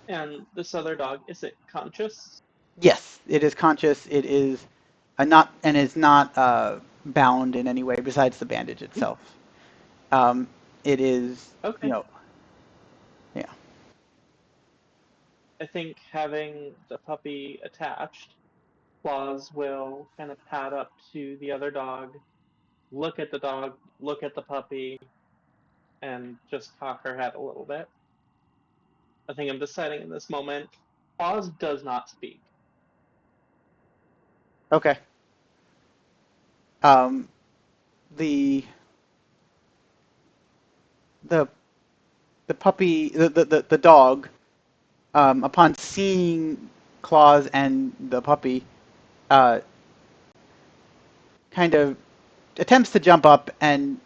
And this other dog, is it conscious? Yes, it is conscious. It is not and is not bound in any way besides the bandage Hmm, itself. Um, it is, okay. yeah. I think having the puppy attached, Claus will kind of pad up to the other dog, look at the dog, look at the puppy, and just cock her head a little bit. I think I'm deciding in this moment. Claus does not speak. Okay. Um, the the the puppy, the dog, upon seeing Claus and the puppy, uh, kind of attempts to jump up and,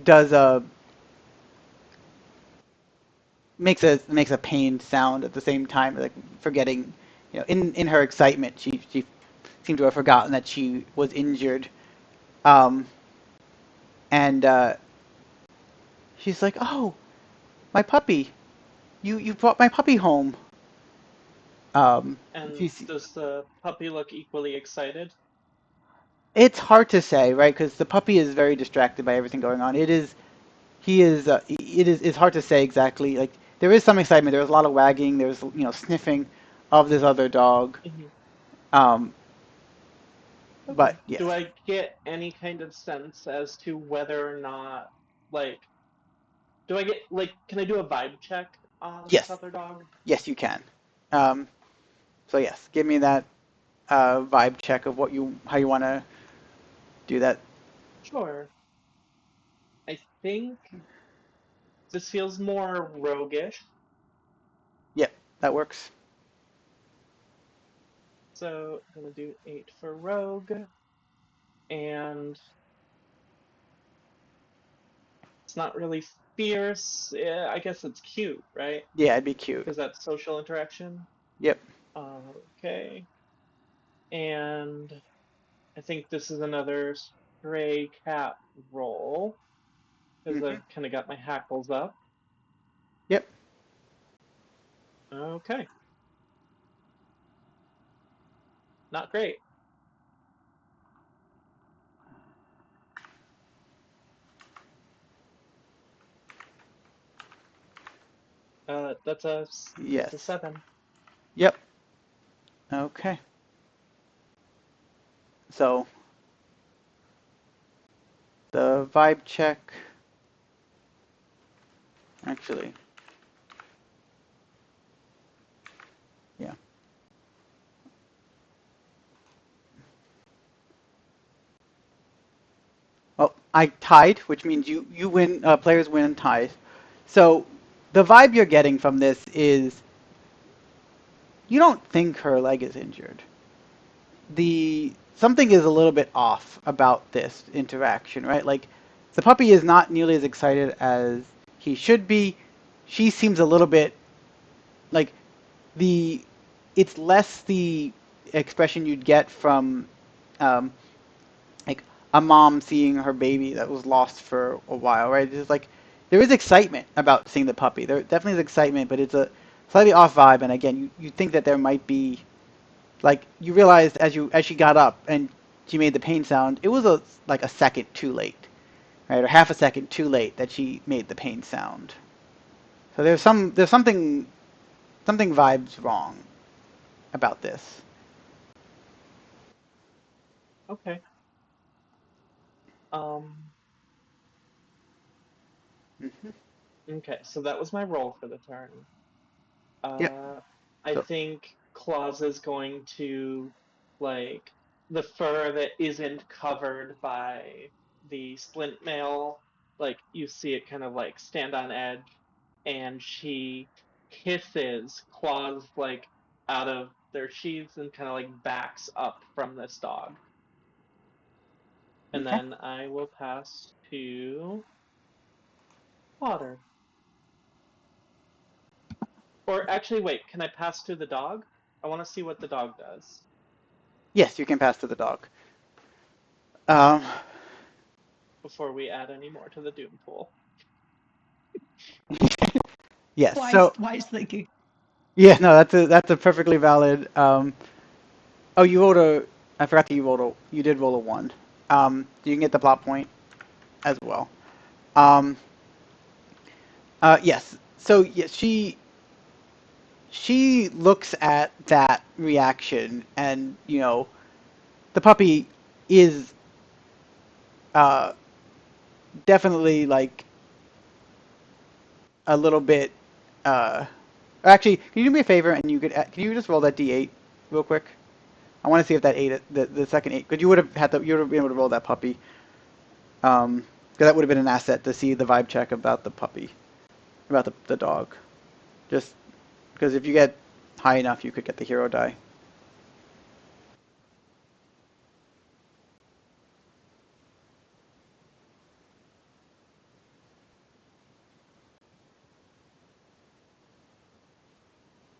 does a makes a pained sound at the same time, like forgetting, in her excitement, she seemed to have forgotten that she was injured, um, and she's like, "Oh, my puppy! You brought my puppy home." Um, And she's, does the puppy look equally excited? it's hard to say, right? Because the puppy is very distracted by everything going on. He is, it's hard to say exactly. Like there is some excitement. There's a lot of wagging. There's, sniffing of this other dog. Hmm. Um, but Okay. yes, Do I get any kind of sense as to whether or not, like, do I get, like, can I do a vibe check on this yes, other dog? yes, you can. Um, so yes, give me that vibe check of how you want to do that. Sure. I think this feels more roguish. Yep, that works. So I'm gonna do 8 for rogue, and it's not really fierce. Yeah, I guess it's cute, right? Yeah, it'd be cute. Because that's social interaction. Yep. Okay. And I think this is another stray cat roll because Hmm. I've kind of got my hackles up. Yep. Okay. not great. That's a Yes. 7. Yep. Okay. So the vibe check. Actually, yeah. Well, I tied, which means you win. Players win and ties. So the vibe you're getting from this is you don't think her leg is injured. The something is a little bit off about this interaction, right? Like the puppy is not nearly as excited as he should be. She seems a little bit like the it's less the expression you'd get from um, like a mom seeing her baby that was lost for a while, right? It's like there is excitement about seeing the puppy. There definitely is excitement, but it's a slightly off vibe. And again, you think that there might be like you realized as she got up and she made the pain sound, it was like a second too late, right, or half a second too late that she made the pain sound. So there's something vibes wrong about this. Okay. Um, Hmm. okay, so that was my roll for the turn. Yep. Uh, I So think Claus is going to, like, the fur that isn't covered by the splint mail, like, you see it kind of, like, stand on edge, and she hisses Claus, like, out of their sheaths and kind of, like, backs up from this dog. And okay. then I will pass to Water. Or actually, wait, can I pass to the dog? I want to see what the dog does Yes, you can pass to the dog. Um, before we add any more to the Doom pool. yes. Wise, So wise thinking. yeah, no, that's a perfectly valid. Oh, you rolled a. I forgot that you did roll a one. You can get the plot point as well. Um, yes. So yes, she looks at that reaction, and the puppy is uh, definitely like a little bit. Uh, Actually, can you do me a favor and can you just roll that d8 real quick? I want to see if that eight, the second eight, because you would have been able to roll that puppy. Because that would have been an asset to see the vibe check about the puppy, about the dog. Just because if you get high enough, you could get the hero die.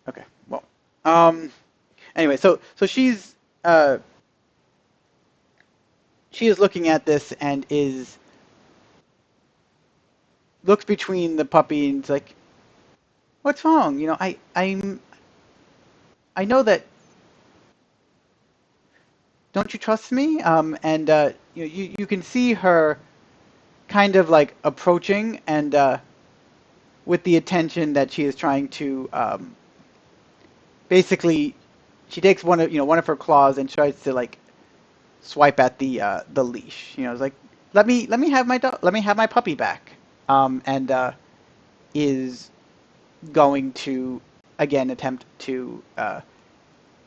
Okay. Well. Um. Anyway, so she is looking at this and is looks between the puppy and it's like, what's wrong? I know that. Don't you trust me? And you can see her kind of like approaching and with the attention that she is trying to basically she takes one of her claws and tries to like swipe at the leash. It's like let me have my let me have my puppy back. And is going to again attempt to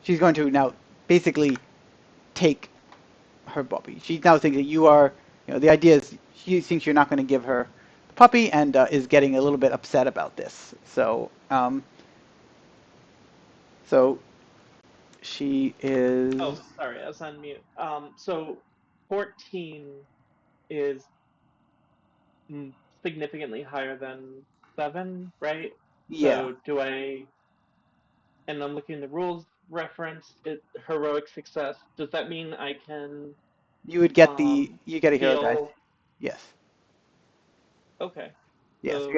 she's going to now basically take her puppy. She now thinks that you are, the idea is she thinks you're not going to give her the puppy and is getting a little bit upset about this. So she Oh, is, sorry, I was on mute. So 14 is mm, significantly higher than 7, right? yeah, So do I, and I'm looking at the rules reference, heroic success. Does that mean I can you get a hero dice. heal? Yes. Okay. Yes, So,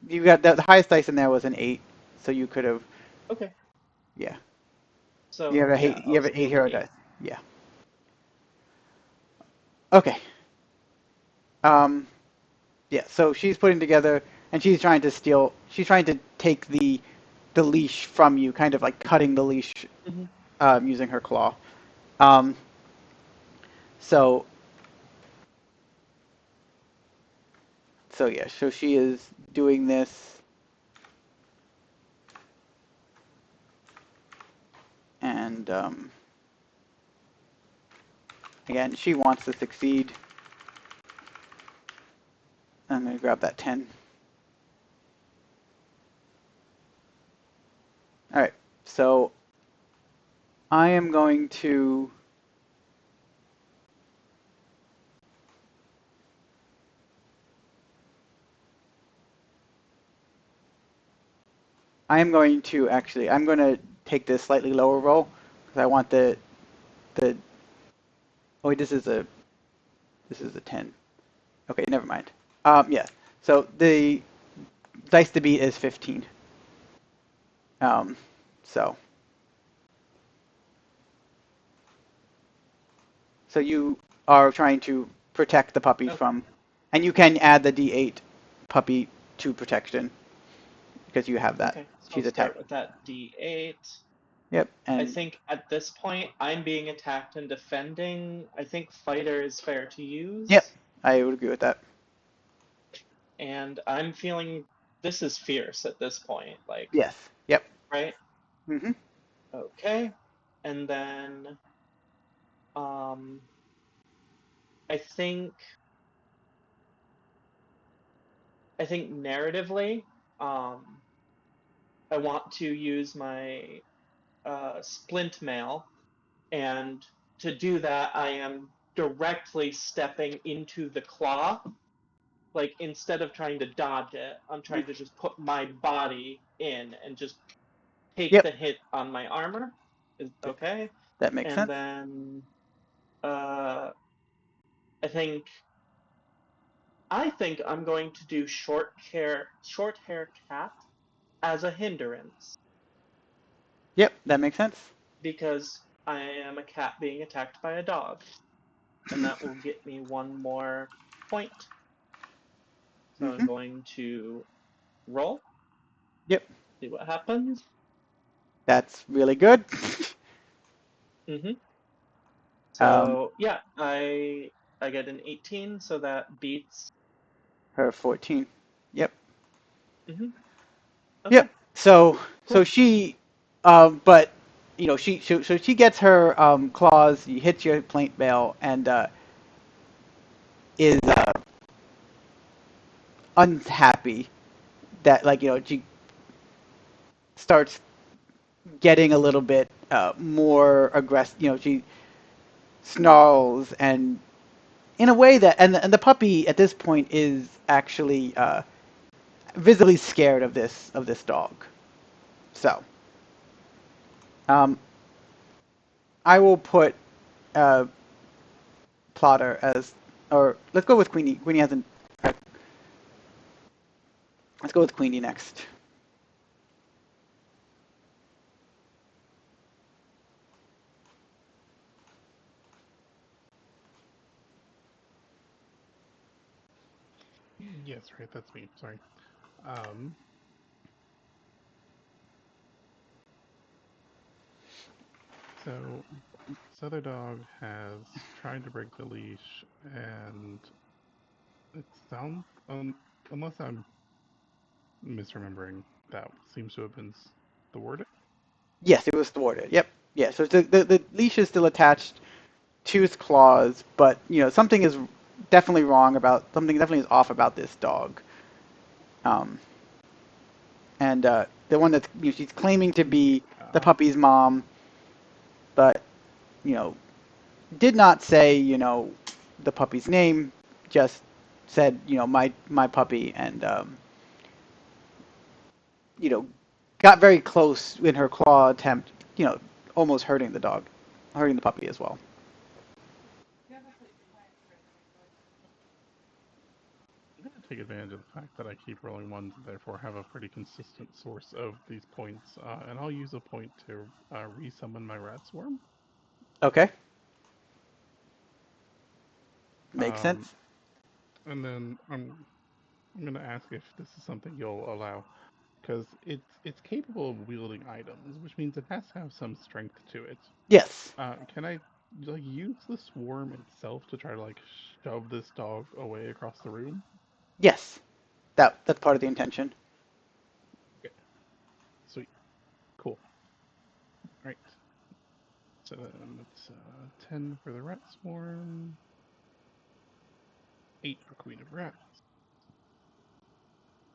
you got the highest dice in there was an 8, so you could have, okay. yeah. So You have a yeah, you I'll have an just 8 roll the hero 8. dice. Yeah. Okay. Um. Yeah. So she's putting together, and she's trying to steal. She's trying to take the leash from you, kind of like cutting the leash Mm-hmm. using her claw. Um. So so yeah. So she is doing this, and again, she wants to succeed. I'm gonna grab that 10. All right. So I am going to. I am going to actually. I'm going to take this slightly lower roll because I want the. Oh wait, this is a 10. Okay, never mind. Yeah. So the dice to beat is 15. Um, so so you are trying to protect the puppy Okay. from, and you can add the D8 puppy to protection because you have that. Okay. So I'll She's start attacked. with that D8. Yep. I And think at this point I'm being attacked and defending. I think fighter is fair to yep, use, I would agree with that. and I'm feeling this is fierce at this point. Like, Yes. Yep. right? Mhm. Okay. And then um I think I think narratively, um I want to use my splint mail, and to do that I am directly stepping into the claw. Like, instead of trying to dodge it, I'm trying to just put my body in and just take Yep. the hit on my armor. Is okay. That makes And sense. then uh I think I'm going to do short hair cat as a hindrance, Yep, that makes sense. because I am a cat being attacked by a dog, and that will get me one more point. So I'm Mhm. going to roll, Yep. see what happens. That's really good. hmm um, So yeah, I get an 18, so that beats. her 14. Yep. hmm Okay, Yep. So cool. she, but so she gets her claws. You hit your plaint mail and is unhappy that she starts getting a little bit more aggressive. She snarls and in a way that and the puppy at this point is actually visibly scared of this dog. So um, I will put uh, Plotter as, or let's go with Queenie. Queenie hasn't. Let's go with Queenie next. Yes, right, that's me. Sorry. Um, so this other dog has tried to break the leash, and it sounds, unless I'm misremembering, that seems to have been thwarted. Yes, it was thwarted. Yep. Yeah. So the leash is still attached to its claws, but something is definitely wrong about something. Definitely is off about this dog. Um, and the one that she's claiming to be the Yeah. puppy's mom, but you know did not say the puppy's name, just said my puppy, and you know got very close in her claw attempt, almost hurting the dog, hurting the puppy as well. I'm gonna take advantage of the fact that I keep rolling ones and therefore have a pretty consistent source of these points, and I'll use a point to resummon my rat swarm. Okay. Makes Um, sense. and then I'm gonna ask if this is something you'll allow, because it's capable of wielding items, which means it has to have some strength to it. Yes. Can I like use the swarm itself to try to like shove this dog away across the room? Yes. That's part of the intention. Okay, sweet, cool. All right. So then it's 10 for the rat swarm, 8 for Queen of Rats.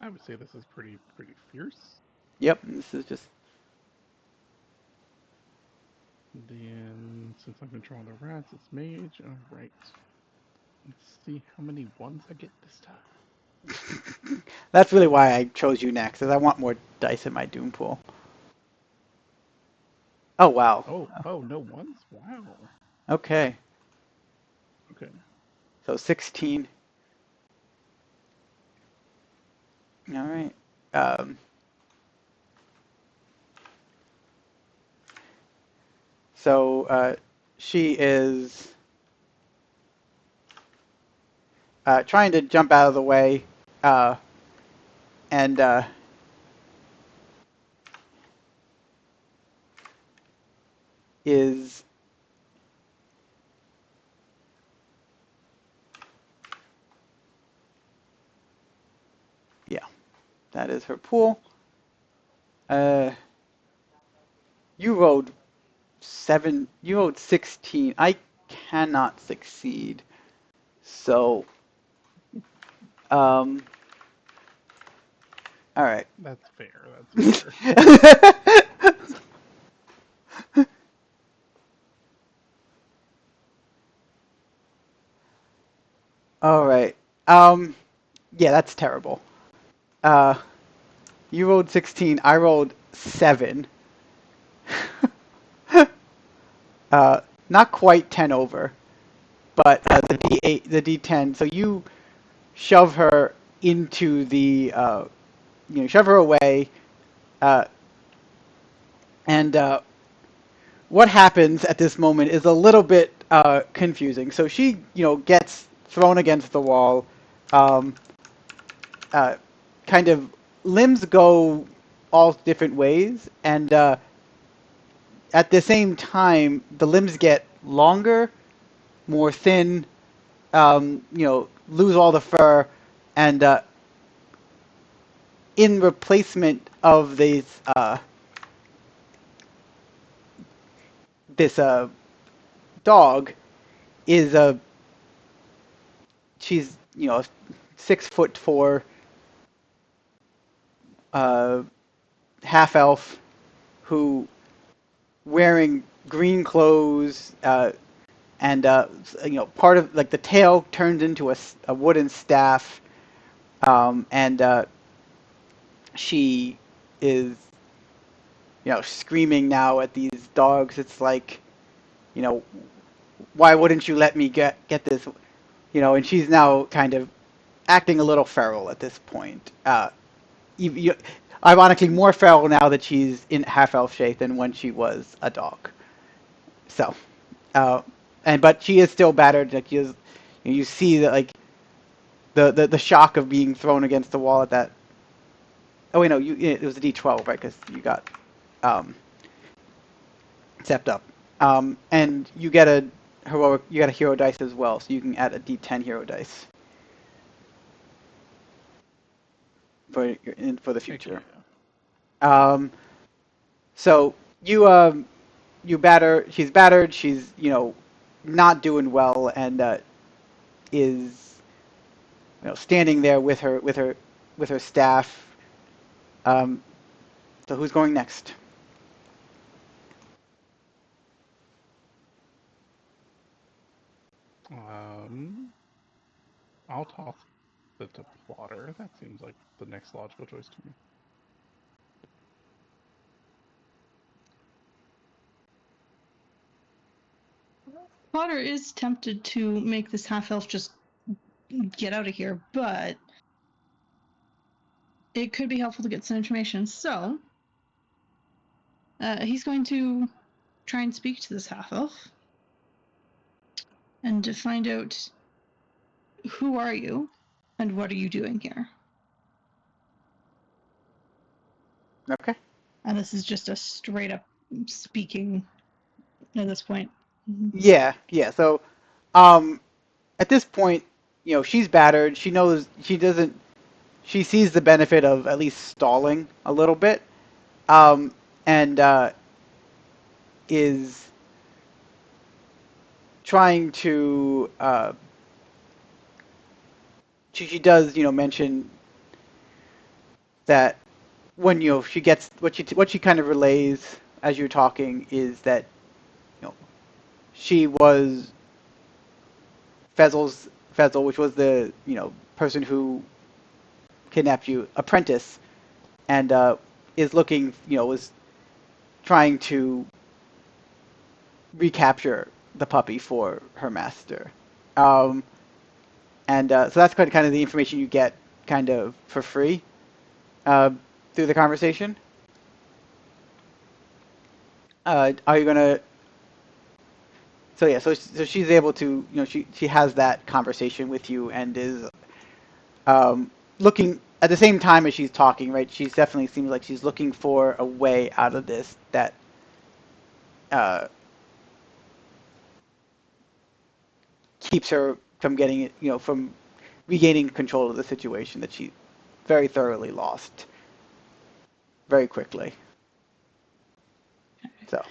I would say this is pretty fierce. Yep. This is just. Then since I'm controlling the rats, it's mage. All right. Let's see how many ones I get this time. That's really why I chose you next, is I want more dice in my Doom pool. Oh wow. Oh, no ones? Wow. Okay. Okay. So 16. All right. So she is trying to jump out of the way, and is yeah, that is her pool. Uh, you rolled 7. You rolled 16. I cannot succeed. So, um, all right. That's fair. That's fair. All right. Yeah, that's terrible. Uh, you rolled 16. I rolled 7. uh, Not quite 10 over, but the D8, the D10. So you shove her into the, shove her away, uh, and what happens at this moment is a little bit confusing. So she, gets thrown against the wall, um, uh, kind of limbs go all different ways, and at the same time, the limbs get longer, more thin, lose all the fur, and in replacement of this dog is a she's 6'4" uh, half elf who wearing green clothes, and part of like the tail turns into a wooden staff, and she is screaming now at these dogs. It's like, you know why wouldn't you let me get this, and she's now kind of acting a little feral at this point. You, Ironically, more feral now that she's in half elf shape than when she was a dog. So, uh, but she is still battered. Like you see that, like the shock of being thrown against the wall at that. Oh wait, no, it was a D12, right? Because you got um, stepped up, and you get a hero dice as well, so you can add a D10 hero dice for the Heck future. yeah. Um, so you batter. She's battered. She's not doing well, and is standing there with her staff. Um, so who's going next? Um, I'll toss it to Plotter. That seems like the next logical choice to me. Potter is tempted to make this half elf just get out of here, but it could be helpful to get some information. So, he's going to try and speak to this half-elf and to find out, who are you and what are you doing here? Okay. And this is just a straight up speaking at this point. Yeah. So, at this point, she's battered. She knows she doesn't. She sees the benefit of at least stalling a little bit, and is trying to. She does, mention that when she gets what she kind of relays as you're talking is that she was Fezzle, which was the person who kidnapped you, apprentice, and is looking, was trying to recapture the puppy for her master. Um, and so that's kind of the information you get kind of for free uh, through the conversation. Are you gonna? So yeah, so she's able to, she has that conversation with you and is looking at the same time as she's talking, right? She's definitely seems like she's looking for a way out of this that uh, keeps her from getting it, from regaining control of the situation that she very thoroughly lost very quickly. So,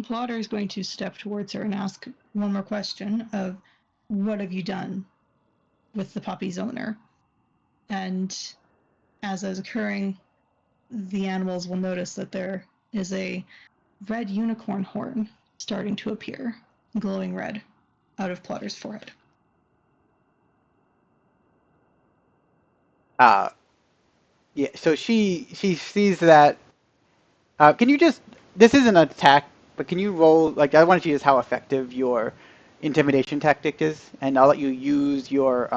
Plotter is going to step towards her and ask one more question of, what have you done with the puppy's owner? And as is occurring, the animals will notice that there is a red unicorn horn starting to appear, glowing red, out of Plotter's forehead. yeah. So she sees that. Can you just? This isn't an attack, but can you roll? Like, I want to see just how effective your intimidation tactic is, and I'll let you use your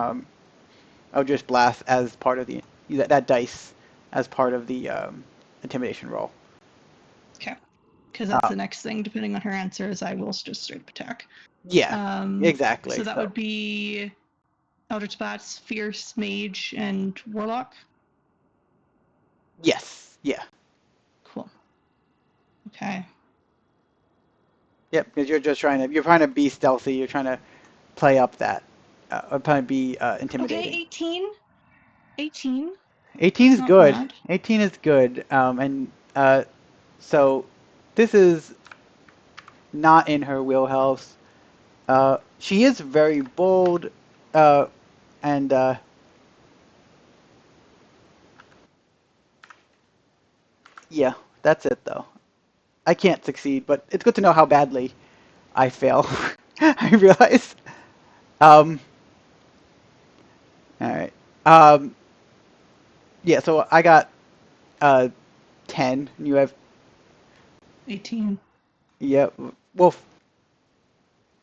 Eldritch Blast as part of that dice as part of the intimidation roll. Okay. Because that's the next thing. Depending on her answers, I will just straight up attack. Yeah, exactly. So that would be Eldritch Blast, Fierce, Mage, and Warlock. Yes. Yeah. Cool. Okay. Yep. Because you're trying to be stealthy. You're trying to play up that, or trying to be intimidating. Okay, 18. 18. 18 That's is not good. bad. 18 is good. And so this is not in her wheelhouse. She is very bold, and yeah, that's it though. I can't succeed, but it's good to know how badly I fail. I realize. Um, all right. Yeah, so I got uh 10. You have 18. yeah, well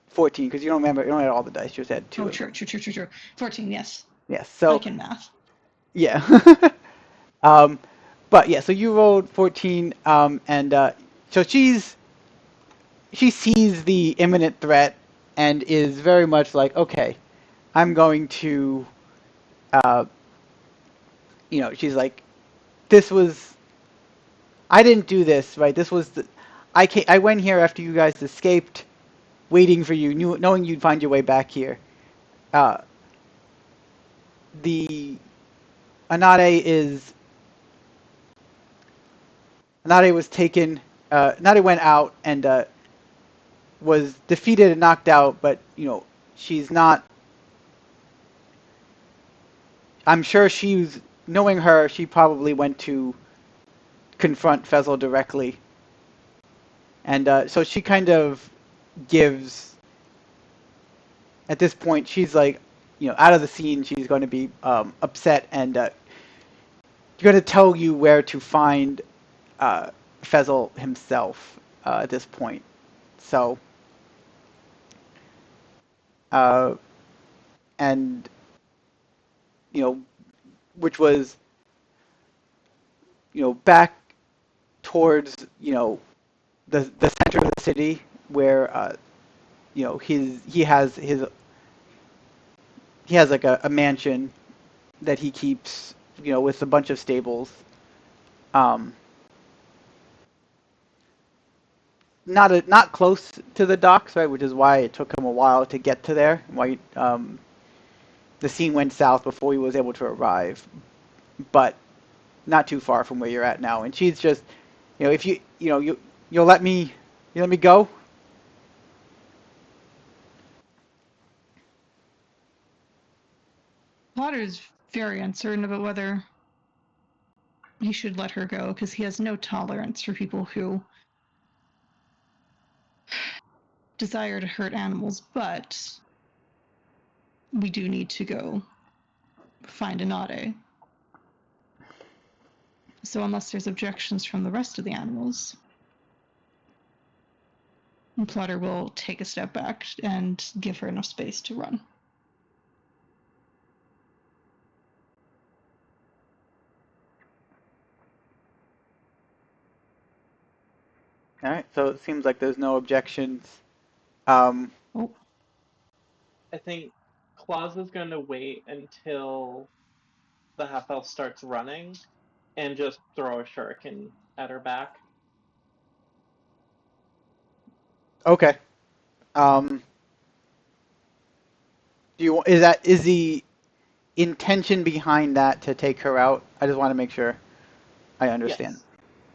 14 because you don't remember. You don't have all the dice. You just had two Oh, of true. them. 14, yes. Yes. I So can math. yeah. But yeah. So you rolled 14. And so she sees the imminent threat and is very much like, okay, I'm going to, uh, she's like, this was, I didn't do this, right? This was I went here after you guys escaped, waiting for you, knowing you'd find your way back here. Uh, the Anade is, Anade was taken, Anade went out and was defeated and knocked out, but, she's not, I'm sure knowing her, she probably went to confront Fezzle directly. And so she kind of gives, at this point, she's like, out of the scene, she's going to be upset and going to tell you where to find Fezzle himself at this point. So, and, which was back towards the center of the city where he has like a mansion that he keeps with a bunch of stables. Um, not close to the docks, right? Which is why it took him a while to get to there. Why the scene went south before he was able to arrive, but not too far from where you're at now. And she's just, if you'll let me go. Potter's very uncertain about whether he should let her go because he has no tolerance for people who desire to hurt animals, but we do need to go find Anade. So unless there's objections from the rest of the animals, Plotter will take a step back and give her enough space to run. All right. So it seems like there's no objections. Oh, I think Claus is going to wait until the half elf starts running and just throw a shuriken at her back. Okay. Um, is the intention behind that to take her out? I just want to make sure I understand. Yes.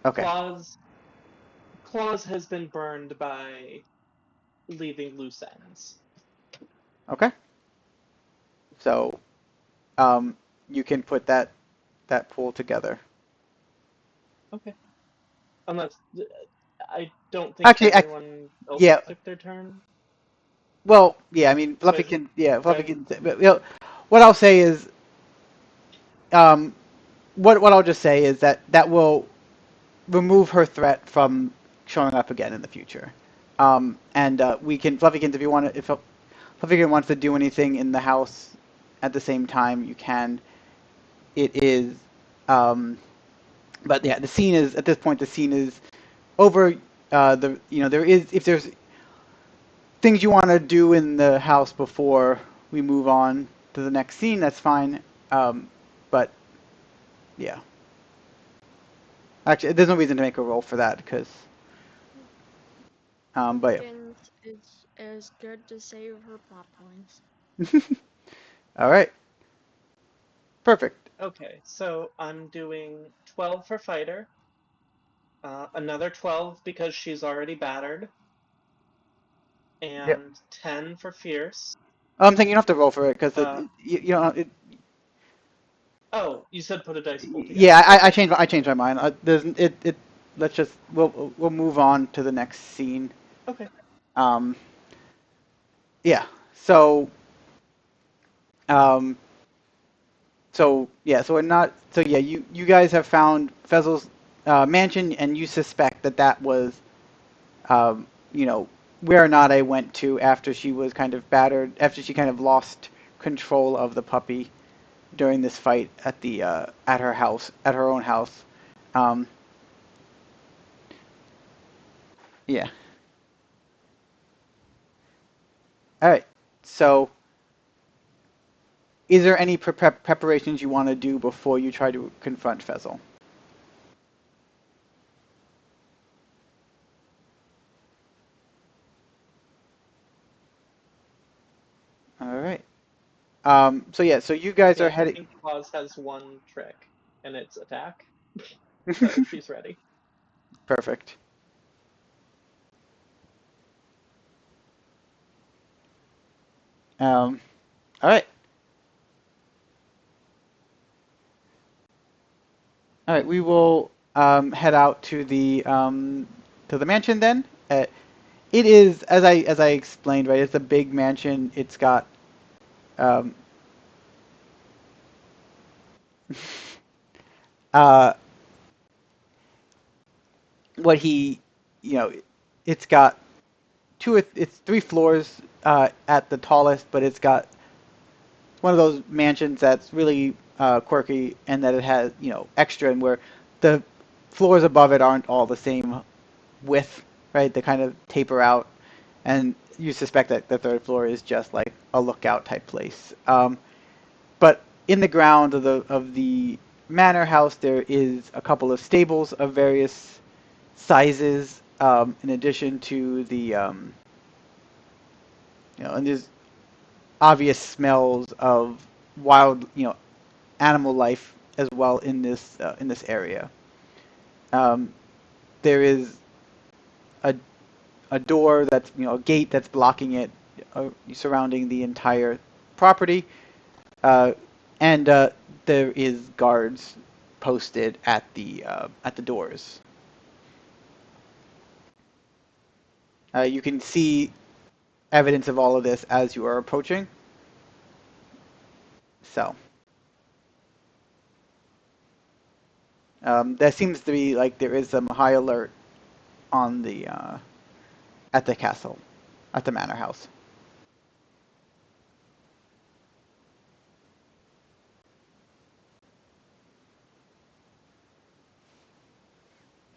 Okay. Claus has been burned by leaving loose ends. Okay. So, you can put that pool together. Okay. Unless I don't think Actually, everyone else yeah. took their turn. Well, yeah. I mean, So Fluffy can. Yeah, go Fluffy ahead. can. But, what I'll say is, um, what I'll just say is that will remove her threat from showing up again in the future. And we can Fluffykins, if you want to, if Fluffykin wants to do anything in the house at the same time, you can. It is, but yeah, the scene is at this point. The scene is over. There is, if there's things you want to do in the house before we move on to the next scene, that's fine. But yeah, actually, there's no reason to make a roll for that because. But Pumpkins is good to save her plot points. yeah. All right. Perfect. Okay, so I'm doing 12 for fighter, another 12 because she's already battered, Yep. and 10 for fierce. I'm thinking you don't have to roll for it because Uh, you know it. oh, you said put a dice pool together. Yeah, Okay. I changed my mind. There's it. Let's just we'll move on to the next scene. Okay. Um. Yeah. So. Um. So yeah. So we're not. So yeah. You guys have found Fezzel's mansion, and you suspect that was um where Nade went to after she was kind of battered, after she kind of lost control of the puppy during this fight at the at her house, at her own house. Um, yeah. All right. So, is there any preparations you want to do before you try to confront Fezzel? All right. So yeah. So you guys Yeah, are I heading. think Claus has one trick, and it's attack. So she's ready. Perfect. All right. All right. We will head out to the mansion then. It is as I explained, right? It's a big mansion. It's got um, uh, what he, you know, it's got it's 3 floors at the tallest, but it's got one of those mansions that's really quirky, and that it has, extra, and where the floors above it aren't all the same width, right? They kind of taper out, and you suspect that the third floor is just like a lookout type place. But in the ground of the manor house, there is a couple of stables of various sizes, in addition to and there's obvious smells of wild, animal life as well in this area. Um, there is a door that's, a gate that's blocking it, surrounding the entire property, uh, and there is guards posted at the doors. You can see evidence of all of this as you are approaching. So there seems to be like there is some high alert on the at the castle, at the manor house.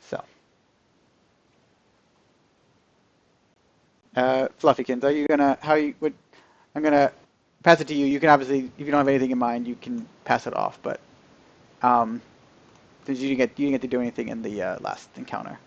So, Fluffykins, are you gonna how you would? I'm gonna pass it to you. You can obviously, if you don't have anything in mind, you can pass it off. But um, since you didn't get to do anything in the last encounter.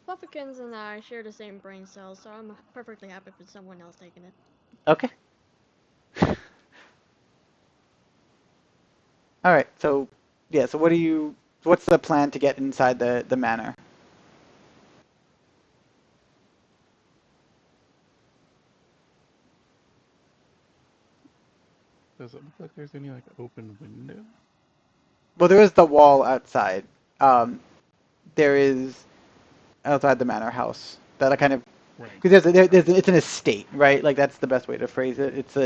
Puffkins and I share the same brain cells, so I'm perfectly happy with someone else taking it. Okay. All right. So yeah. So what's the plan to get inside the manor? Does it look like there's any like open window? Well, there is the wall outside. Um, there is outside the manor house that I kind of, Right. because it's an estate, right? Like that's the best way to phrase it. It's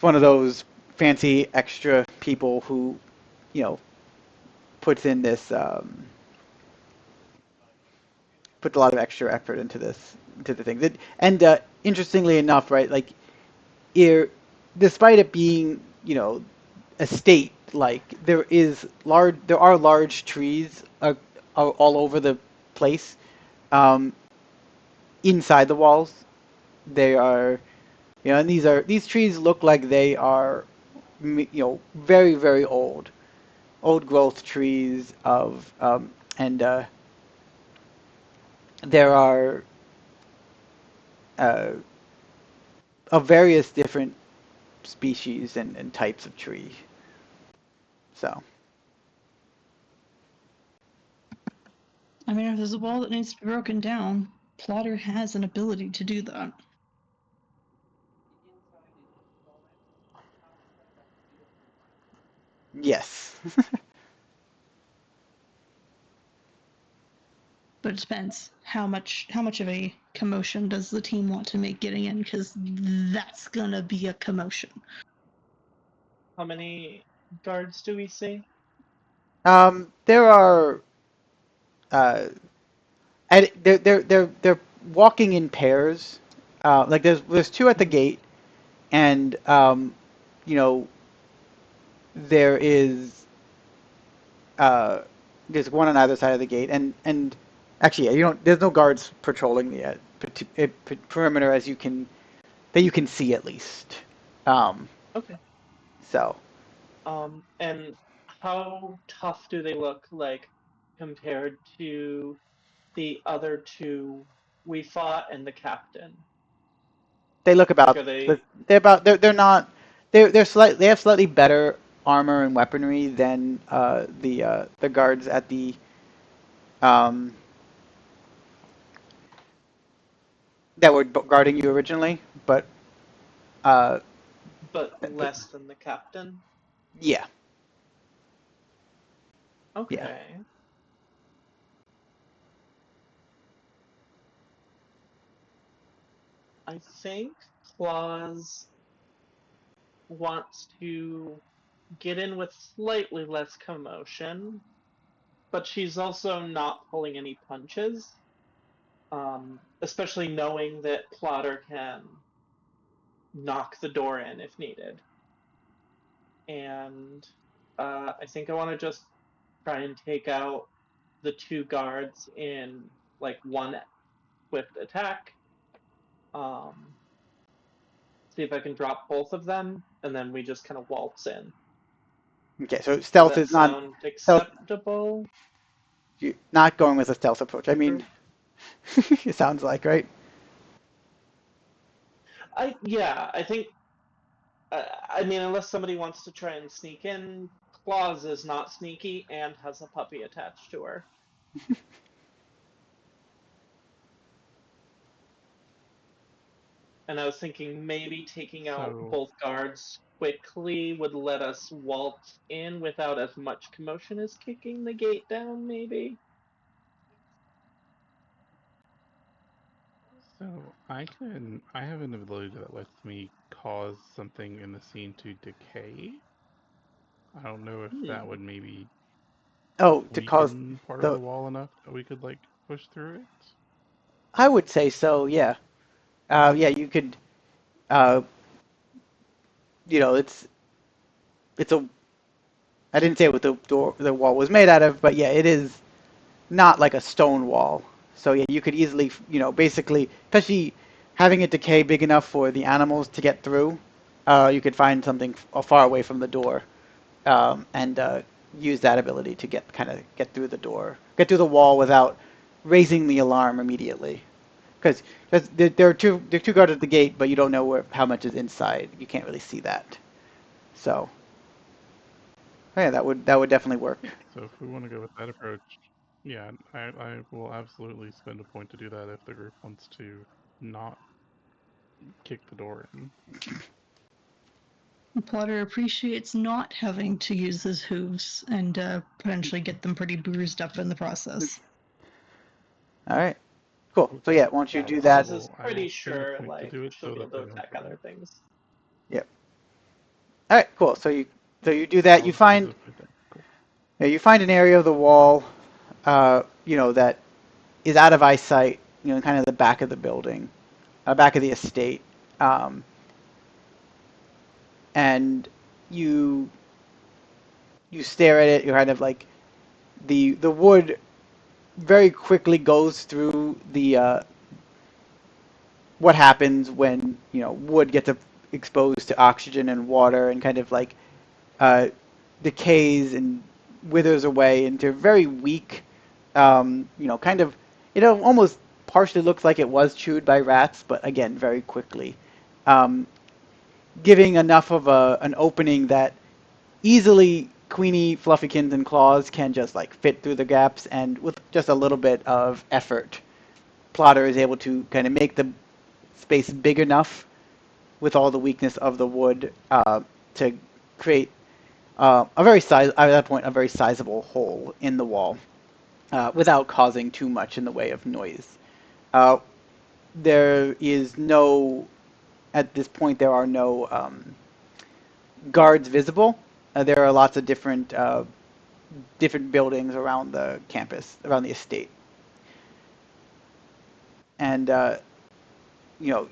one of those fancy extra people who, you know, puts in this puts a lot of extra effort into the things. And interestingly enough, right, like here, despite it being, estate, like there are large trees all over the place. Um, Inside the walls, they are, and these trees look like they are, very very old growth trees and there are uh, of various different species and types of tree. So I mean, if there's a wall that needs to be broken down, Plotter has an ability to do that. yes. But it depends how much of a commotion does the team want to make getting in, because that's gonna be a commotion. How many guards do we see? There are and they're walking in pairs. Like there's two at the Mhm. gate, and you know there is uh, there's one on either side of the gate, and actually, yeah, you don't. There's no guards patrolling the perimeter as you can that you can see at least. Um, Okay. so And how tough do they look like compared to the other two we fought and the captain? they look Like, about are they they're not they have slightly better armor and weaponry than the guards at the um, that were guarding you originally, but uh, but less than the captain? yeah, yeah. Okay. I think Claus wants to. get in with slightly less commotion, but she's also not pulling any punches, especially knowing that Plotter can knock the door in if needed. And I think I want to just try and take out the two guards in like one swift attack. See if I can drop both of them, and then we just kind of waltz in. Okay, so Does stealth that is not sound stealth. acceptable? You're not going with a stealth approach. I mean, Or, it sounds like, right? I think. I mean, unless somebody wants to try and sneak in, Claus is not sneaky and has a puppy attached to her. And I was thinking maybe taking out So, both guards quickly would let us waltz in without as much commotion as kicking the gate down, maybe. I have an ability that lets me cause something in the scene to decay. I don't know if that Hmm. would maybe Oh, to cause weaken part of the. the wall enough that we could like push through it. I would say so. Yeah. Yeah. You could. Uh, it's a. I didn't say what the wall was made out of, but yeah, it is not like a stone wall. So yeah, you could easily, basically, especially having it decay big enough for the animals to get through, you could find something far away from the door, and use that ability to get through the door, get through the wall without raising the alarm immediately. Because there are two guards at the gate, but you don't know how much is inside. You can't really see that. So yeah, that would definitely work. So if we want to go with that approach, yeah, I will absolutely spend a point to do that if the group wants to not kick the door in. Plotter appreciates not having to use his hooves and potentially get them pretty bruised up in the process. All right, cool. So yeah, once you Yeah, do that, Claus is I will pretty spend a sure, point to like, do it she'll so be that able they to don't attack try. other things. yep. All right, cool. So you do that. You Clause find specifically tactical. yeah, you find an area of the wall, that is out of eyesight. Kind of the back of the building, back of the estate, um, and you you stare at it. You're kind of like the wood very quickly goes through the what happens when wood gets exposed to oxygen and water and kind of like uh, decays and withers away into very weak, kind of, almost partially looks like it was chewed by rats, but again, very quickly, um, giving enough of an opening that easily Queenie, Fluffykins, and Claws can just like fit through the gaps, and with just a little bit of effort, Plotter is able to kind of make the space big enough with all the weakness of the wood to create at that point a very sizable hole in the wall without causing too much in the way of noise. Uh, there is no At this point there are no guards visible. There are lots of different buildings around the campus, around the estate, and you know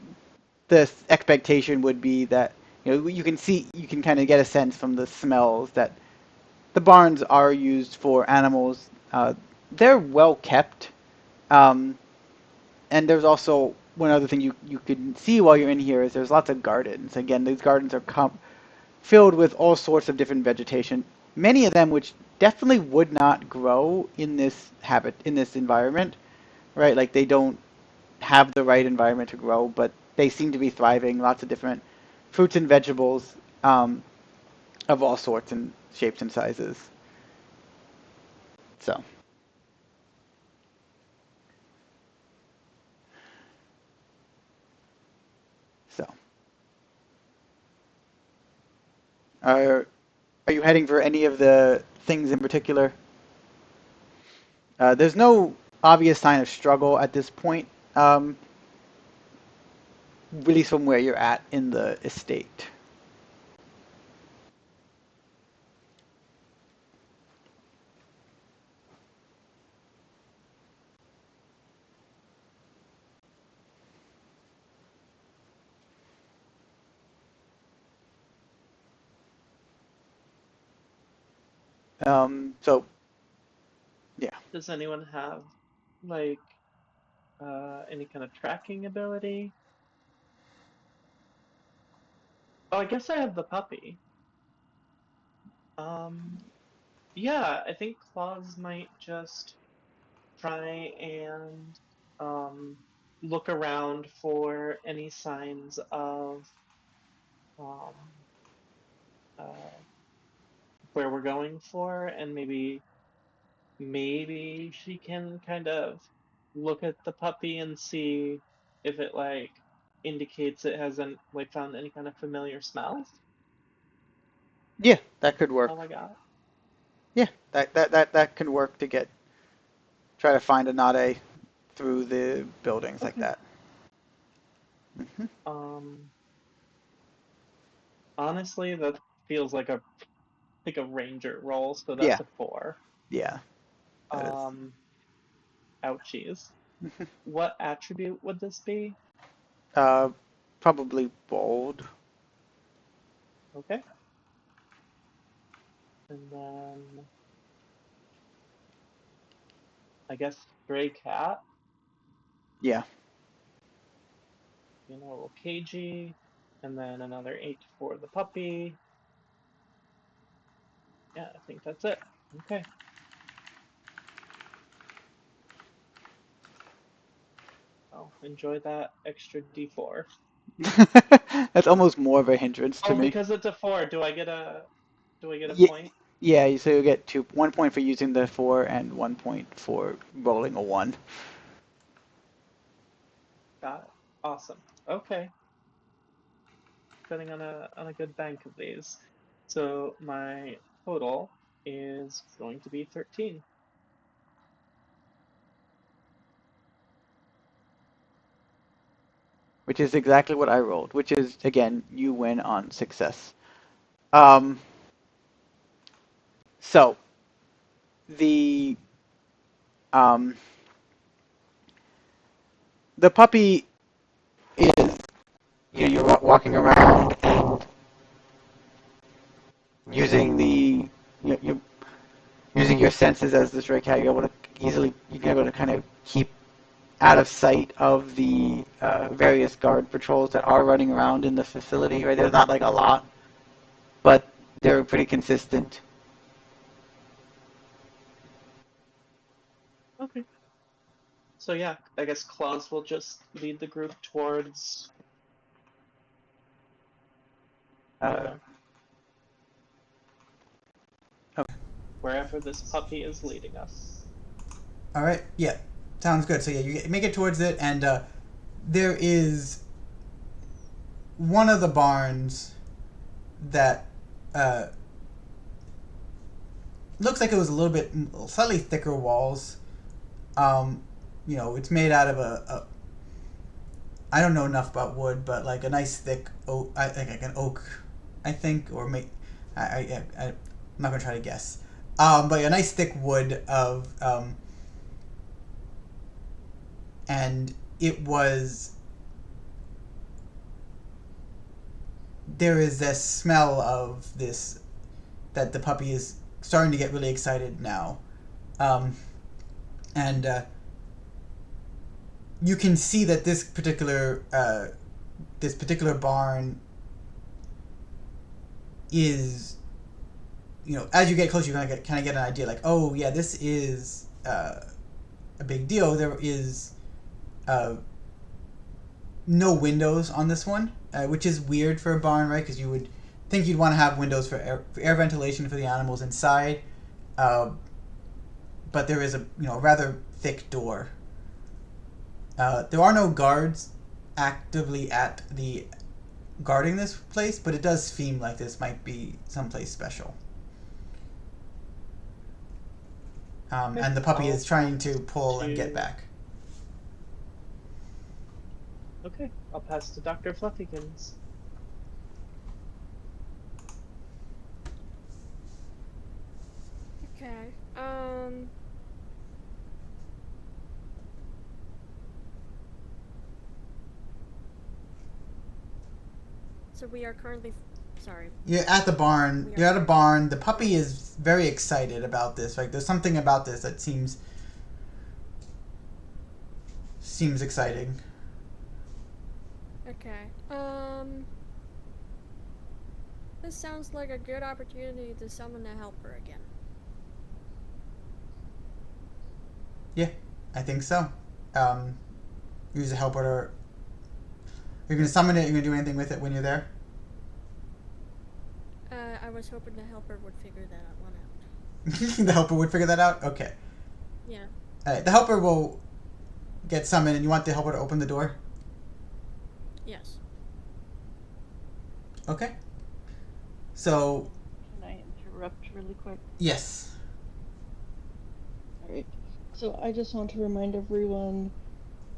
the expectation would be that you can kind of get a sense from the smells that the barns are used for animals. They're well kept. Um, and there's also one other thing you can see while you're in here is there's lots of gardens. Again, these gardens are filled with all sorts of different vegetation. Many of them which definitely would not grow in this environment, right? Like they don't have the right environment to grow, but they seem to be thriving. Lots of different fruits and vegetables of all sorts and shapes and sizes. So, so are are you heading for any of the things in particular? There's no obvious sign of struggle at this point, really from where you're at in the estate. So yeah. Does anyone have like any kind of tracking ability? Oh, I guess I have the puppy. Um, yeah, I think Claus might just try and um, look around for any signs of um, uh, where we're going for, and maybe she can kind of look at the puppy and see if it like indicates it hasn't like found any kind of familiar smells. Yeah, that could work. Oh my god. Yeah, that can work to try to find a Nade through the buildings like Okay. that. Hmm. Um, honestly, that feels like a ranger roll, so Yeah, that's a 4. yeah, that is. Um, ouchies. What attribute would this be? Uh, Probably bold. Okay. And then I guess stray cat, Yeah, you know, a little cagey, and then another 8 for the puppy. Yeah, I think that's it. Okay. Well, enjoy that extra D4. that's almost more of a hindrance to Oh, me. because it's a 4, do I get a Yeah, point? yeah. So you get 1 point for using the 4 and 1 point for rolling a 1. Got it. Awesome. Okay. Sitting on a good bank of these. So my total is going to be 13. Which is exactly what I rolled. Which is again, you win on success. Um, so the um, the puppy is you're walking around and using you're using your senses as the stray cat. You're able to kind of keep out of sight of the various guard patrols that are running around in the facility. Right, there's not like a lot, but they're pretty consistent. Okay. So yeah, I guess Claus will just lead the group towards, I don't Uh, know, okay. wherever this puppy is leading us. All right. Yeah. Sounds good. So yeah, you make it towards it, and there is one of the barns that uh, looks like it was a little bit slightly thicker walls. Um, it's made out of a I don't know enough about wood, but like a nice thick oak, like an oak, I think, or I'm not gonna try to guess. But a nice thick wood of and it was there is this smell of this that the puppy is starting to get really excited now, um, and you can see that this particular barn is, as you get closer, you kind of get an idea, like, oh yeah, this is a big deal. There is uh, no windows on this one, which is weird for a barn, right? Because you would think you'd want to have windows for air ventilation for the animals inside, uh, but there is a rather thick door. There are no guards actively at the guarding this place, but it does seem like this might be someplace special. Okay, And the puppy I'll is trying to pass pull and get to back. okay, I'll pass to Dr. Fluffykins. Okay. So we are currently sorry. You're at the barn. We are- You're at a barn. The puppy is very excited about this. Like, there's something about this that seems exciting. Okay. This sounds like a good opportunity to summon a helper again. Yeah, I think so. Use a helper. You're gonna summon it. You're gonna do anything with it when you're there. I was hoping the helper would figure that one out. The helper would figure that out. Okay. Yeah. All right. The helper will get summoned, and you want the helper to open the door. Yes. Okay. So. Can I interrupt really quick? Yes. All right. So I just want to remind everyone,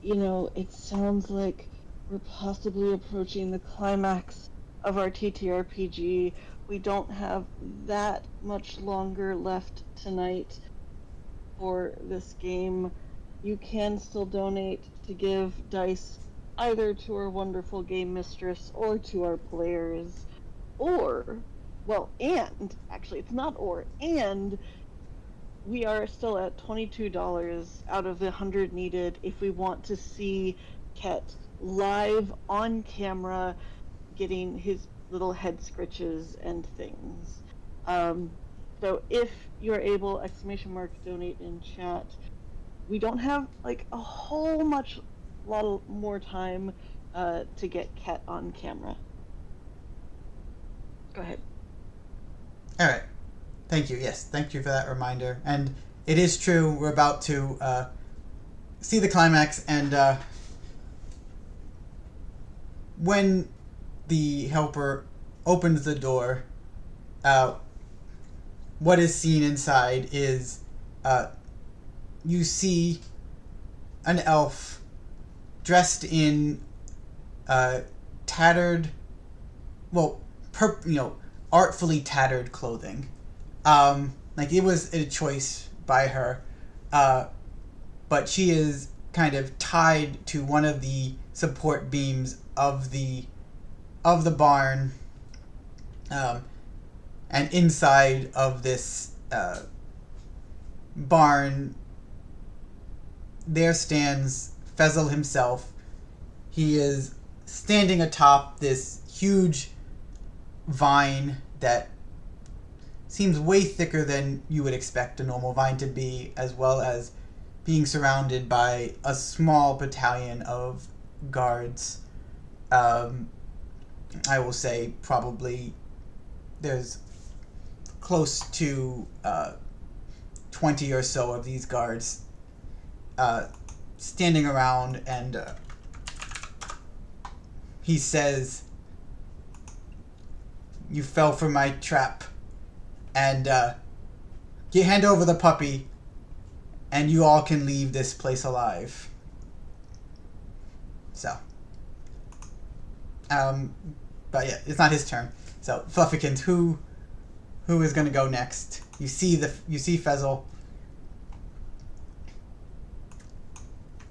it sounds like we're possibly approaching the climax of our TTRPG. We don't have that much longer left tonight for this game. You can still donate to give dice either to our wonderful game mistress or to our players. And actually, it's not and we are still at $22 out of the 100 needed if we want to see Quet live on camera getting his little head scritches and things. So if you're able, !donate in chat. We don't have like a whole lot more time to get Quet on camera. Go ahead. All right. Thank you. Yes, thank you for that reminder. And it is true. We're about to see the climax, and when the helper opens the door, what is seen inside is you see an elf dressed in tattered, artfully tattered clothing. Like, it was a choice by her, but she is kind of tied to one of the support beams of the barn, and inside of this barn there stands Fezzle himself. He is standing atop this huge vine that seems way thicker than you would expect a normal vine to be, as well as being surrounded by a small battalion of guards. I will say probably there's close to 20 or so of these guards standing around, and he says, "You fell for my trap, and hand over the puppy, and you all can leave this place alive." So, but yeah, it's not his turn. So, Fluffykins, who is going to go next? You see Fezzle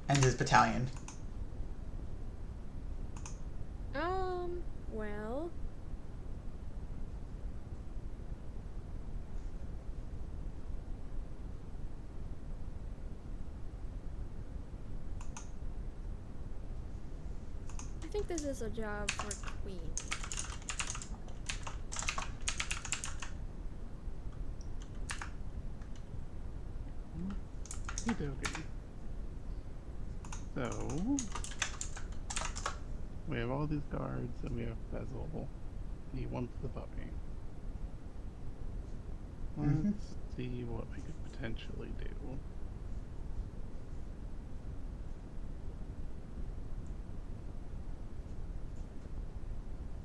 and his battalion. Well, I think this is a job for Queen. Okey-dokey. So, we have all these guards, and we have Fezzle. He wants the puppy. Let's see what we could potentially do.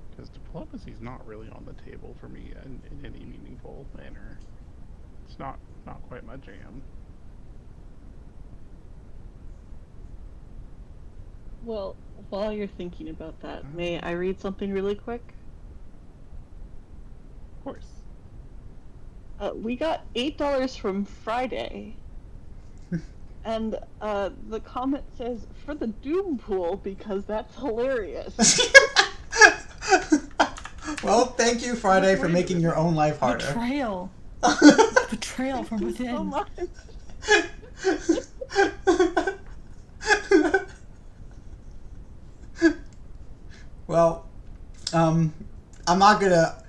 Because diplomacy's not really on the table for me in any meaningful manner. It's not quite my jam. Well, while you're thinking about that, may I read something really quick? Of course. We got $8 from Friday. And the comment says, "For the Doom Pool," because that's hilarious. Well, thank you, Friday, for making your own life harder. Betrayal. Betrayal from Thank you so within. much. Well, I'm not gonna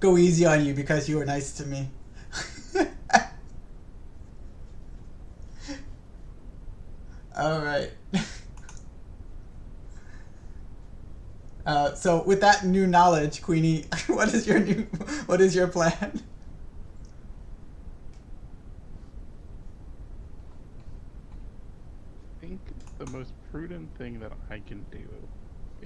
go easy on you because you were nice to me. All right. So with that new knowledge, Queenie, what is your plan? I think the most prudent thing that I can do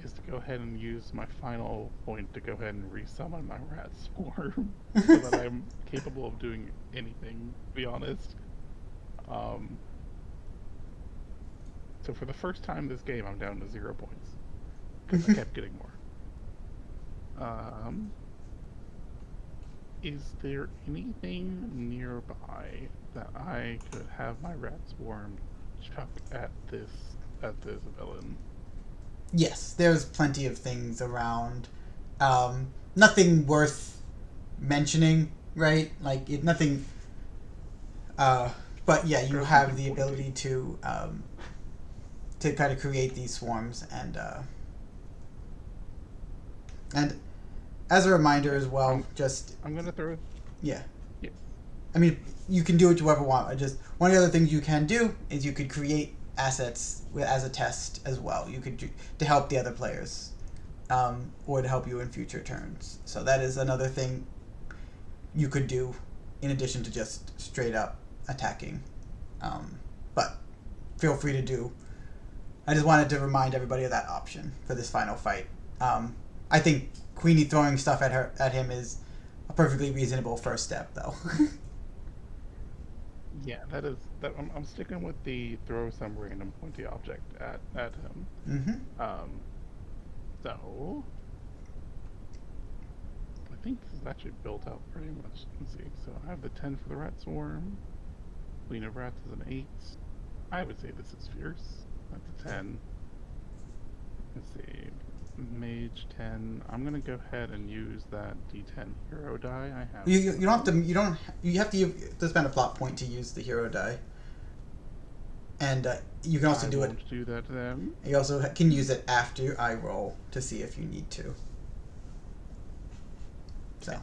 is to go ahead and use my final point to go ahead and resummon my rat swarm so that I'm capable of doing anything, to be honest. So for the first time this game, I'm down to 0 points because I kept getting more. Is there anything nearby that I could have my rat swarm chuck at this villain? Yes, there's plenty of things around. Nothing worth mentioning, right? Like nothing. But yeah, you have the ability to kind of create these swarms, and as a reminder as well, I'm gonna throw. Yeah. Yes. I mean, you can do what you ever want. One of the other things you can do is you could create assets as a test as well. You could to help the other players, or to help you in future turns. So that is another thing you could do, in addition to just straight up attacking. But feel free to do. I just wanted to remind everybody of that option for this final fight. I think Queenie throwing stuff at him is a perfectly reasonable first step, though. Yeah, that. I'm sticking with the throw some random pointy object at him. Mm-hmm. So I think this is actually built out pretty much. Let's see. So I have the 10 for the rat swarm. Queen of rats is an 8. I would say this is fierce. That's a 10. Let's see. Mage 10. I'm gonna go ahead and use that D10 hero die I have. You don't have to. You have to spend a plot point to use the hero die. And you can also do it. Do that then. You also can use it after I roll to see if you need to. So.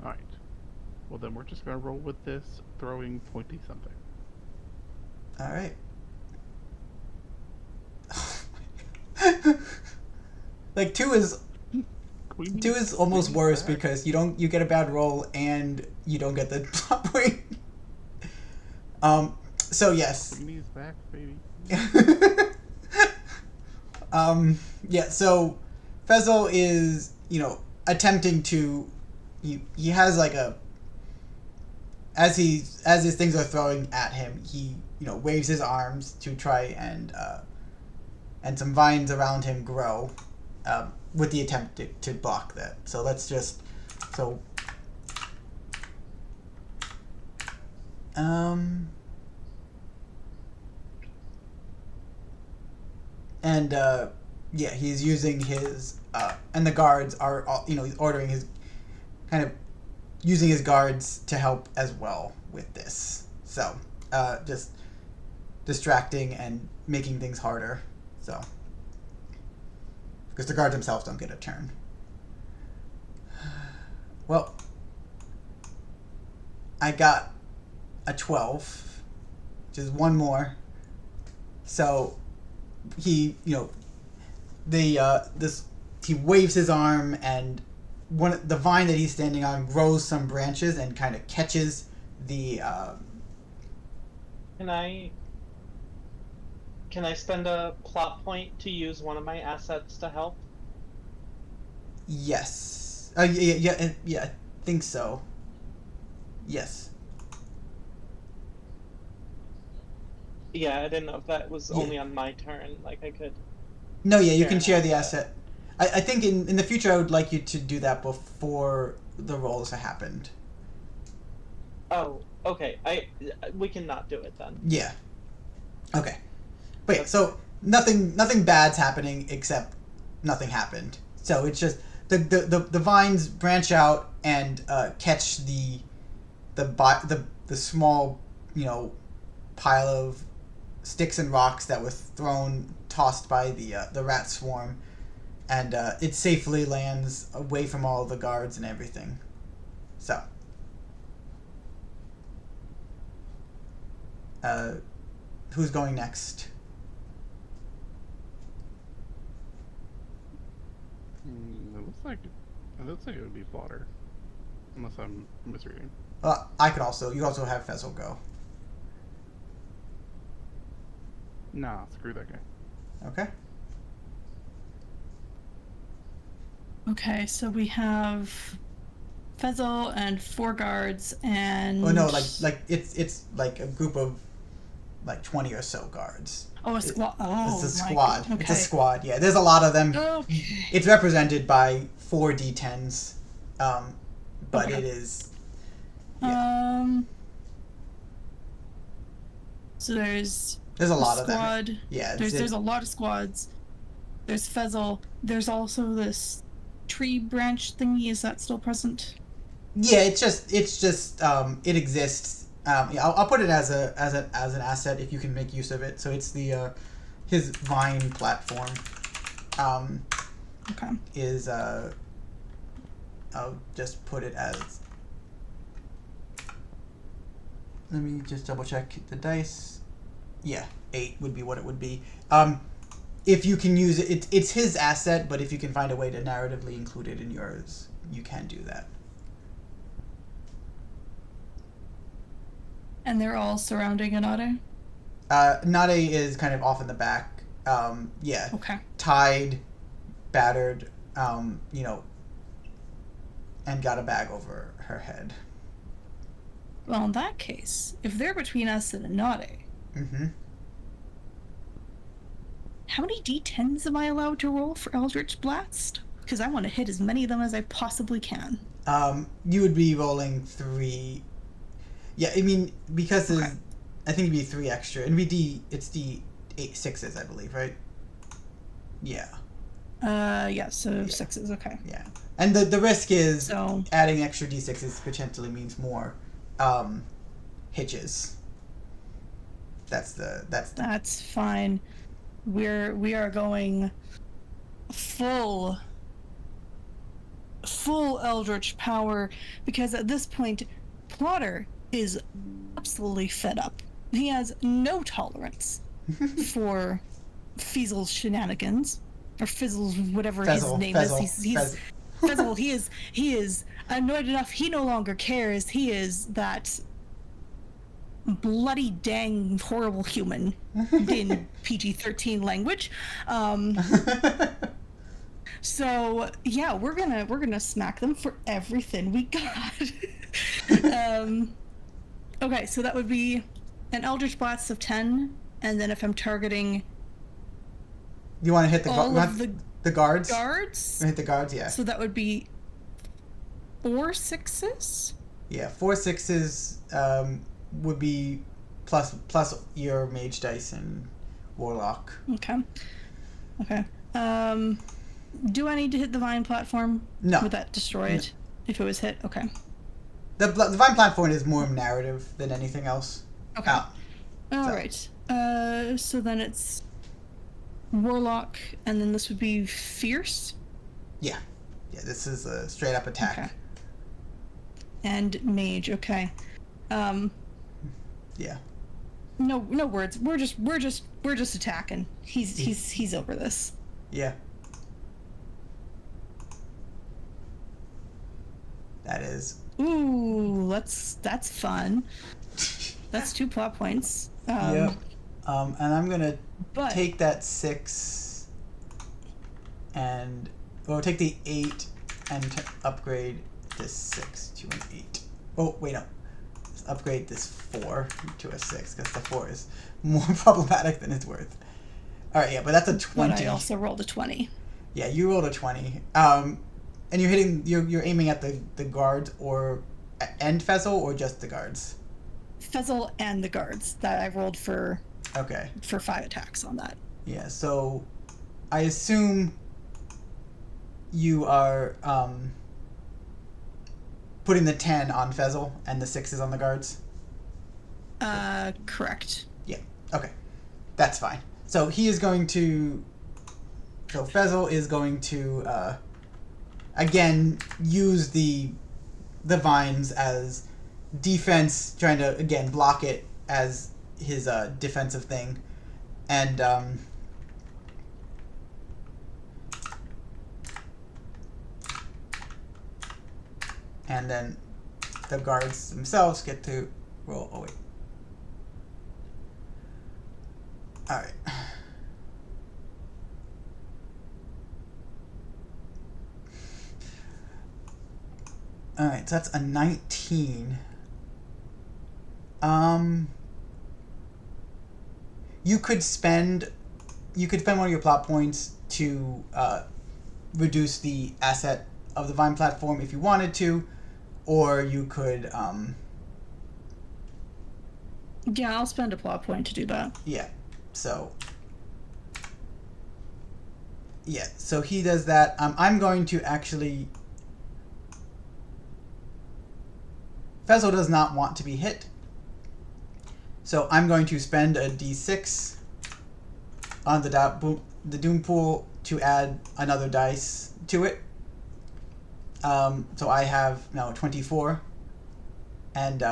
All right. Well, then we're just gonna roll with this throwing pointy something. All right. Like 2 is almost worse because you get a bad roll and you don't get the plot point. So yes. Queenie's back, baby. Yeah. So Fezzle is attempting to. He has like a. As his things are throwing at him, he waves his arms to try and some vines around him grow, with the attempt to block that. So let's just and yeah, he's using his and the guards are he's ordering his kind of using his guards to help as well with this. So just distracting and making things harder. So, because the guards themselves don't get a turn. Well, I got a 12, which is one more. So he, he waves his arm, and the vine that he's standing on grows some branches and kind of catches the. Can I spend a plot point to use one of my assets to help? Yes. Yeah, I think so. Yes. Yeah, I didn't know if that was only on my turn. Like I could. No, yeah, you can share the asset. I think in the future I would like you to do that before the rolls have happened. Oh, okay. We can not do it then. Yeah. Okay. But yeah, so nothing bad's happening except nothing happened. So it's just the vines branch out and catch the small, pile of sticks and rocks that were tossed by the rat swarm, and it safely lands away from all the guards and everything. So, who's going next? It looks like it would be Plotter, unless I'm misreading. You also have Fezzle go. Nah, screw that guy. Okay. Okay, so we have Fezzle and 4 guards and... Oh no, like it's like a group of like 20 or so guards. Oh, a squad. It's a squad. Okay. It's a squad. Yeah, there's a lot of them. Okay. It's represented by 4 d10s, but Okay. it is. Yeah. So there's a lot squad. of them. Yeah. There's a lot of squads. There's Fezzle. There's also this tree branch thingy. Is that still present? Yeah, it's just it exists. Yeah, I'll put it as an asset if you can make use of it. So it's his vine platform. Okay. Is I'll just put it as. Let me just double check the dice. Yeah, 8 would be what it would be. If you can use it, it's his asset, but if you can find a way to narratively include it in yours, you can do that. And they're all surrounding Anade? Nade is kind of off in the back. Yeah. Okay. Tied, battered, and got a bag over her head. Well, in that case, if they're between us and Anade, how many d10s am I allowed to roll for Eldritch Blast? Because I want to hit as many of them as I possibly can. You would be rolling 3. Yeah, I mean, because I think it'd be 3 extra. It'd be it's D8 6s, I believe, right? Yeah. Yeah, so 6s, okay. Yeah. And the risk is so, adding extra D6s potentially means more hitches. That's fine. We are going full Eldritch power, because at this point Plotter is absolutely fed up. He has no tolerance for Fezzle's shenanigans, or Fizzle's whatever his name is. He's Fezzle. He is annoyed enough. He no longer cares. He is that bloody dang horrible human in PG-13 language. So yeah, we're gonna smack them for everything we got. Okay, so that would be an Eldritch Blast of 10, and then if I'm targeting, you want to hit the guards? Guards? Hit the guards, yeah. So that would be 4 6s? Yeah, 4 6s would be plus your mage dice and warlock. Okay. Do I need to hit the vine platform? No. Would that destroy it if it was hit? Okay. The vine platform is more narrative than anything else. Okay. Alright. So then it's warlock, and then this would be fierce? Yeah, this is a straight up attack. Okay. And mage, okay. Yeah. No words. We're just attacking. He's over this. Yeah. That is. Ooh, that's fun. That's 2 plot points. Yep. And I'm gonna take that 6 and take the 8 and upgrade this 6 to an 8. Oh wait, no. Let's upgrade this 4 to a 6 because the 4 is more problematic than it's worth. All right, yeah, but that's a 20. But I also rolled a 20. Yeah, you rolled a 20. And you're hitting. You're aiming at the guards and Fezzle, or just the guards? Fezzle and the guards that I rolled for. Okay. For 5 attacks on that. Yeah. So, I assume you are putting the 10 on Fezzle and the 6 on the guards? Correct. Yeah. Okay. That's fine. So he is going to. So Fezzle is going to again use the vines as defense, trying to again block it as his defensive thing, and then the guards themselves get to roll. Oh wait. All right. All right, so that's a 19. You could spend one of your plot points to reduce the asset of the Vine platform if you wanted to, or you could Yeah, I'll spend a plot point to do that. yeah. So yeah, so he does that. I'm going to actually. Fezzle does not want to be hit, so I'm going to spend a d6 on the Doom Pool to add another dice to it. So I have now 24, and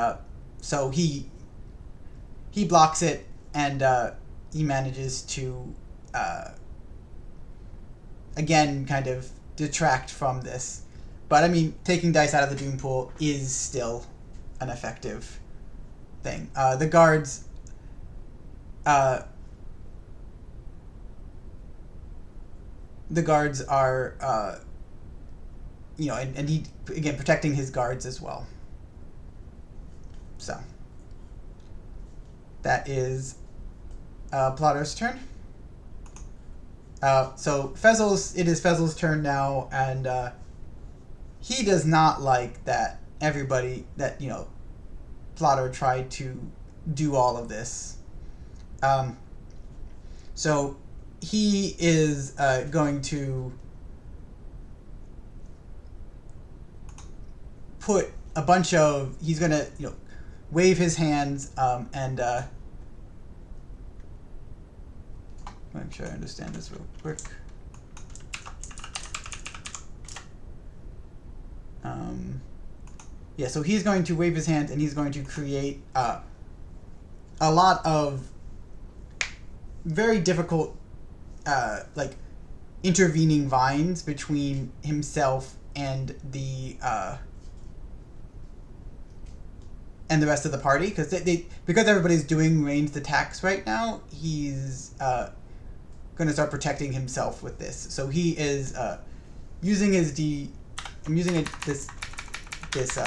so he blocks it, and he manages to again kind of detract from this. But I mean, taking dice out of the Doom Pool is still an effective thing. The guards are and he again protecting his guards as well. So that is Plotter's turn. So it is Fezzle's turn now, and he does not like that Plotter tried to do all of this. So he is going to put a bunch of. He's going to wave his hands and. Make sure I understand this real quick. Yeah, so he's going to wave his hands and he's going to create a lot of very difficult, intervening vines between himself and the rest of the party, because because everybody's doing ranged attacks right now. He's going to start protecting himself with this. So he is using his this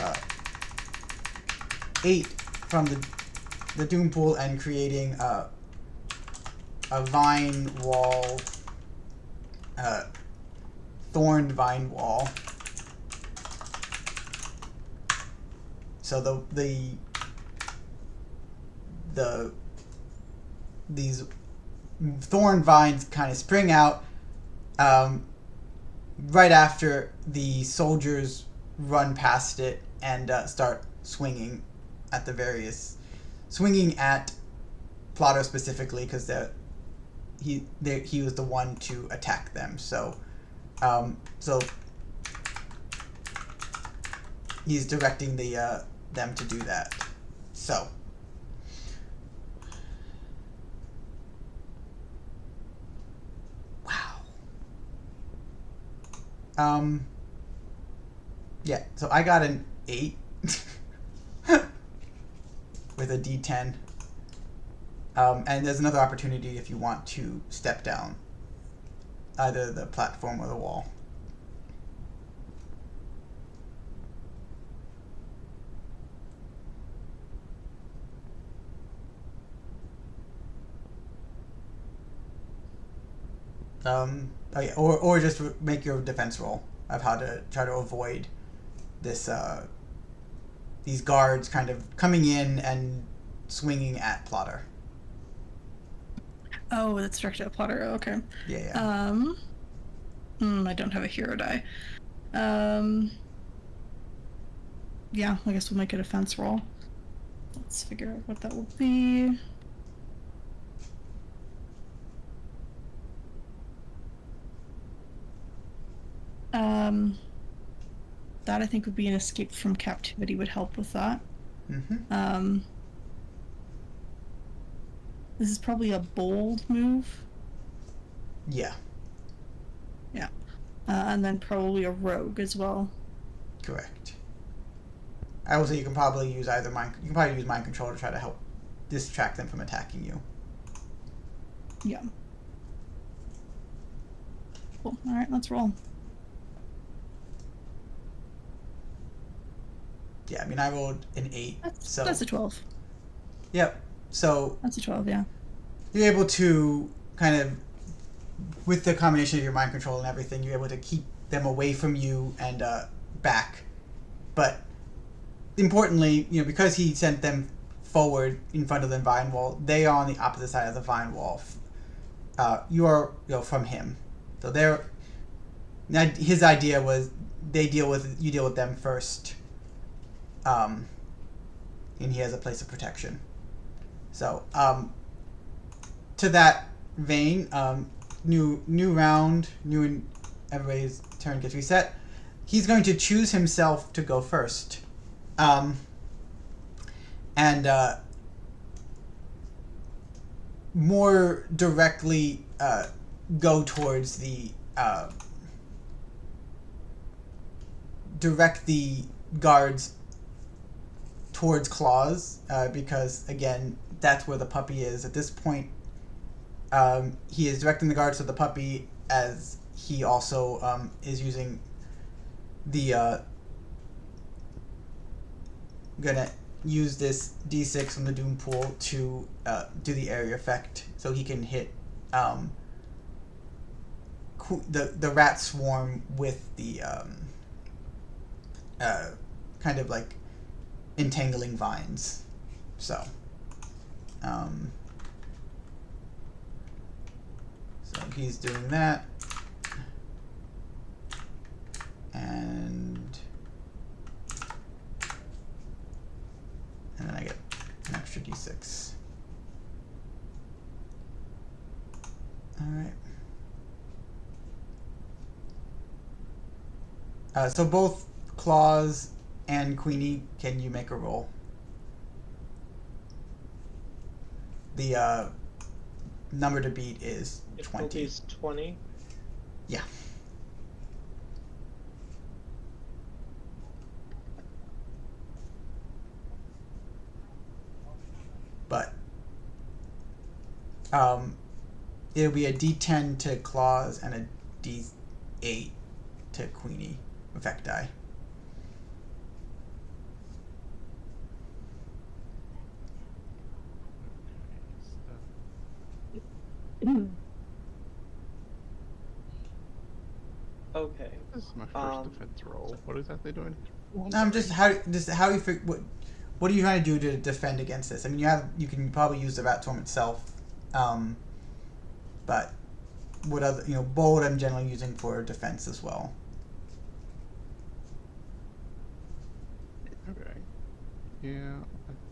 8 from the Doom Pool and creating a vine wall, thorned vine wall. So these thorn vines kind of spring out right after the soldiers run past it and start swinging at Plotter specifically, because he was the one to attack them. So he's directing them to do that. So yeah, so I got an 8 with a D10. And there's another opportunity if you want to step down either the platform or the wall. Oh yeah, or just make your defense roll of how to try to avoid this these guards kind of coming in and swinging at Plotter. Oh, that's directed at Plotter. Oh, okay. Yeah. I don't have a hero die. Yeah, I guess we'll make a defense roll. Let's figure out what that will be. That I think would be an escape from captivity would help with that. Mm-hmm. This is probably a bold move. Yeah. Yeah. And then probably a rogue as well. Correct. I will say you can probably use either mind. You can probably use mind control to try to help distract them from attacking you. Yeah. Cool. All right, let's roll. Yeah, I mean, I rolled an 8. That's a 12. Yep. So That's a 12, yeah. you're able to kind of, with the combination of your mind control and everything, you're able to keep them away from you and back. But importantly, because he sent them forward in front of the vine wall, they are on the opposite side of the vine wall. You are, from him. So his idea was you deal with them first. And he has a place of protection. So, to that vein, new round, everybody's turn gets reset. He's going to choose himself to go first, and more directly go towards the direct the guards towards Claws, because again, that's where the puppy is at this point. He is directing the guards to the puppy, as he also is using the gonna use this D6 from the Doom Pool to do the area effect, so he can hit the rat swarm with the kind of like entangling vines. So so he's doing that, and then I get an extra D6. All right. So both Claws and Queenie, can you make a roll? The number to beat is 20. Difficulty is 20. Yeah. But it'll be a D10 to Claws and a D8 to Queenie effect die. Okay. This is my first defense roll. What exactly do I need? How you figure what are you trying to do to defend against this? I mean, you can probably use the rat swarm itself, but what other bold I'm generally using for defense as well. Okay. Yeah,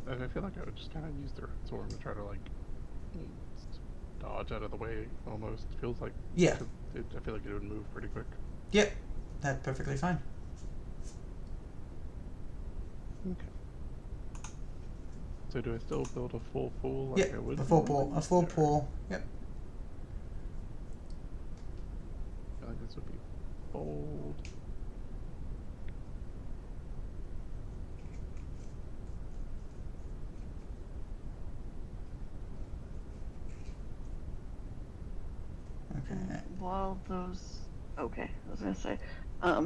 I feel like I would just kind of use the rat swarm to try to dodge out of the way. Almost feels like Yeah. I feel like it would move pretty quick. Yep, that's perfectly fine. Okay. So do I still build a full pool like Yep, I would? a full pool. Yep. I feel like this would be bold. Okay. While those, okay, I was gonna say, I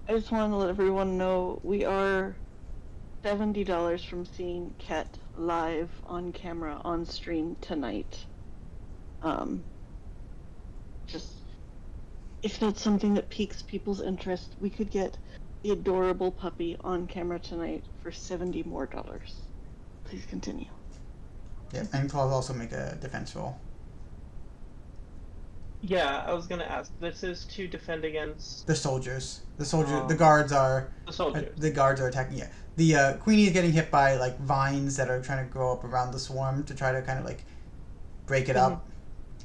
just wanted to let everyone know we are $70 from seeing Quet live on camera on stream tonight. Just if that's something that piques people's interest, we could get the adorable puppy on camera tonight for $70 more. Please continue. Yep, and Claws also make a defense roll. Yeah, I was gonna ask. This is to defend against The soldiers. The the soldiers. the guards are attacking. Yeah, the Queenie is getting hit by like vines that are trying to grow up around the swarm to try to kind of like break it Mhm. up,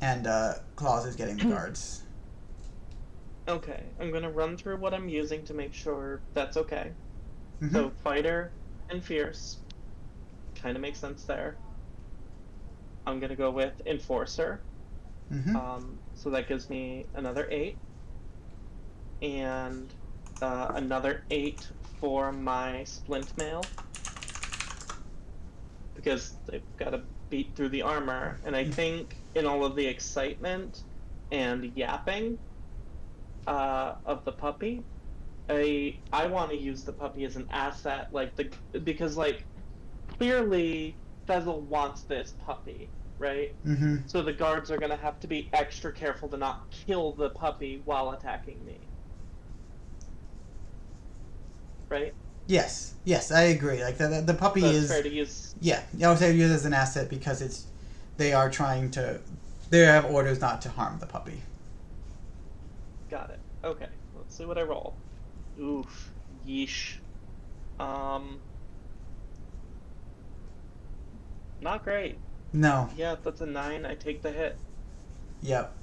and Claus is getting the guards. Okay, I'm gonna run through what I'm using to make sure that's okay. Mm-hmm. So fighter and fierce kind of makes sense there. I'm gonna go with enforcer. Mm-hmm. So that gives me another 8 and another 8 for my splint mail because they've got to beat through the armor. And I think in all of the excitement and yapping of the puppy, I want to use the puppy as an asset, because like clearly Fezzle wants this puppy, right? Mm-hmm. So the guards are gonna have to be extra careful to not kill the puppy while attacking me, right? Yes. Yes, I agree. Like the puppy So it's is. fair to use. Yeah, I would say use it as an asset because they are trying to. They have orders not to harm the puppy. Got it. Okay, let's see what I roll. Oof, yeesh. Um, not great. No. Yeah, that's a 9. I take the hit, Yep.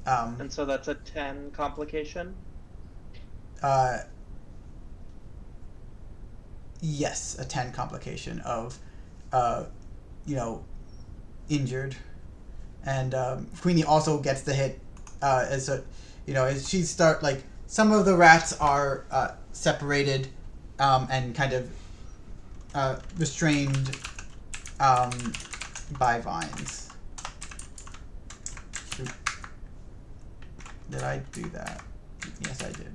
and so that's a 10 complication. Uh, yes, a 10 complication of, uh, you know, injured, and Queenie also gets the hit. As a, as she start like some of the rats are separated, and kind of restrained, by vines. Shoot. Did I do that? Yes, I did.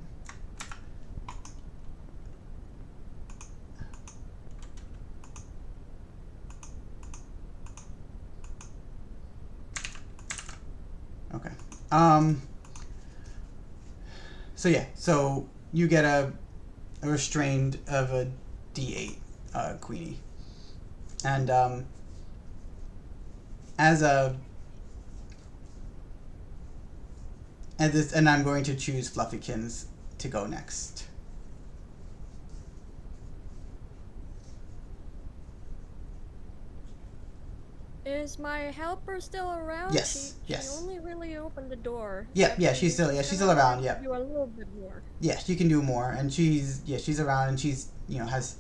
Okay. So yeah, so you get a restrained of a D8, Queenie, and as a and I'm going to choose Fluffykins to go next. Is my helper still around? Yes, She yes. only really opened the door. Yeah, she's still around. Yeah, Do a little bit more. yeah, she can do more, and she's around, and she's has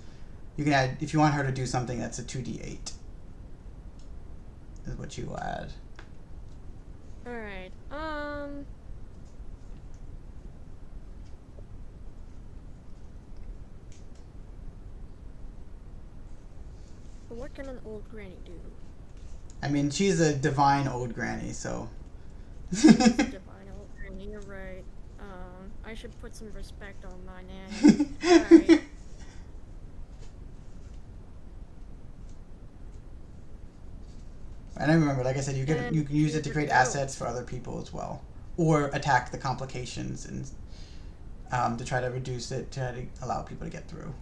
you can add if you want her to do something that's a 2d8 is what you will add. All right. What can an old granny do? I mean, she's a divine old granny, so. Divine old granny, you're right. I should put some respect on my nanny. Alright. And I remember, like I said, you can use it to favorite create joke. assets for other people as well, or attack the complications and to try to reduce it, to try to allow people to get through.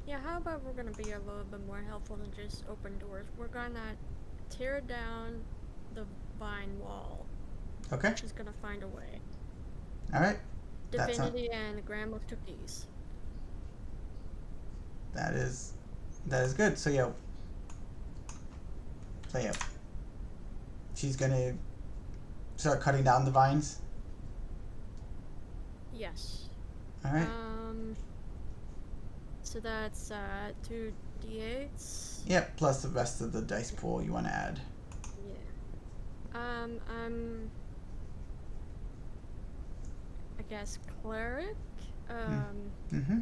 Yeah, how about we're gonna be a little bit more helpful than just open doors? We're gonna tear down the vine wall. Okay. She's gonna find a way. All right. Divinity and Grandma cookies. That is good. So yeah. She's gonna start cutting down the vines. Yes. All right. So that's 2d8s. Yep. Plus the rest of the dice pool you want to add. Yeah. I guess cleric. Mm-hmm.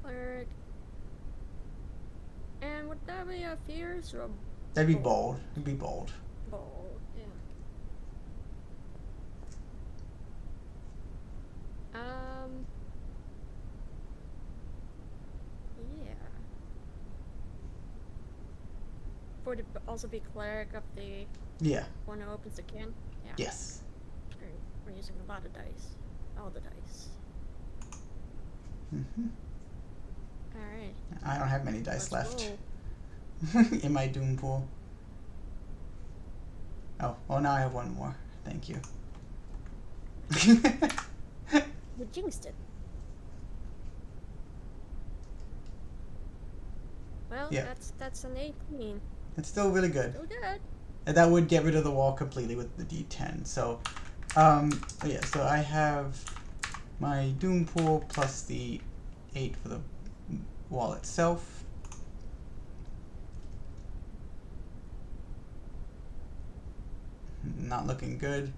Cleric. And would that be a fierce or a That'd be bold. It'd be bold. bold? Yeah. Yeah. For to also be cleric of the Yeah. one who opens the can. Yeah. Yes. Great. We're using a lot of dice. All the dice. Mm-hmm. Alright. I don't have many dice Let's left roll. in my doom pool. Oh, well, now I have one more. Thank you. We jinxed it. Well, Yeah. that's an 18. It's still really good. Still good. And that would get rid of the wall completely with the D10. So, yeah, so I have my doom pool plus the 8 for the wall itself. Not looking good.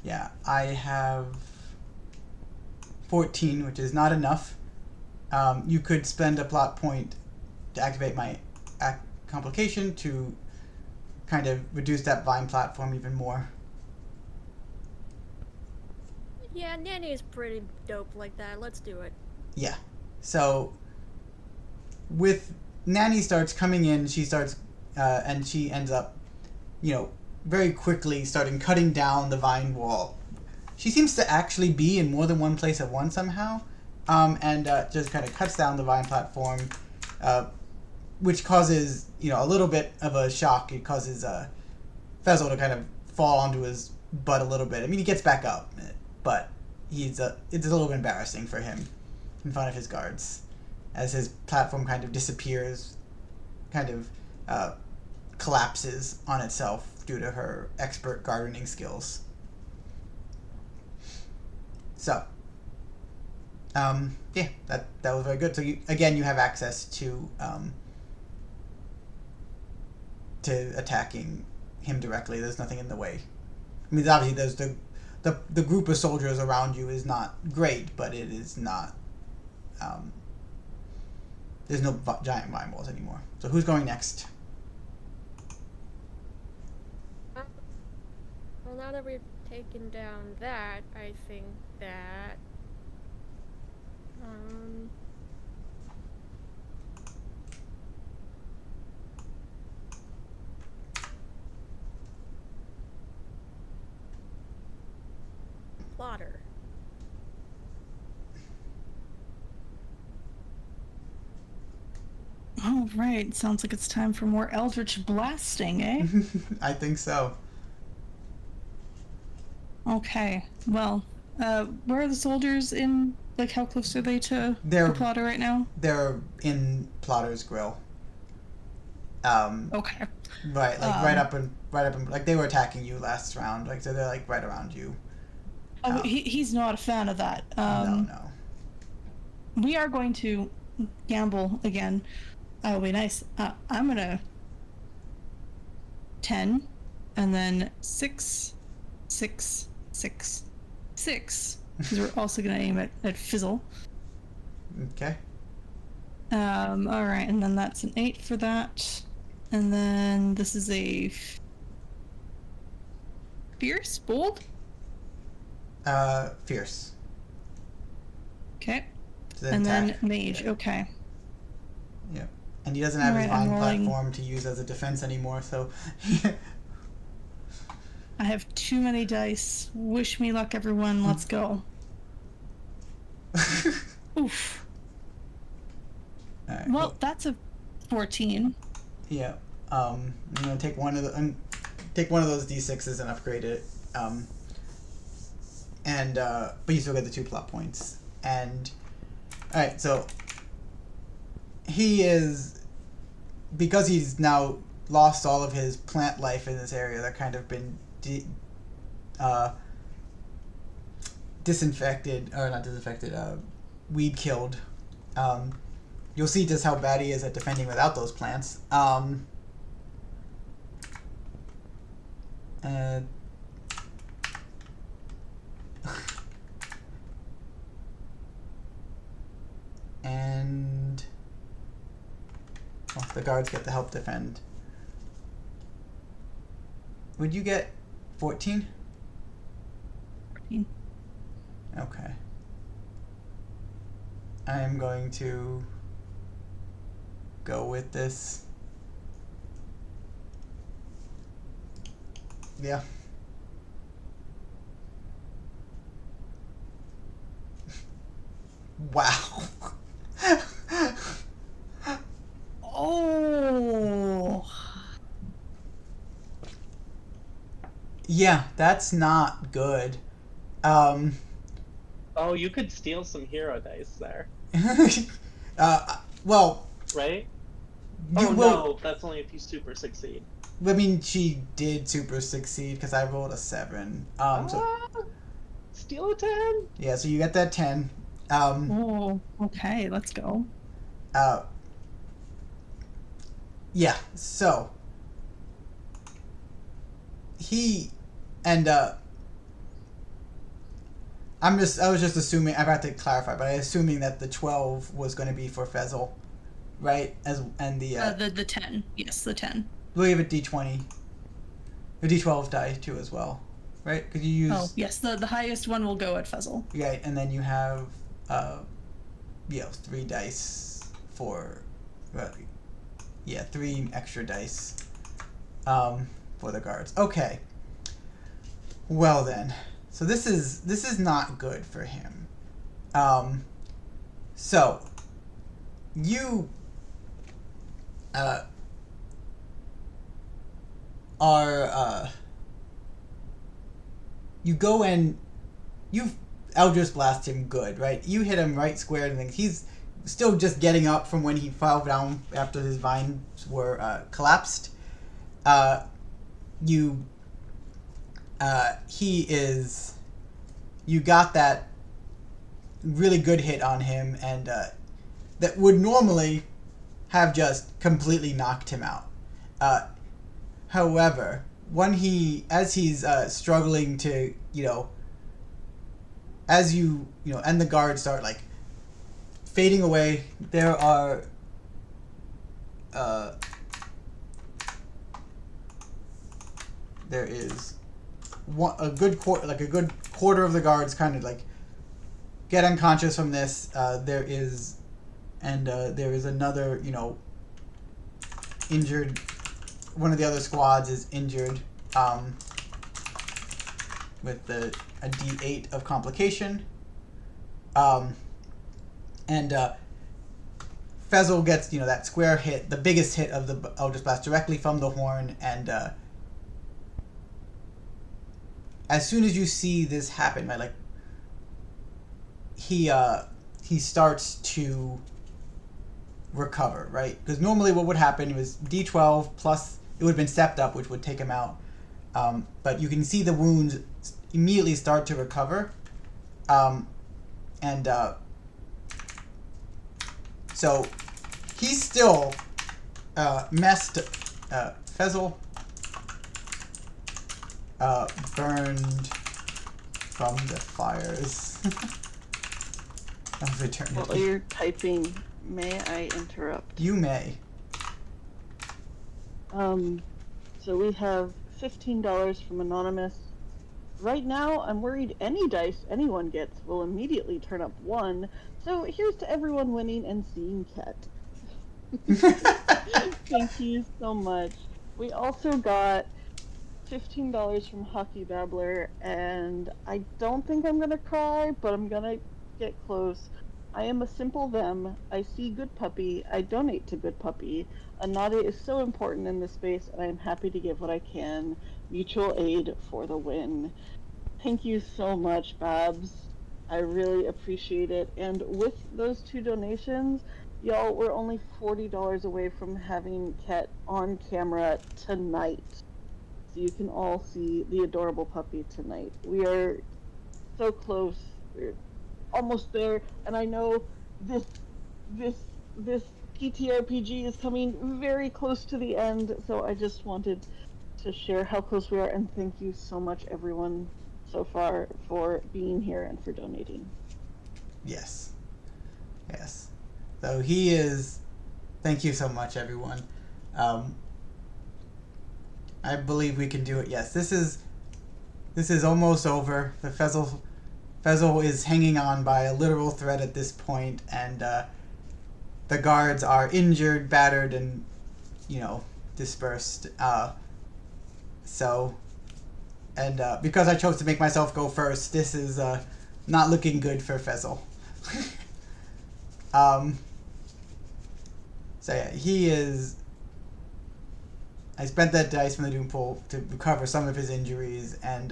Yeah, I have 14, which is not enough. You could spend a plot point to activate my complication to kind of reduce that vine platform even more. Yeah, Nanny is pretty dope like that. Let's do it. Yeah. So, with Nanny starts coming in, she starts, and she ends up, very quickly starting cutting down the vine wall. She seems to actually be in more than one place at once somehow, and just kind of cuts down the vine platform, which causes, a little bit of a shock. It causes Fezzle to kind of fall onto his butt a little bit. I mean, he gets back up, but it's a little bit embarrassing for him in front of his guards as his platform kind of disappears, kind of collapses on itself due to her expert gardening skills. So, yeah, that was very good. So you have access to attacking him directly. There's nothing in the way. I mean, obviously, there's the group of soldiers around you is not great, but it is not. There's no giant vine walls anymore. So who's going next? Well, now that we've taken down that, I think that plotter. All right. Sounds like it's time for more eldritch blasting, eh? I think so. Okay. Well, where are the soldiers in? Like, how close are they to the plotter right now? They're in Plotter's grill. Okay. Right, like right up and like they were attacking you last round. Like so, they're like right around you. Oh, he's not a fan of that. No. We are going to gamble again. That'll be nice. I'm gonna 10, and then 6, 6, 6, 6. Because we're also gonna aim at Fizzle. Okay. All right, and then that's an 8 for that, and then this is a fierce bold. Fierce. Okay. So and attack. Then mage. Okay. Yep. And he doesn't have his Alright, vine platform to use as a defense anymore, so. I have too many dice. Wish me luck, everyone. Let's go. Oof. Alright, well, that's a 14. Yeah. I'm gonna take one of those d6s and upgrade it. But you still get the 2 plot points. And alright, so he is, because he's now lost all of his plant life in this area that kind of been weed killed. You'll see just how bad he is at defending without those plants. And well, the guards get to help defend. Would you get 14? 14. Okay. I am going to go with this. Yeah. Wow. Oh. Yeah, that's not good. Um, Oh, you could steal some hero dice there, well, right? you Oh will. no, that's only if you super succeed. I mean, she did super succeed because I rolled a 7. So Ah, steal a 10? yeah, so you get that 10. Um, Oh. Okay. Let's go. uh, yeah. So he and I was just assuming. I have to clarify, but I assuming that the 12 was going to be for Fezzle, right? And The 10. Yes, the 10. we have a D20, a D12 die too as well, right? Because you use Oh, yes. The highest one will go at Fuzzle. right, and then you have 3 dice for, yeah, 3 extra dice, for the guards. Okay. Well then, so this is not good for him. So you are you go and you Eldritch Blast him good, right? You hit him right square and things. He's still just getting up from when he fell down after his vines were collapsed. You he is you got that really good hit on him, and that would normally have just completely knocked him out. However, as he's struggling to, as and the guards start like fading away, there are there is a good quarter of the guards kind of like get unconscious from this. There is another, injured. One of the other squads is injured, with a D8 of complication. And Fezzle gets, that square hit, the biggest hit of the Eldritch Blast directly from the horn, and as soon as you see this happen, right, like he starts to recover, right? Because normally what would happen was D12 plus it would have been stepped up, which would take him out. But you can see the wounds immediately start to recover, and so he's still messed. Fezzle burned from the fires of eternity. While you're typing, may I interrupt? You may. So we have $15 from Anonymous. Right now, I'm worried any dice anyone gets will immediately turn up 1. So here's to everyone winning and seeing Quet. Thank you so much. We also got $15 from Hockey Babbler, and I don't think I'm gonna cry, but I'm gonna get close. I am a simple them. I see good puppy. I donate to good puppy. Anade is so important in this space, and I am happy to give what I can. Mutual aid for the win. Thank you so much, Babs. I really appreciate it. And with those 2 donations, y'all, we're only $40 away from having Quet on camera tonight. So you can all see the adorable puppy tonight. We are so close. We're almost there, and I know this TTRPG is coming very close to the end, so I just wanted to share how close we are, and thank you so much, everyone, so far for being here and for donating. Yes. So he is. Thank you so much, everyone. I believe we can do it. Yes, this is almost over. The Fezzle is hanging on by a literal thread at this point, and the guards are injured, battered, and dispersed. Because I chose to make myself go first, this is not looking good for Fezzle. So yeah, he is. I spent that dice from the Doom Pool to recover some of his injuries, and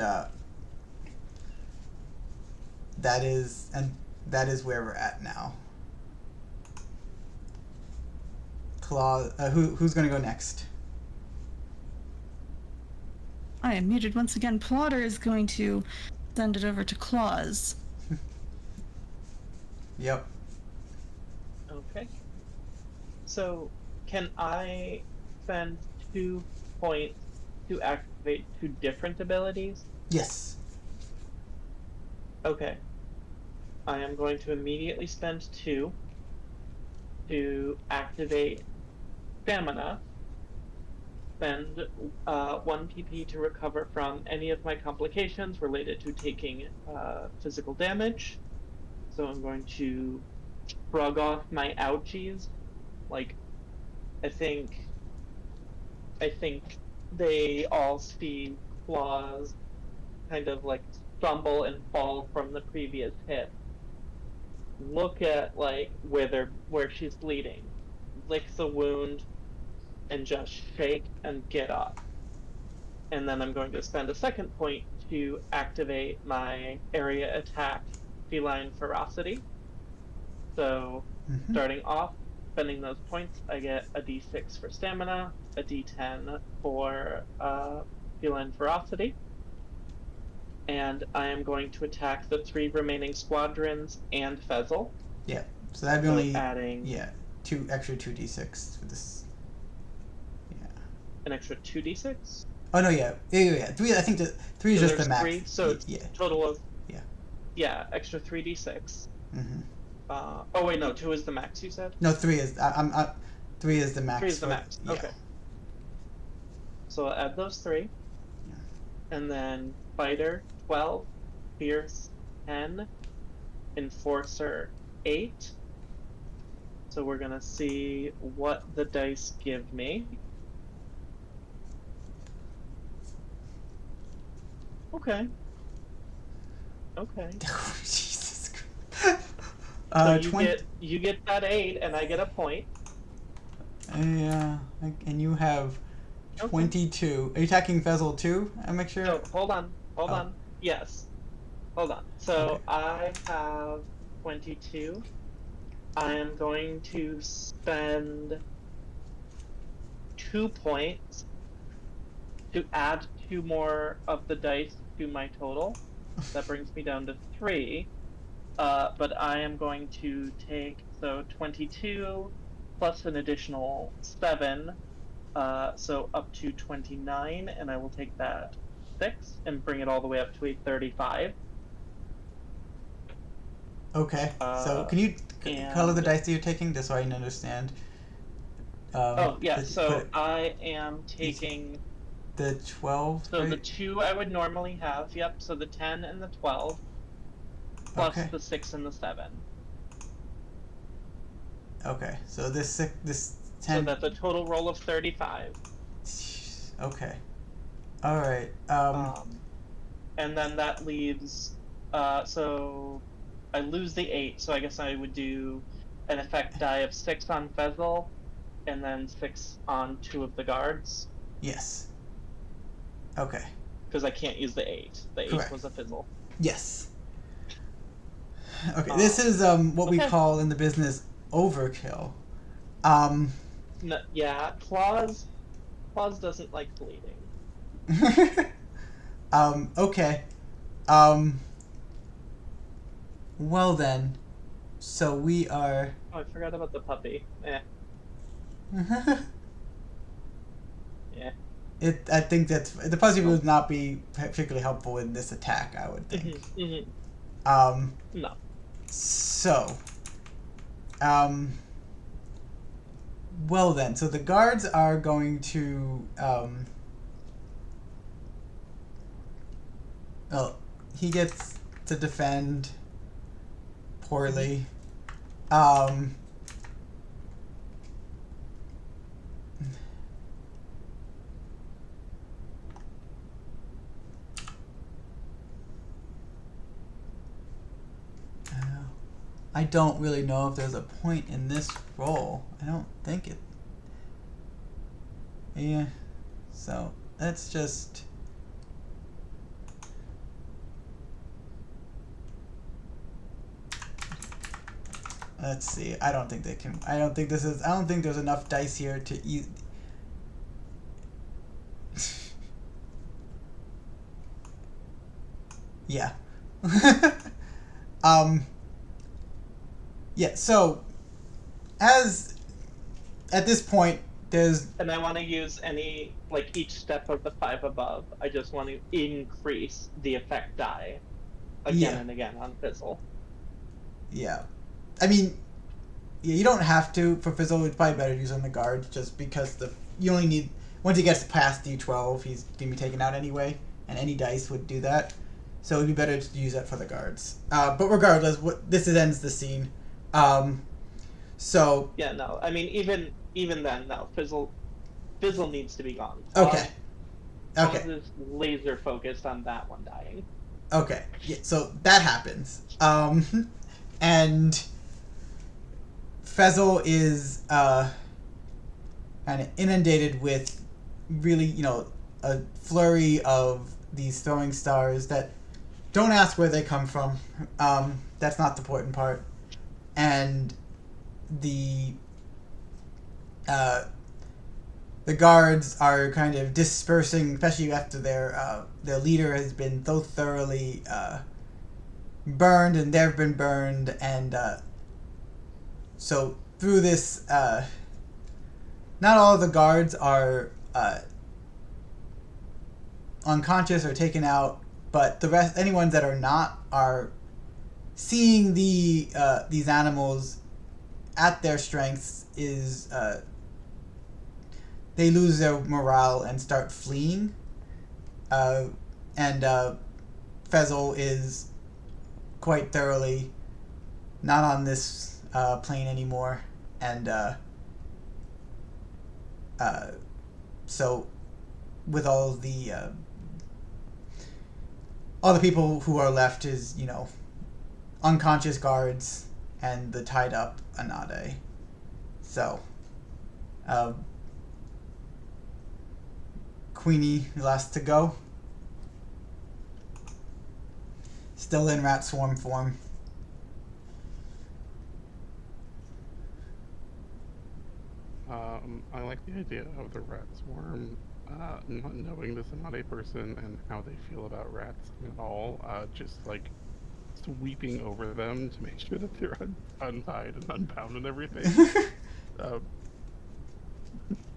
that is where we're at now. Claw, who's going to go next? I am muted once again. Plotter is going to send it over to Claws. Yep. Okay. So, can I spend 2 points to activate 2 different abilities? Yes. Okay. I am going to immediately spend 2 to activate Stamina, spend 1 PP to recover from any of my complications related to taking physical damage. So I'm going to shrug off my ouchies. Like, I think they all see Claws kind of like stumble and fall from the previous hit. Look at like where she's bleeding, lick the wound, and just shake and get up. And then I'm going to spend a second point to activate my area attack feline ferocity. So Mm-hmm. starting off, spending those points, I get a d6 for stamina, a d10 for feline ferocity. And I am going to attack the 3 remaining squadrons and Fezzle. Yeah. So that'd be So only adding 2 d6 for this. Yeah. an extra 2d6. Oh no, yeah. 3. I think 3 is So just the there's max. 3, so yeah. total of extra 3d6. Mm-hmm. Oh wait, no, 2 is the max. You said? No, 3 is. 3 is the max. 3 is the max. Yeah. Okay. So I'll add those 3, and then fighter 12, fierce 10, enforcer 8. So we're gonna see what the dice give me. Okay. Jesus Christ. So 20. you get that 8, and I get a point. Yeah, and you have 22. Are you attacking Fezzle too? I make sure. So hold on. Yes. Hold on. So Okay. I have 22. I am going to spend 2 points to add 2 more of the dice to my total. That brings me down to 3. But I am going to take 22 plus an additional 7, so up to 29, and I will take that 6 and bring it all the way up to a 35. Okay. So can you color the And dice that you're taking, just so I can understand? So I am taking the 12. so right? the 2 I would normally have. Yep. So the 10 and the 12, plus Okay. the 6 and the 7. Okay. So this 10. So that's a total roll of 35. Okay. All right. And then that leaves. So I lose the 8. So I guess I would do an effect die of 6 on Fezzle, and then 6 on 2 of the guards. Yes. Okay. Because I can't use the 8. The 8 Correct. was a fizzle. Yes. Okay. This is what we call in the business overkill. No, yeah, Claws doesn't like bleeding. Okay. Well then, so we are. Oh, I forgot about the puppy. Yeah. I think that's the puppy would not be particularly helpful in this attack. I would think. No. So. Well then, so the guards are going to. Well, he gets to defend poorly. I don't really know if there's a point in this roll. I don't think it. Yeah. So let's just. Let's see. I don't think they can. I don't think this is. I don't think there's enough dice here to eat. Yeah. Yeah. So, as at this point, there's. And I want to use any, like, each step of the 5 above. I just want to increase the effect die again Yeah. and again on Fizzle. Yeah. I mean, yeah, you don't have to for Fizzle. It's probably better to use on the guard just because you only need once he gets past D12, he's gonna be taken out anyway, and any dice would do that. So it'd be better to use that for the guards. But regardless, this ends the scene. So Yeah, no. I mean, even then, no. Fizzle needs to be gone. Okay. Claus Okay. is laser focused on that one dying. Okay. Yeah. So that happens. And Fezzle is kind of inundated with really, a flurry of these throwing stars that don't ask where they come from. That's not the important part. And the guards are kind of dispersing, especially after their leader has been so thoroughly burned, and they've been burned, and so through this, not all of the guards are unconscious or taken out, but the rest, anyone that are not, are seeing these animals at their strengths is they lose their morale and start fleeing. And Fezzle is quite thoroughly not on this plane anymore, and so with all the people who are left is unconscious guards and the tied up Anade. So Queenie last to go, still in rat swarm form. I like the idea of the rat swarm, not knowing this Anade person and how they feel about rats at all, just like sweeping over them to make sure that they're untied and unbound and everything.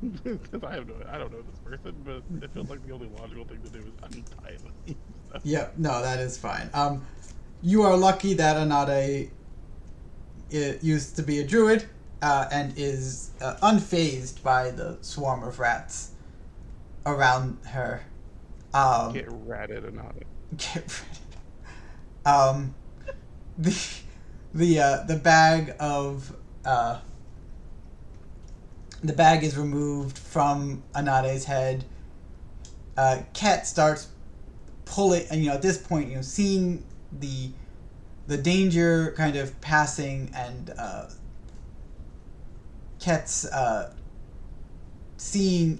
Because I don't know this person, but it feels like the only logical thing to do is untie them. Yeah, no, that is fine. You are lucky that Anade used to be a druid, and is unfazed by the swarm of rats around her. Get ratted, Anade. Get ratted. The bag of the bag is removed from Anade's head. Quet starts pulling, and at this point, seeing the danger kind of passing, and Quet's seeing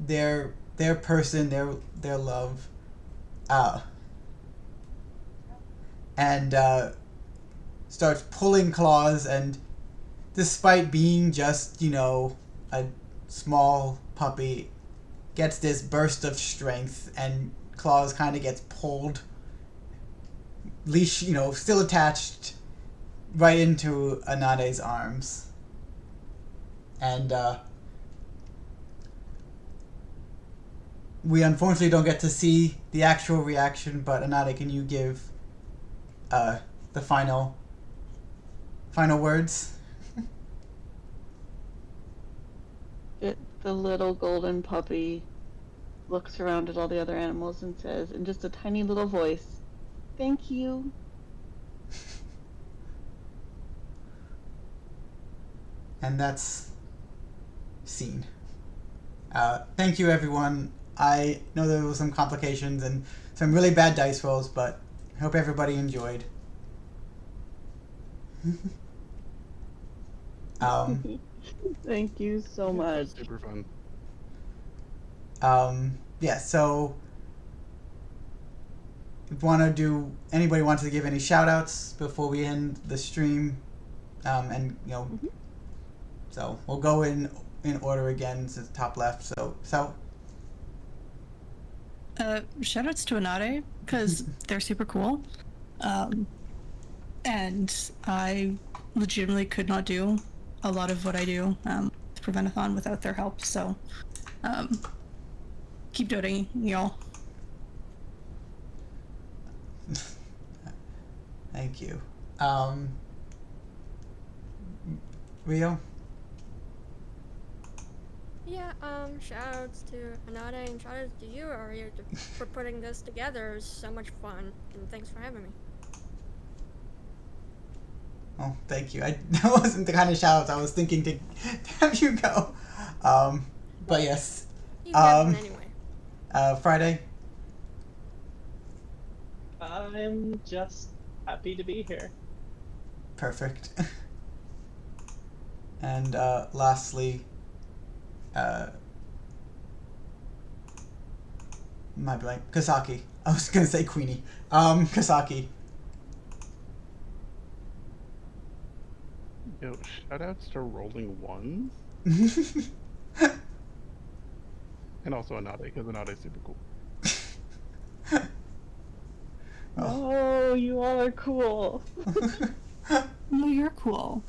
their person, their love, and starts pulling claws, and despite being just a small puppy, gets this burst of strength, and claws kind of gets pulled, leash still attached, right into Anade's arms. And we unfortunately don't get to see the actual reaction, but Anade, can you give the final words? The little golden puppy looks around at all the other animals and says, in just a tiny little voice, "Thank you." And that's scene. Thank you, everyone. I know there were some complications and some really bad dice rolls, but I hope everybody enjoyed. Thank you so Yeah, much. that's super fun. Yeah, so if anybody wants to give any shout outs before we end the stream? And so we'll go in order again to the top left. So Shout outs to Anade, because they're super cool. And I legitimately could not do a lot of what I do with Preventathon without their help. So keep doing, y'all. Thank you. Rio? Yeah, shoutouts to Anada and shoutouts to you, Arrya, for putting this together. It was so much fun, and thanks for having me. Oh, thank you. That wasn't the kind of shout outs I was thinking to have you go. But yes. You get one anyway. Friday? I'm just happy to be here. Perfect. And lastly, my blank. Kasaki. I was gonna say Queenie. Kasaki. Yo, shoutouts to Rolling Ones and also Anade, because Anade's super cool. Oh, you all are cool. No, you're cool.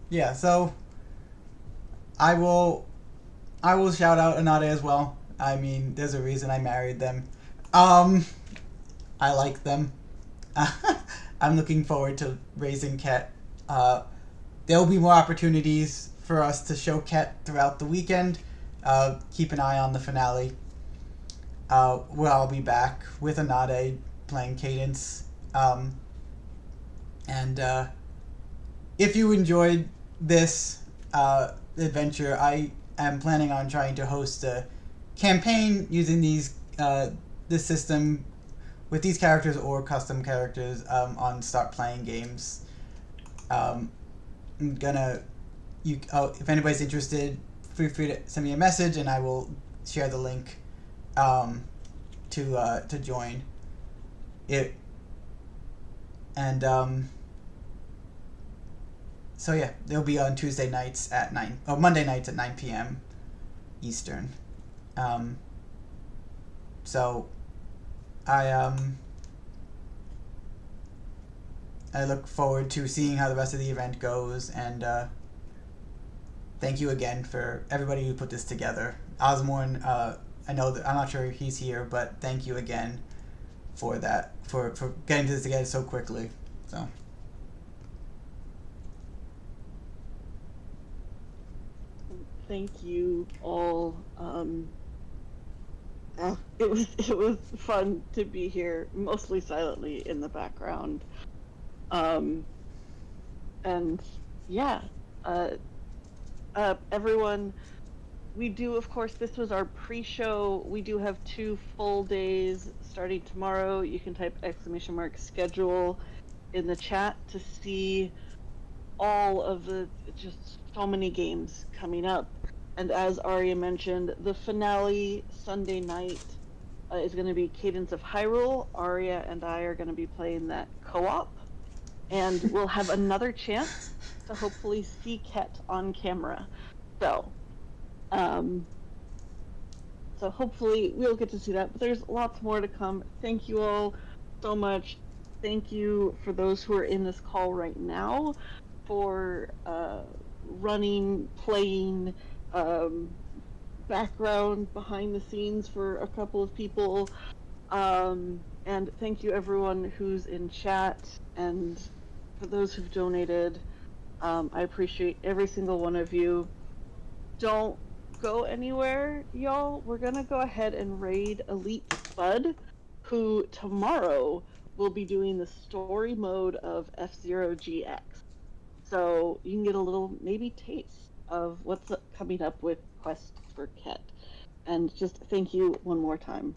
Yeah, so I will shout out Anade as well. I mean, there's a reason I married them. I like them. I'm looking forward to raising Quet. There'll be more opportunities for us to show Quet throughout the weekend. Keep an eye on the finale. Where I'll be back with Anade playing Cadence. And if you enjoyed this adventure, I am planning on trying to host a campaign using this system with these characters or custom characters on Start Playing Games. I'm gonna if anybody's interested, feel free to send me a message and I will share the link to join it. And so yeah, they'll be on Tuesday nights at Monday nights at 9 p.m. Eastern. So I look forward to seeing how the rest of the event goes, and thank you again for everybody who put this together. Osborne, I know that I'm not sure he's here, but thank you again for that, for getting this together so quickly. So. Thank you all. It was fun to be here, mostly silently in the background. And yeah, everyone, we do, of course, this was our pre-show. We do have 2 full days starting tomorrow. You can type !schedule in the chat to see all of the, just so many games coming up. And as Arya mentioned, the finale Sunday night is going to be Cadence of Hyrule. Arya and I are going to be playing that co-op. And we'll have another chance to hopefully see Quet on camera. So hopefully we'll get to see that. But there's lots more to come. Thank you all so much. Thank you for those who are in this call right now for running, playing, background, behind the scenes for a couple of people. And thank you everyone who's in chat and for those who've donated. I appreciate every single one of you. Don't go anywhere, y'all. We're gonna go ahead and raid Elite Spud, who tomorrow will be doing the story mode of F-Zero GX. So you can get a little maybe taste of what's coming up with Quest for Quet. And just thank you one more time.